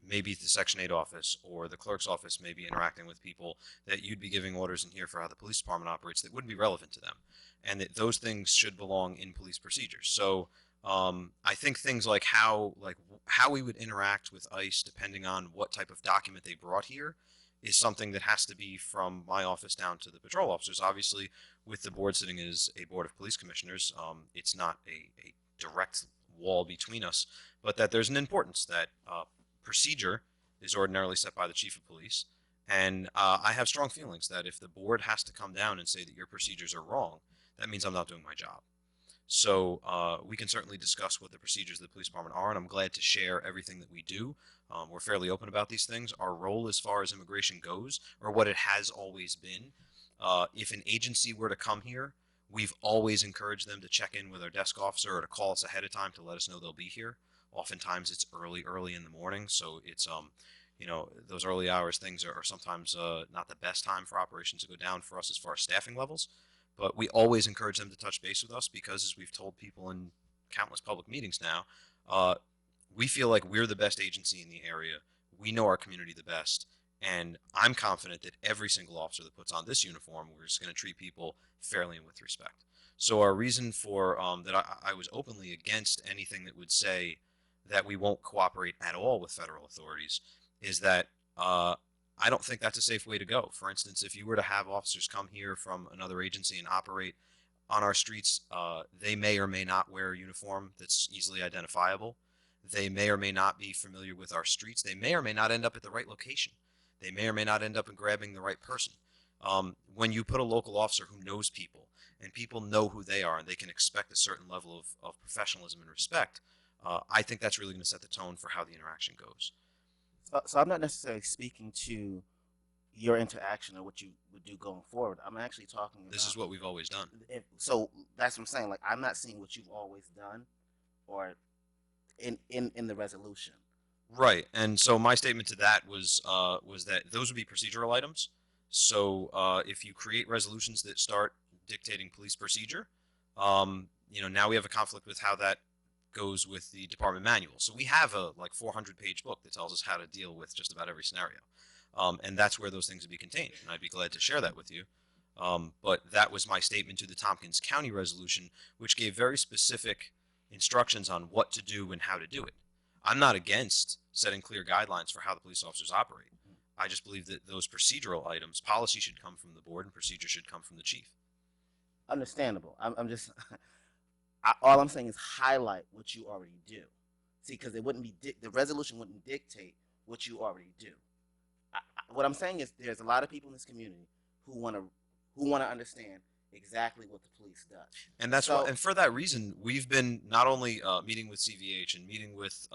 maybe the Section 8 office or the clerk's office may be interacting with people that you'd be giving orders in here for how the police department operates that wouldn't be relevant to them. And that those things should belong in police procedures. So I think things like how we would interact with ICE depending on what type of document they brought here is something that has to be from my office down to the patrol officers. Obviously, with the board sitting as a board of police commissioners, it's not a direct wall between us, but that there's an importance that procedure is ordinarily set by the chief of police. And I have strong feelings that if the board has to come down and say that your procedures are wrong, that means I'm not doing my job. So we can certainly discuss what the procedures of the police department are, and I'm glad to share everything that we do. We're fairly open about these things. Our role as far as immigration goes, or what it has always been, if an agency were to come here, we've always encouraged them to check in with our desk officer or to call us ahead of time to let us know they'll be here. Oftentimes it's early in the morning, so it's those early hours things are sometimes not the best time for operations to go down for us as far as staffing levels. But we always encourage them to touch base with us because, as we've told people in countless public meetings now, we feel like we're the best agency in the area. We know our community the best, And I'm confident that every single officer that puts on this uniform, we're just going to treat people fairly and with respect. So our reason for that I was openly against anything that would say that we won't cooperate at all with federal authorities is that I don't think that's a safe way to go. For instance, if you were to have officers come here from another agency and operate on our streets, they may or may not wear a uniform that's easily identifiable. They may or may not be familiar with our streets. They may or may not end up at the right location. They may or may not end up in grabbing the right person. When you put a local officer who knows people and people know who they are and they can expect a certain level of professionalism and respect, I think that's really going to set the tone for how the interaction goes. So I'm not necessarily speaking to your interaction or what you would do going forward. I'm actually talking about. This is what we've always done. So that's what I'm saying. Like, I'm not seeing what you've always done or in the resolution. Right, and so my statement to that was that those would be procedural items. So if you create resolutions that start dictating police procedure, now we have a conflict with how that goes with the department manual. So we have a 400-page book that tells us how to deal with just about every scenario, and that's where those things would be contained. And I'd be glad to share that with you. But that was my statement to the Tompkins County resolution, which gave very specific instructions on what to do and how to do it. I'm not against setting clear guidelines for how the police officers operate. I just believe that those procedural items, policy should come from the board and procedure should come from the chief. Understandable. I'm just, all I'm saying is highlight what you already do. See, because it wouldn't be, the resolution wouldn't dictate what you already do. What I'm saying is there's a lot of people in this community who want to understand exactly what the police does. And that's why, and for that reason, we've been not only meeting with CVH and meeting with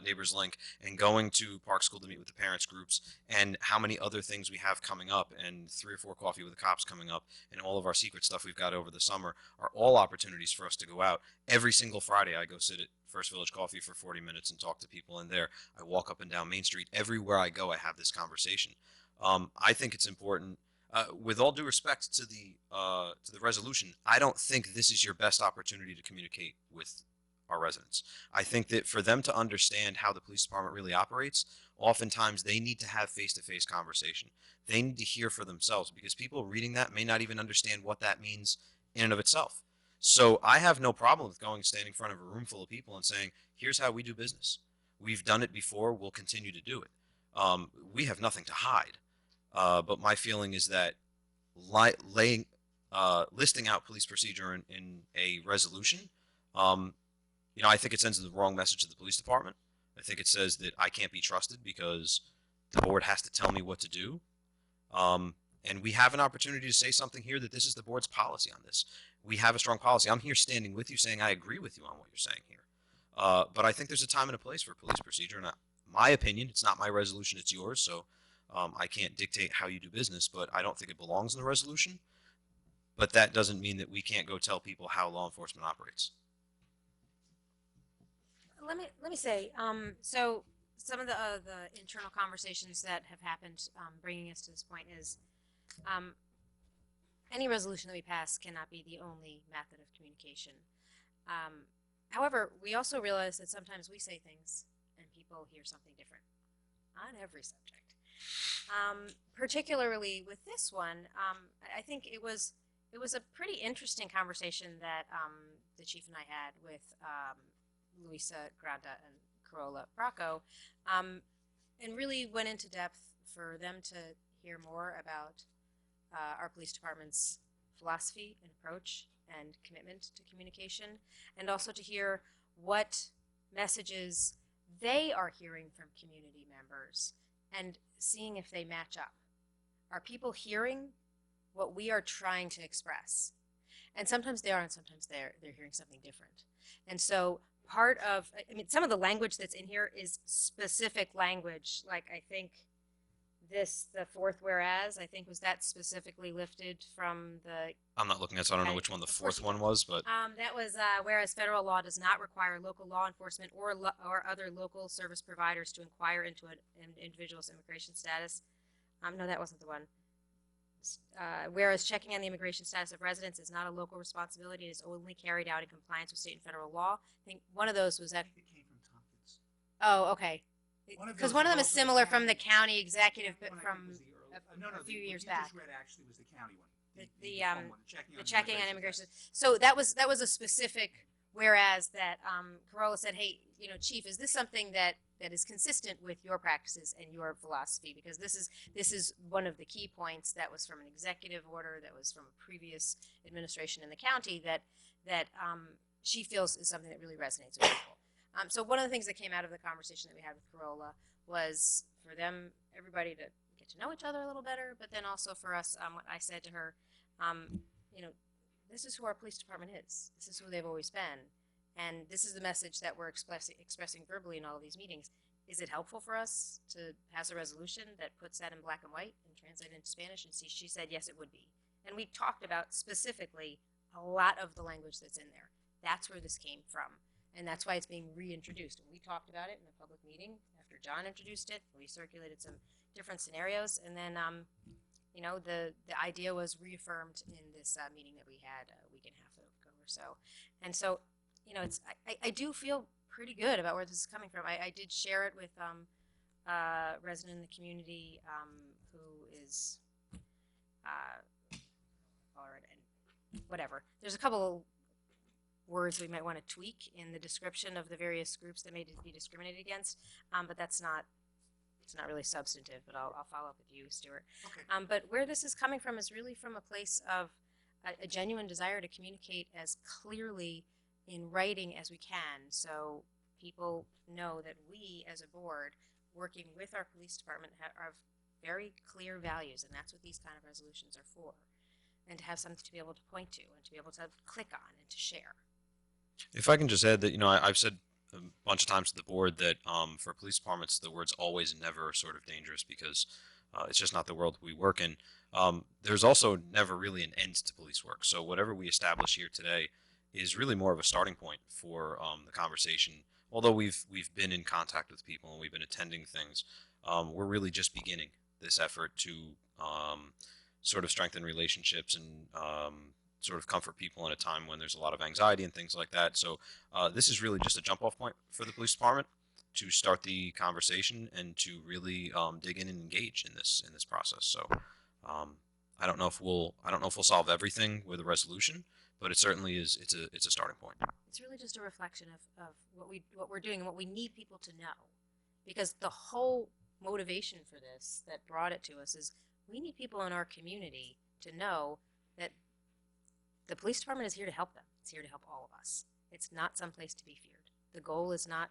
Neighbors Link and going to Park School to meet with the parents groups and how many other things we have coming up, and 3 or 4 coffee with the cops coming up, and all of our secret stuff we've got over the summer are all opportunities for us to go out. Every single Friday I go sit at First Village Coffee for 40 minutes and talk to people in there. I walk up and down Main Street. Everywhere I go I have this conversation. I think it's important. With all due respect to the resolution, I don't think this is your best opportunity to communicate with our residents. I think that for them to understand how the police department really operates, oftentimes they need to have face-to-face conversation. They need to hear for themselves, because people reading that may not even understand what that means in and of itself. So I have no problem with going and standing in front of a room full of people and saying, here's how we do business. We've done it before. We'll continue to do it. We have nothing to hide. But my feeling is that listing out police procedure in a resolution, I think it sends the wrong message to the police department. I think it says that I can't be trusted because the board has to tell me what to do. And we have an opportunity to say something here that this is the board's policy on this. We have a strong policy. I'm here standing with you saying I agree with you on what you're saying here. But I think there's a time and a place for police procedure. And my opinion, it's not my resolution, it's yours. So I can't dictate how you do business, but I don't think it belongs in the resolution. But that doesn't mean that we can't go tell people how law enforcement operates. Let me say, so some of the internal conversations that have happened, bringing us to this point is, any resolution that we pass cannot be the only method of communication. However, we also realize that sometimes we say things and people hear something different on every subject. Particularly with this one, I think it was a pretty interesting conversation that the chief and I had with Luisa Granda and Carola Bracco, and really went into depth for them to hear more about our police department's philosophy and approach and commitment to communication, and also to hear what messages they are hearing from community members and seeing if they match up. Are people hearing what we are trying to express? And sometimes they are, and sometimes they're hearing something different. And so part of, some of the language that's in here is specific language. Like, I think the fourth whereas, I think, was that specifically lifted from the... I'm not looking at, so I don't know which one the fourth one was, but... that was, whereas federal law does not require local law enforcement or other local service providers to inquire into an individual's immigration status. No, that wasn't the one. Whereas checking on the immigration status of residents is not a local responsibility, it is only carried out in compliance with state and federal law. I think one of those was that... It came from Tompkins. Oh, okay. because one of them is similar from the county executive, but from a few years what you back. just read actually was the county one. The phone one, the checking on immigration. So that was a specific whereas that Corolla said, hey, you know, Chief, is this something that is consistent with your practices and your philosophy? Because this is one of the key points that was from an executive order that was from a previous administration in the county that she feels is something that really resonates with people. So one of the things that came out of the conversation that we had with Corolla was for them, everybody to get to know each other a little better, but then also for us, what I said to her, you know, this is who our police department is. This is who they've always been. And this is the message that we're expressing verbally in all of these meetings. Is it helpful for us to pass a resolution that puts that in black and white and translate it into Spanish? And she said, yes, it would be. And we talked about specifically a lot of the language that's in there. That's where this came from. And that's why it's being reintroduced. And we talked about it in a public meeting after John introduced it. We circulated some different scenarios. And then, you know, the idea was reaffirmed in this meeting that we had a week and a half ago or so. And so, you know, I do feel pretty good about where this is coming from. I did share it with a resident in the community who is, and whatever. There's a couple words we might want to tweak in the description of the various groups that may be discriminated against, but it's not really substantive, but I'll follow up with you, Stuart. Okay. But where this is coming from is really from a place of a genuine desire to communicate as clearly in writing as we can, so people know that we as a board working with our police department have very clear values, and that's what these kind of resolutions are for, and to have something to be able to point to and to be able to click on and to share. If I can just add that, you know, I've said a bunch of times to the board that for police departments, the words always and never are sort of dangerous because it's just not the world we work in. There's also never really an end to police work. So whatever we establish here today is really more of a starting point for the conversation. Although we've been in contact with people and we've been attending things, we're really just beginning this effort to sort of strengthen relationships and sort of comfort people in a time when there's a lot of anxiety and things like that. So this is really just a jump-off point for the police department to start the conversation and to really dig in and engage in this process. So I don't know if we'll solve everything with a resolution, but it certainly is. It's a starting point. It's really just a reflection of what we're doing and what we need people to know, because the whole motivation for this that brought it to us is we need people in our community to know that the police department is here to help them. It's here to help all of us. It's not someplace to be feared. The goal is not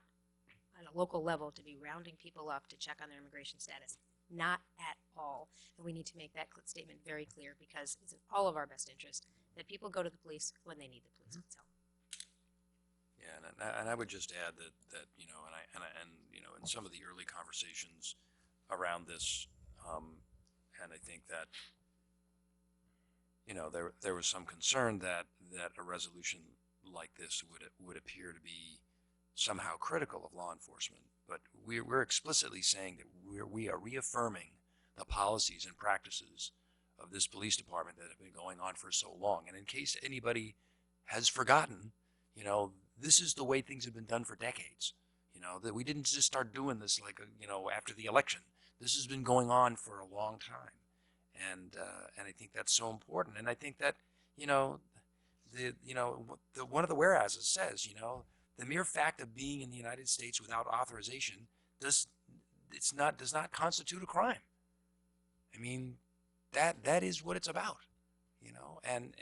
at a local level to be rounding people up to check on their immigration status. Not at all. And we need to make that statement very clear because it's in all of our best interest that people go to the police when they need the police. So. Yeah, and I would just add that you know, and you know, in some of the early conversations around this, and I think that you know there was some concern that a resolution like this would appear to be somehow critical of law enforcement, but we're explicitly saying that we are reaffirming the policies and practices of this police department that have been going on for so long. And in case anybody has forgotten, you know, this is the way things have been done for decades. You know, that we didn't just start doing this like, you know, after the election. This has been going on for a long time. And I think that's so important. And I think that, you know, one of the whereases says, you know, the mere fact of being in the United States without authorization does not constitute a crime. I mean, that is what it's about, you know, and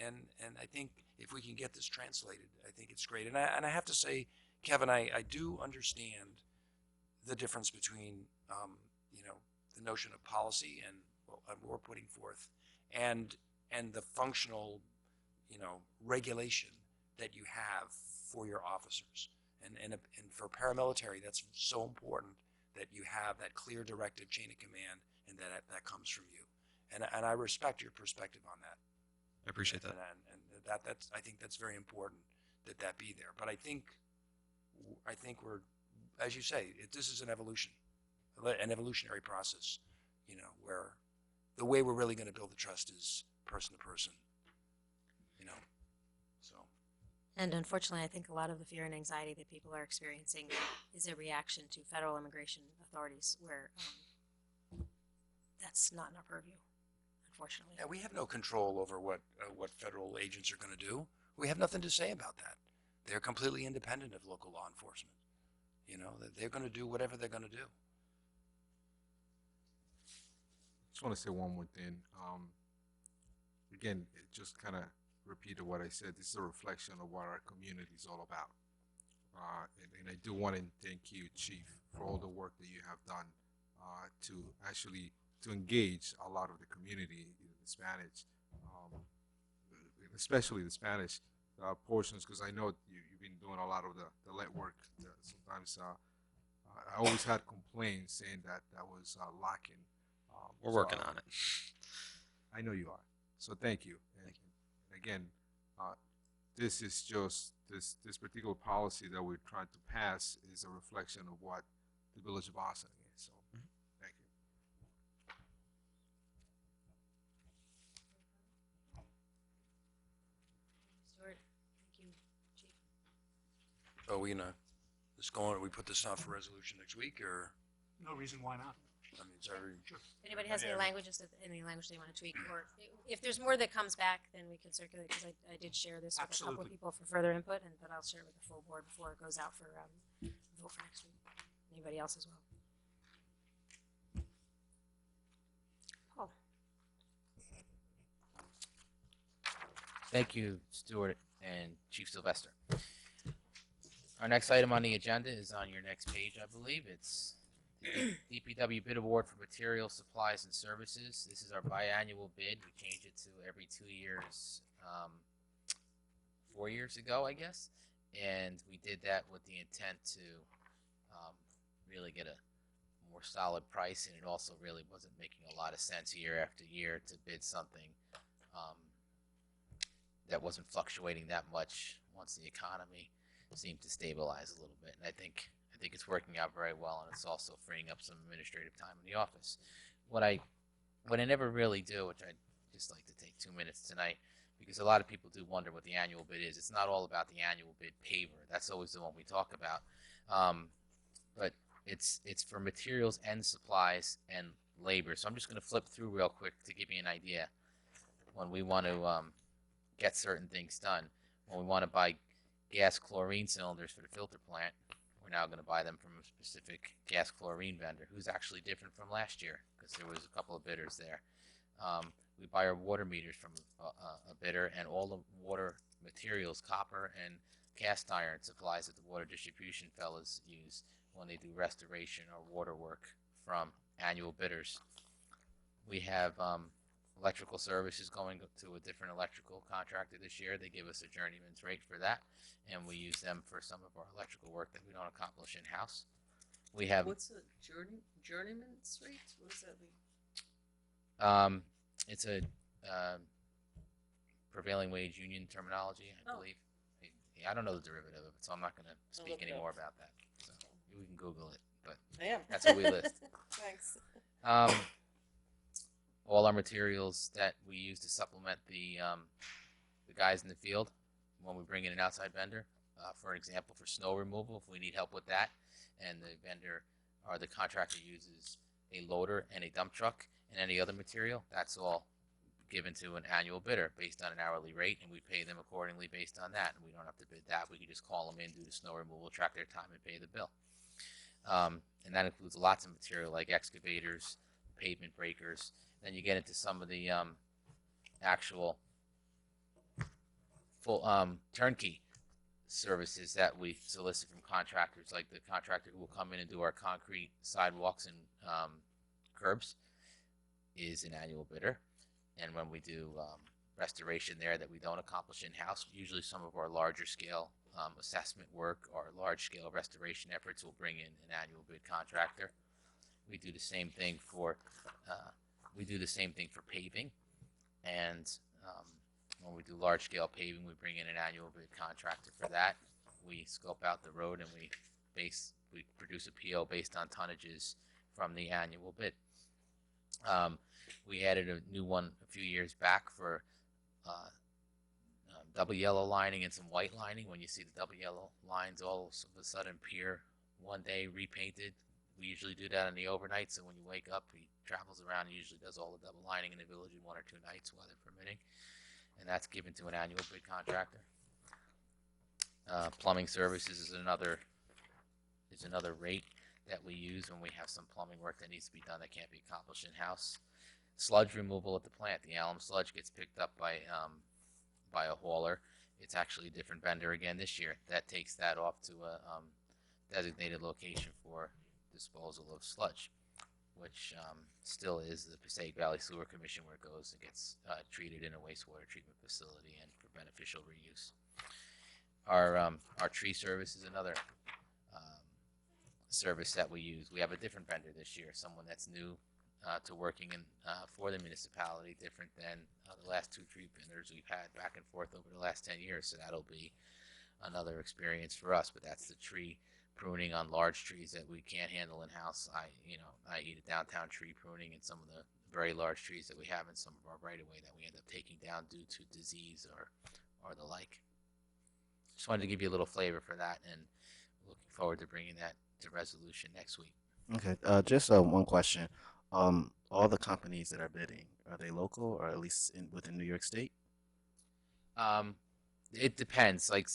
I think if we can get this translated, I think it's great. And I have to say, Kevin, I do understand the difference between, you know, the notion of policy and what we're putting forth and the functional, you know, regulation that you have for your officers. And for paramilitary, that's so important that you have that clear directive chain of command and that comes from you. And I respect your perspective on that. I appreciate that. And that's I think that's very important that be there. But I think we're, as you say, this is an evolutionary process, you know, where the way we're really going to build the trust is person to person, you know. So And unfortunately, I think a lot of the fear and anxiety that people are experiencing is a reaction to federal immigration authorities, where that's not in our purview, unfortunately. Yeah, we have no control over what federal agents are going to do. We have nothing to say about that. They're completely independent of local law enforcement. You know, they're going to do whatever they're going to do. Just want to say one more thing. Again, it just kind of repeated what I said. This is a reflection of what our community is all about. And I do want to thank you, Chief, for all the work that you have done to actually to engage a lot of the community, the Spanish, especially the Spanish portions, because I know you've been doing a lot of the legwork. Sometimes I always had complaints saying that was lacking. We're working on it. I know you are. So thank you. And again, this is just this particular policy that we're trying to pass is a reflection of what the Village of Austin is. So thank you. Stuart, thank you, Chief. Are we gonna just go on? We put this on for resolution next week, or No reason why not. I mean, it's every. If anybody has any Yeah. languages, any language they want to tweak, or if there's more that comes back, then we can circulate, because I did share this with a couple of Absolutely. people for further input, but I'll share it with the full board before it goes out for vote for next week. Anybody else as well? Paul. Thank you, Stuart and Chief Sylvester. Our next item on the agenda is on your next page, I believe. It's the DPW bid award for materials, supplies, and services. This is our biannual bid. We changed it to every 2 years, 4 years ago, I guess. And we did that with the intent to really get a more solid price, and it also really wasn't making a lot of sense year after year to bid something that wasn't fluctuating that much once the economy seemed to stabilize a little bit. And I think it's working out very well, and it's also freeing up some administrative time in the office. What I never really do, which I'd just like to take 2 minutes tonight, because a lot of people do wonder what the annual bid is. It's not all about the annual bid paver. That's always the one we talk about. But it's for materials and supplies and labor. So I'm just going to flip through real quick to give you an idea when we want to get certain things done. When we want to buy gas chlorine cylinders for the filter plant, we're now going to buy them from a specific gas chlorine vendor who's actually different from last year, because there was a couple of bidders there. We buy our water meters from a bidder, and all the water materials, copper and cast iron supplies that the water distribution fellows use when they do restoration or water work, from annual bidders. We have electrical services going to a different electrical contractor this year. They give us a journeyman's rate for that, and we use them for some of our electrical work that we don't accomplish in-house. We have What's a journeyman's rate? What does that mean? it's a prevailing wage union terminology, I believe. I don't know the derivative of it, so I'm not going to speak look it any more up. about that. So we can Google it, but I am. that's what we list. Thanks. All our materials that we use to supplement the guys in the field when we bring in an outside vendor. For example, for snow removal, if we need help with that, and the vendor or the contractor uses a loader and a dump truck and any other material, that's all given to an annual bidder based on an hourly rate, and we pay them accordingly based on that. And we don't have to bid that. We can just call them in, do the snow removal, track their time, and pay the bill. And that includes lots of material like excavators, pavement breakers. Then you get into some of the actual full turnkey services that we solicit from contractors, like the contractor who will come in and do our concrete sidewalks and curbs is an annual bidder. And when we do restoration there that we don't accomplish in-house, usually some of our larger scale assessment work or large scale restoration efforts will bring in an annual bid contractor. We do the same thing for paving, and when we do large scale paving, we bring in an annual bid contractor for that. We scope out the road, and we produce a PO based on tonnages from the annual bid. We added a new one a few years back for double yellow lining and some white lining. When you see the double yellow lines all of a sudden appear one day repainted, we usually do that in the overnight. So when you wake up, he travels around and usually does all the double lining in the village in 1 or 2 nights, weather permitting, and that's given to an annual bid contractor. Plumbing services is another rate that we use when we have some plumbing work that needs to be done that can't be accomplished in-house. Sludge removal at the plant. The alum sludge gets picked up by a hauler. It's actually a different vendor again this year. That takes that off to a designated location for disposal of sludge, which still is the Passaic Valley Sewer Commission, where it goes and gets treated in a wastewater treatment facility and for beneficial reuse. Our tree service is another service that we use. We have a different vendor this year, someone that's new to working in for the municipality, different than the last 2 tree vendors we've had back and forth over the last 10 years. So that'll be another experience for us. But that's the tree pruning on large trees that we can't handle in house. I.e. the downtown tree pruning and some of the very large trees that we have in some of our right of way that we end up taking down due to disease or the like. Just wanted to give you a little flavor for that, and looking forward to bringing that to resolution next week. Okay, just one question. All the companies that are bidding, are they local or at least within New York State? It depends. Like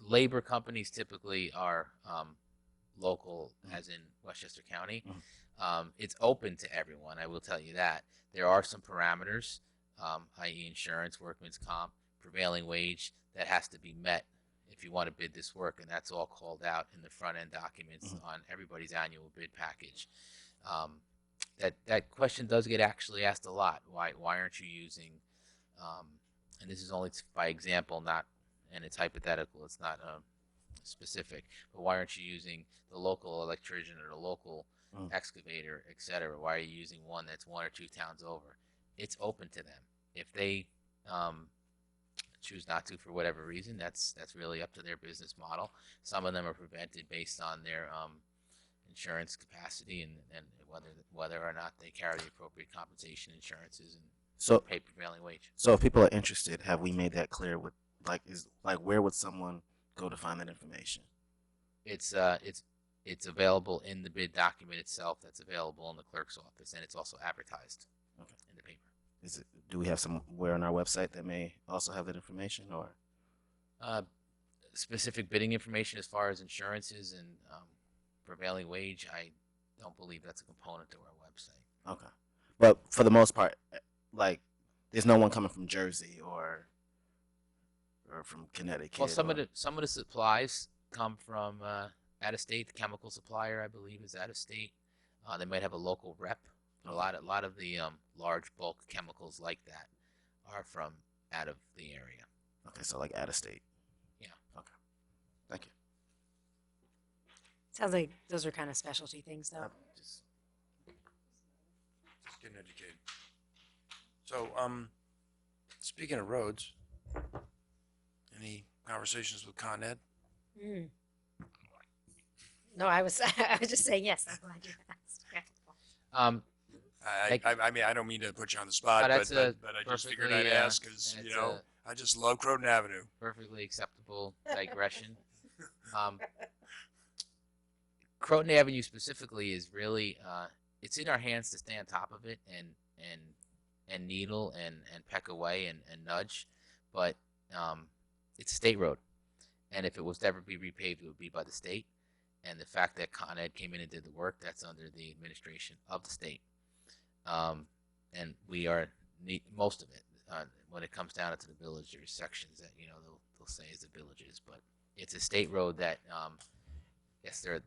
labor companies typically are local, as in Westchester County. It's open to everyone, I will tell you that. There are some parameters, i.e. insurance, workman's comp, prevailing wage, that has to be met if you want to bid this work, and that's all called out in the front end documents on everybody's annual bid package. That question does get actually asked a lot. Why aren't you using, and this is only by example, not, and it's hypothetical, it's not specific, but why aren't you using the local electrician or the local excavator, etc.? Why are you using one that's 1 or 2 towns over? It's open to them. If they choose not to for whatever reason, that's really up to their business model. Some of them are prevented based on their insurance capacity and whether or not they carry the appropriate compensation insurances and pay prevailing wage. So if people are interested, have we made that clear? With where would someone go to find that information? It's available in the bid document itself. That's available in the clerk's office, and it's also advertised in the paper. Do we have somewhere on our website that may also have that information, or specific bidding information as far as insurances and prevailing wage? I don't believe that's a component to our website. Okay, but for the most part, like, there's no one coming from Jersey or from Connecticut. Well, some of the supplies come from out of state. The chemical supplier, I believe, is out of state. They might have a local rep. A lot of the large bulk chemicals like that are from out of the area. Okay, so like out of state. Yeah. Okay. Thank you. Sounds like those are kind of specialty things, though. Just getting educated. So, speaking of roads, any conversations with Con Ed? No, I was just saying yes. I'm glad you asked. Okay. I mean, I don't mean to put you on the spot, but I just figured I'd ask because, I just love Croton Avenue. Perfectly acceptable digression. Croton Avenue specifically is really, it's in our hands to stay on top of it and needle and peck away and nudge, but it's a state road. And if it was to ever be repaved, it would be by the state. And the fact that Con Ed came in and did the work, that's under the administration of the state. And we are most of it. When it comes down to the village, there's sections that they'll say is the villages, but it's a state road that yes, they're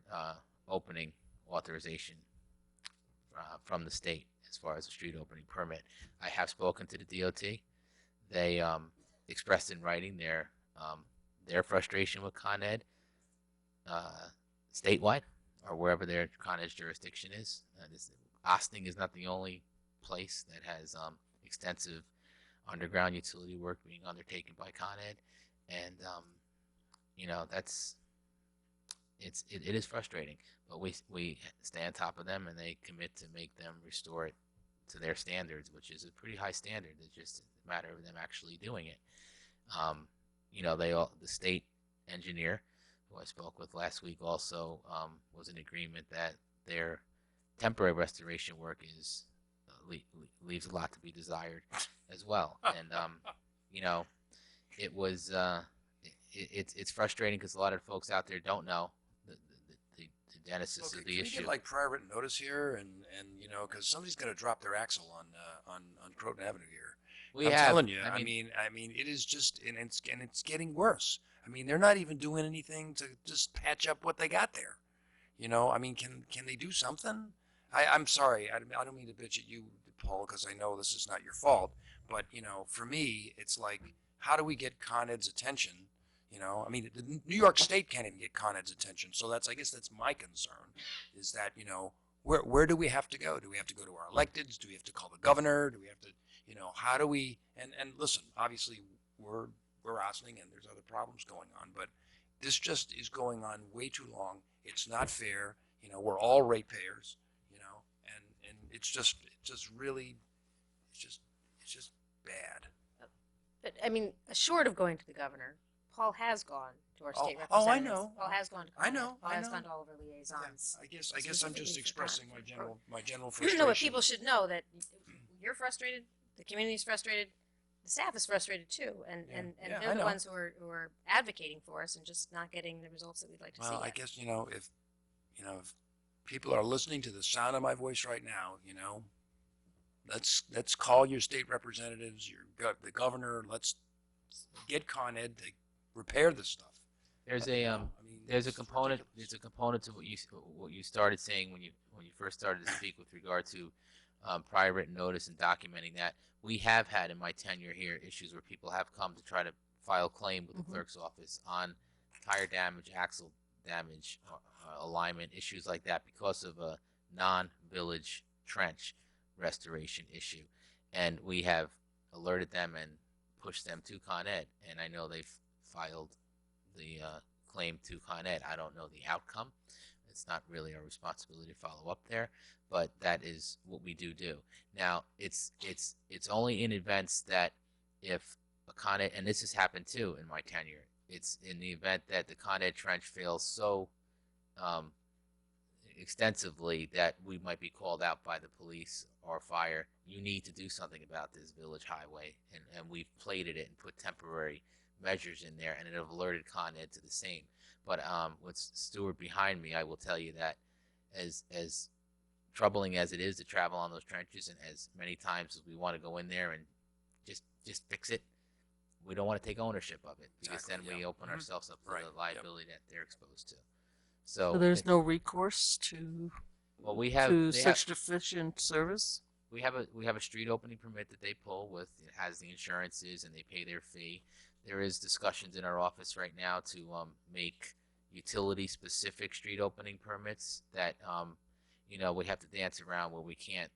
opening authorization from the state as far as the street opening permit. I have spoken to the DOT. They expressed in writing their frustration with Con Ed statewide or wherever their Con Ed's jurisdiction is. Ossining is not the only place that has extensive underground utility work being undertaken by Con Ed, and it is frustrating. But we stay on top of them, and they commit to make them restore it to their standards, which is a pretty high standard. It's just a matter of them actually doing it. The state engineer who I spoke with last week also was in agreement that their temporary restoration work is leaves a lot to be desired as well. And it was it's frustrating because a lot of folks out there don't know the genesis Well, of can the we issue. get like prior written notice here, and because somebody's going to drop their axle on Croton Avenue here. We I'm have. telling you. I I mean, it is just, and it's getting worse. I mean, they're not even doing anything to just patch up what they got there. I mean, can they do something? I'm sorry. I don't mean to bitch at you, Paul, because I know this is not your fault. But for me, it's like, how do we get Con Ed's attention? I mean, the New York State can't even get Con Ed's attention. So I guess that's my concern, is that where do we have to go? Do we have to go to our electeds? Do we have to call the governor? Do we have to, how do we? And listen, obviously we're Ossining and there's other problems going on, but this just is going on way too long. It's not fair. We're all ratepayers. And it's just bad. But I mean, short of going to the governor, Paul has gone to our state Oh, I representatives. know. Paul has gone to. I know. Paul I has know. gone to all of our liaisons. I guess I'm just specifically for expressing that. my general frustration. No, but people should know that you're frustrated. The community's frustrated. The staff is frustrated too, and Yeah, they're I the know. ones who are advocating for us and just not getting the results that we'd like to see. Well, I yet. guess if people are listening to the sound of my voice right now, let's call your state representatives, the governor. Let's get Con Ed to repair this stuff. There's a component to what you started saying when you first started to speak with regard to prior written notice and documenting that. We have had in my tenure here issues where people have come to try to file claim with the clerk's office on tire damage, axle damage, alignment issues like that because of a non-village trench restoration issue, and we have alerted them and pushed them to Con Ed, and I know they've filed the claim to Con Ed. I don't know the outcome. It's not really our responsibility to follow up there, but that is what we do. Now, it's only in events that if a Con Ed, and this has happened too in my tenure, it's in the event that the Con Ed trench fails so extensively that we might be called out by the police or fire. You need to do something about this village highway, and we've plated it and put temporary measures in there, and it have alerted Con Ed to the same. But with Stuart behind me, I will tell you that as troubling as it is to travel on those trenches, and as many times as we want to go in there and just fix it, we don't want to take ownership of it, because then we open ourselves up to the liability that they're exposed to. So there's no recourse to such deficient service. We have a street opening permit that they pull with. It has the insurances, and they pay their fee. There is discussions in our office right now to make utility-specific street opening permits that we have to dance around, where we can't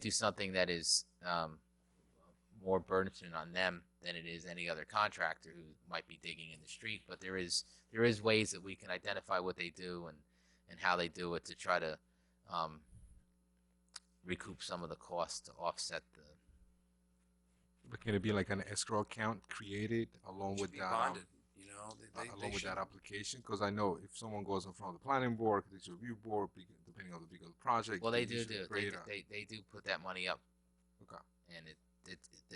do something that is more burdensome on them than it is any other contractor who might be digging in the street. But there is ways that we can identify what they do and how they do it to try to recoup some of the costs to offset the. But can it be like an escrow account created along with be that? bonded, Along with that application, because I know if someone goes in front of the planning board, the review board, depending on the big of the project. Well, they do. usually create They do put that money up. Okay. And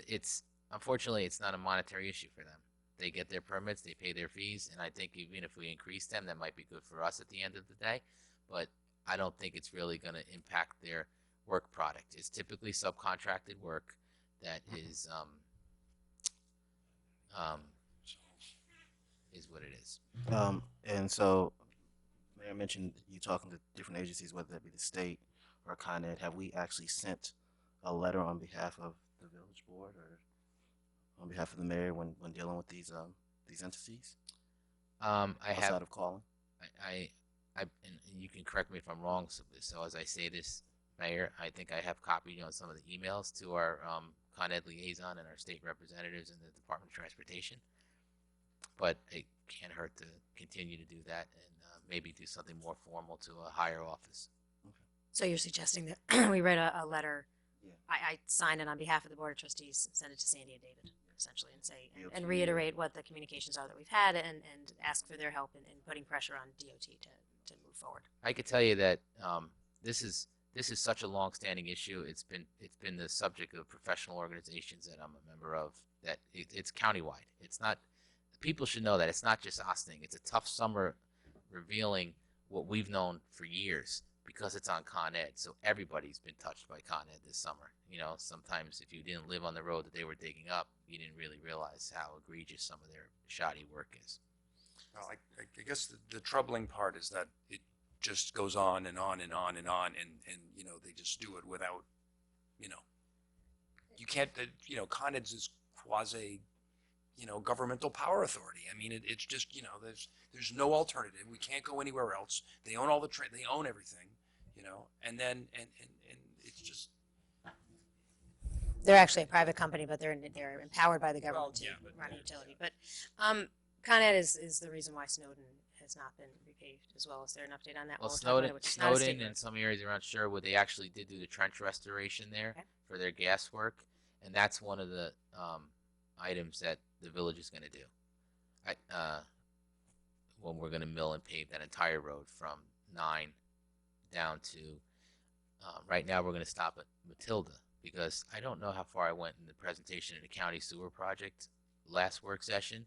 it's unfortunately it's not a monetary issue for them. They get their permits, they pay their fees, and I think even if we increase them, that might be good for us at the end of the day. But I don't think it's really going to impact their work product. It's typically subcontracted work that is what it is. And so, Mayor mentioned you talking to different agencies, whether that be the state or Con Ed. Have we actually sent a letter on behalf of the village board or on behalf of the mayor when dealing with these entities? I outside have of calling. and you can correct me if I'm wrong. So as I say this, Mayor, I think I have copied on some of the emails to our Con Ed liaison and our state representatives in the Department of Transportation. But it can't hurt to continue to do that and maybe do something more formal to a higher office. So you're suggesting that we write a letter. Yeah. I sign it on behalf of the Board of Trustees and send it to Sandy and David. essentially, and say, DOT. and reiterate what the communications are that we've had, and ask for their help in putting pressure on DOT to move forward. I could tell you that this is such a long-standing issue. It's been the subject of professional organizations that I'm a member of. That it's countywide. It's not. People should know that it's not just Ossining. It's a tough summer, revealing what we've known for years because it's on Con Ed. So everybody's been touched by Con Ed this summer. You know, sometimes if you didn't live on the road that they were digging up, you didn't really realize how egregious some of their shoddy work is. Well, I guess the troubling part is that it just goes on and on and on and on, and you know, they just do it without, you know, you can't, you know, Con Ed's is quasi, you know, governmental power authority. I mean, it's just, you know, there's no alternative. We can't go anywhere else. They own all the they own everything, you know, and then and it's just. They're actually a private company, but they're empowered by the government to run a utility. But Con Ed is the reason why Snowden has not been repaved as well. Is there an update on that? Well, While we're talking about it, which is not a state Snowden road. and some areas around Sherwood, they actually did do the trench restoration there for their gas work, and that's one of the items that the village is going to do. When we're going to mill and pave that entire road from 9 down to right now, we're going to stop at Matilda because I don't know how far I went in the presentation of the county sewer project last work session,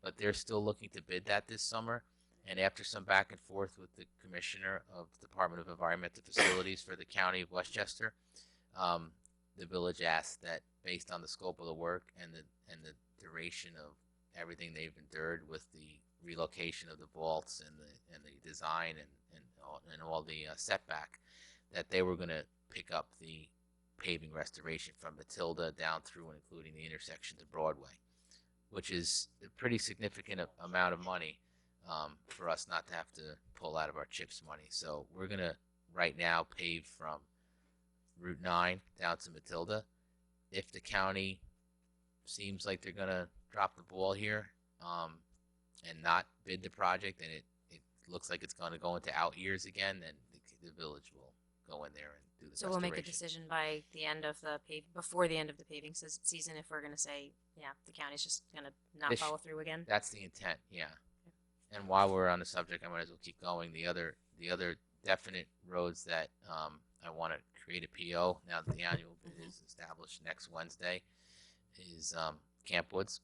but they're still looking to bid that this summer. And after some back and forth with the commissioner of the Department of Environmental Facilities for the county of Westchester, the village asked that based on the scope of the work and the duration of everything they've endured with the relocation of the vaults and the design and all the setback, that they were going to pick up the paving restoration from Matilda down through and including the intersection to Broadway, which is a pretty significant amount of money for us not to have to pull out of our CHIPS money. So we're going to right now pave from Route 9 down to Matilda. If the county seems like they're going to drop the ball here and not bid the project, and it looks like it's going to go into out years again, then the village will go in there and do the So we'll make a decision by the end of the before the end of the paving season if we're going to say, yeah, the county's just going to not follow through again. That's the intent, yeah. And while we're on the subject, I might as well keep going. The other definite roads that I want to create a PO now that the annual bid is established next Wednesday is Camp Woods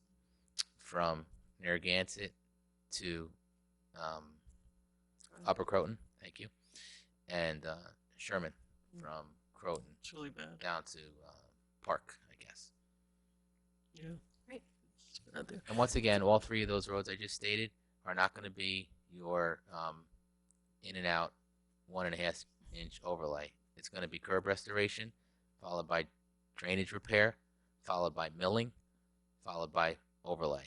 from Narragansett to Upper Croton, thank you, and Sherman from Croton It's really bad. down to Park, I guess. Yeah. Right. It's bad there. And once again, all three of those roads I just stated are not going to be your in and out 1.5 inch overlay. It's going to be curb restoration, followed by drainage repair, followed by milling, followed by overlay.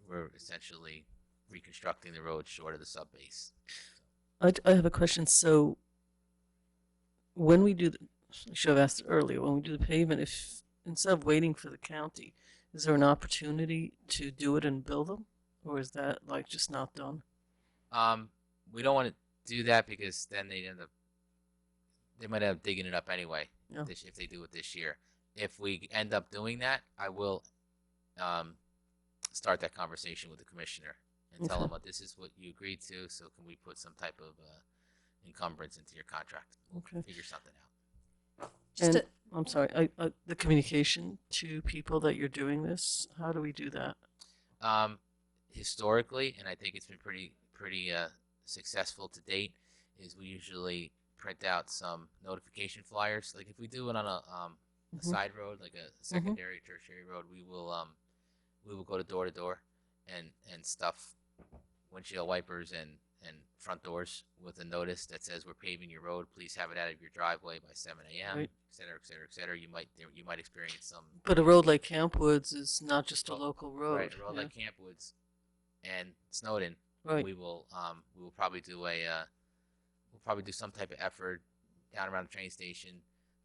We're essentially reconstructing the road short of the sub base. I have a question. So when we do I should have asked earlier, when we do the pavement, if instead of waiting for the county, is there an opportunity to do it and bill them? Or is that like just not done? We don't want to do that because then they might end up digging it up anyway if they do it this year. If we end up doing that, I will start that conversation with the commissioner and tell him, well, this is what you agreed to, so can we put some type of encumbrance into your contract? We'll figure something out. And I'm sorry, the communication to people that you're doing this, how do we do that? Historically, and I think it's been pretty successful to date, is we usually print out some notification flyers. Like if we do it on a side road, like a secondary, tertiary road, we will go to door and stuff windshield wipers and front doors with a notice that says we're paving your road. Please have it out of your driveway by 7 a.m. Right. et cetera, et cetera, et cetera. You might experience some. But a road like Camp Woods is not just a local road. Right, a road like Camp Woods and Snowden. Right. We will probably do some type of effort down around the train station,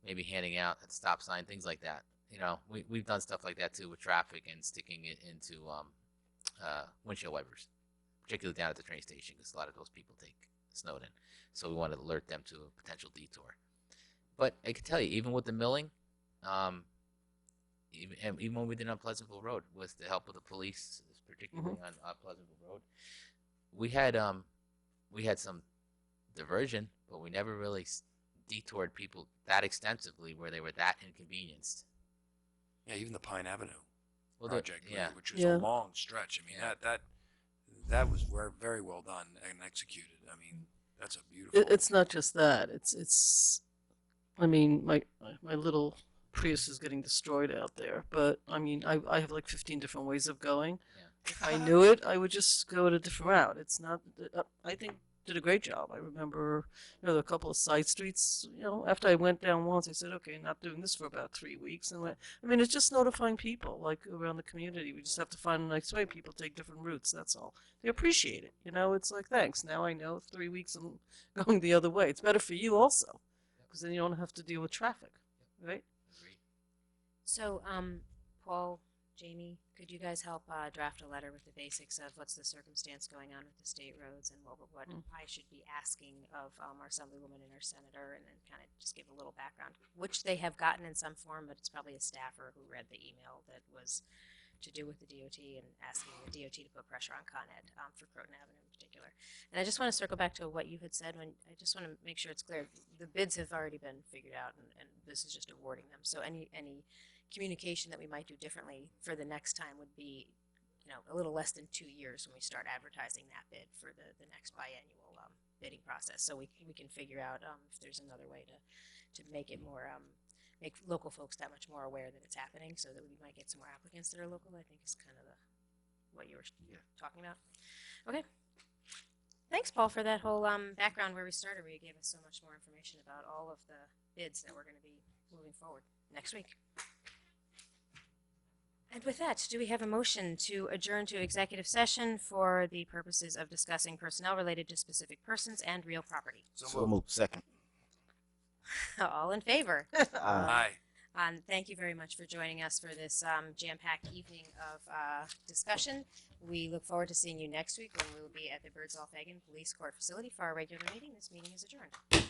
maybe handing out a stop sign, things like that. You know, we've done stuff like that too with traffic and sticking it into windshield wipers, particularly down at the train station because a lot of those people take Snowden. So we want to alert them to a potential detour. But I can tell you, even with the milling, even when we did on Pleasantville Road, with the help of the police, particularly on Pleasantville Road, we had some diversion, but we never really detoured people that extensively where they were that inconvenienced. Yeah, even the Pine Avenue Well, project, yeah. which was Yeah. a long stretch. I mean, that was very well done and executed. I mean, that's a beautiful. It's not just that. It's. I mean, my little Prius is getting destroyed out there, but I mean, I have like 15 different ways of going. If I knew it, I would just go a different route. It's not. I think did a great job. I remember, a couple of side streets. After I went down once, I said, okay, not doing this for about 3 weeks, and I mean, it's just notifying people like around the community. We just have to find a nice way. People take different routes. That's all. They appreciate it. It's like, thanks. Now I know 3 weeks I'm going the other way. It's better for you also, because then you don't have to deal with traffic, right? So, Paul, Jamie, could you guys help draft a letter with the basics of what's the circumstance going on with the state roads and what I should be asking of our Assemblywoman and our Senator, and then kind of just give a little background, which they have gotten in some form, but it's probably a staffer who read the email that was to do with the DOT and asking the DOT to put pressure on Con Ed for Croton Avenue in particular. And I just want to circle back to what you had said when I just want to make sure it's clear. The bids have already been figured out, and this is just awarding them. So any communication that we might do differently for the next time would be, a little less than 2 years when we start advertising that bid for the next biannual bidding process. So we can figure out if there's another way to make it more, make local folks that much more aware that it's happening, so that we might get some more applicants that are local. I think is kind of what you were talking about. Okay. Thanks, Paul, for that whole background where we started, where you gave us so much more information about all of the bids that we're going to be moving forward next week. And with that, do we have a motion to adjourn to executive session for the purposes of discussing personnel related to specific persons and real property? So moved. Second. All in favor? Aye. Thank you very much for joining us for this jam-packed evening of discussion. We look forward to seeing you next week when we will be at the Birdsall Fagan Police Court Facility for our regular meeting. This meeting is adjourned.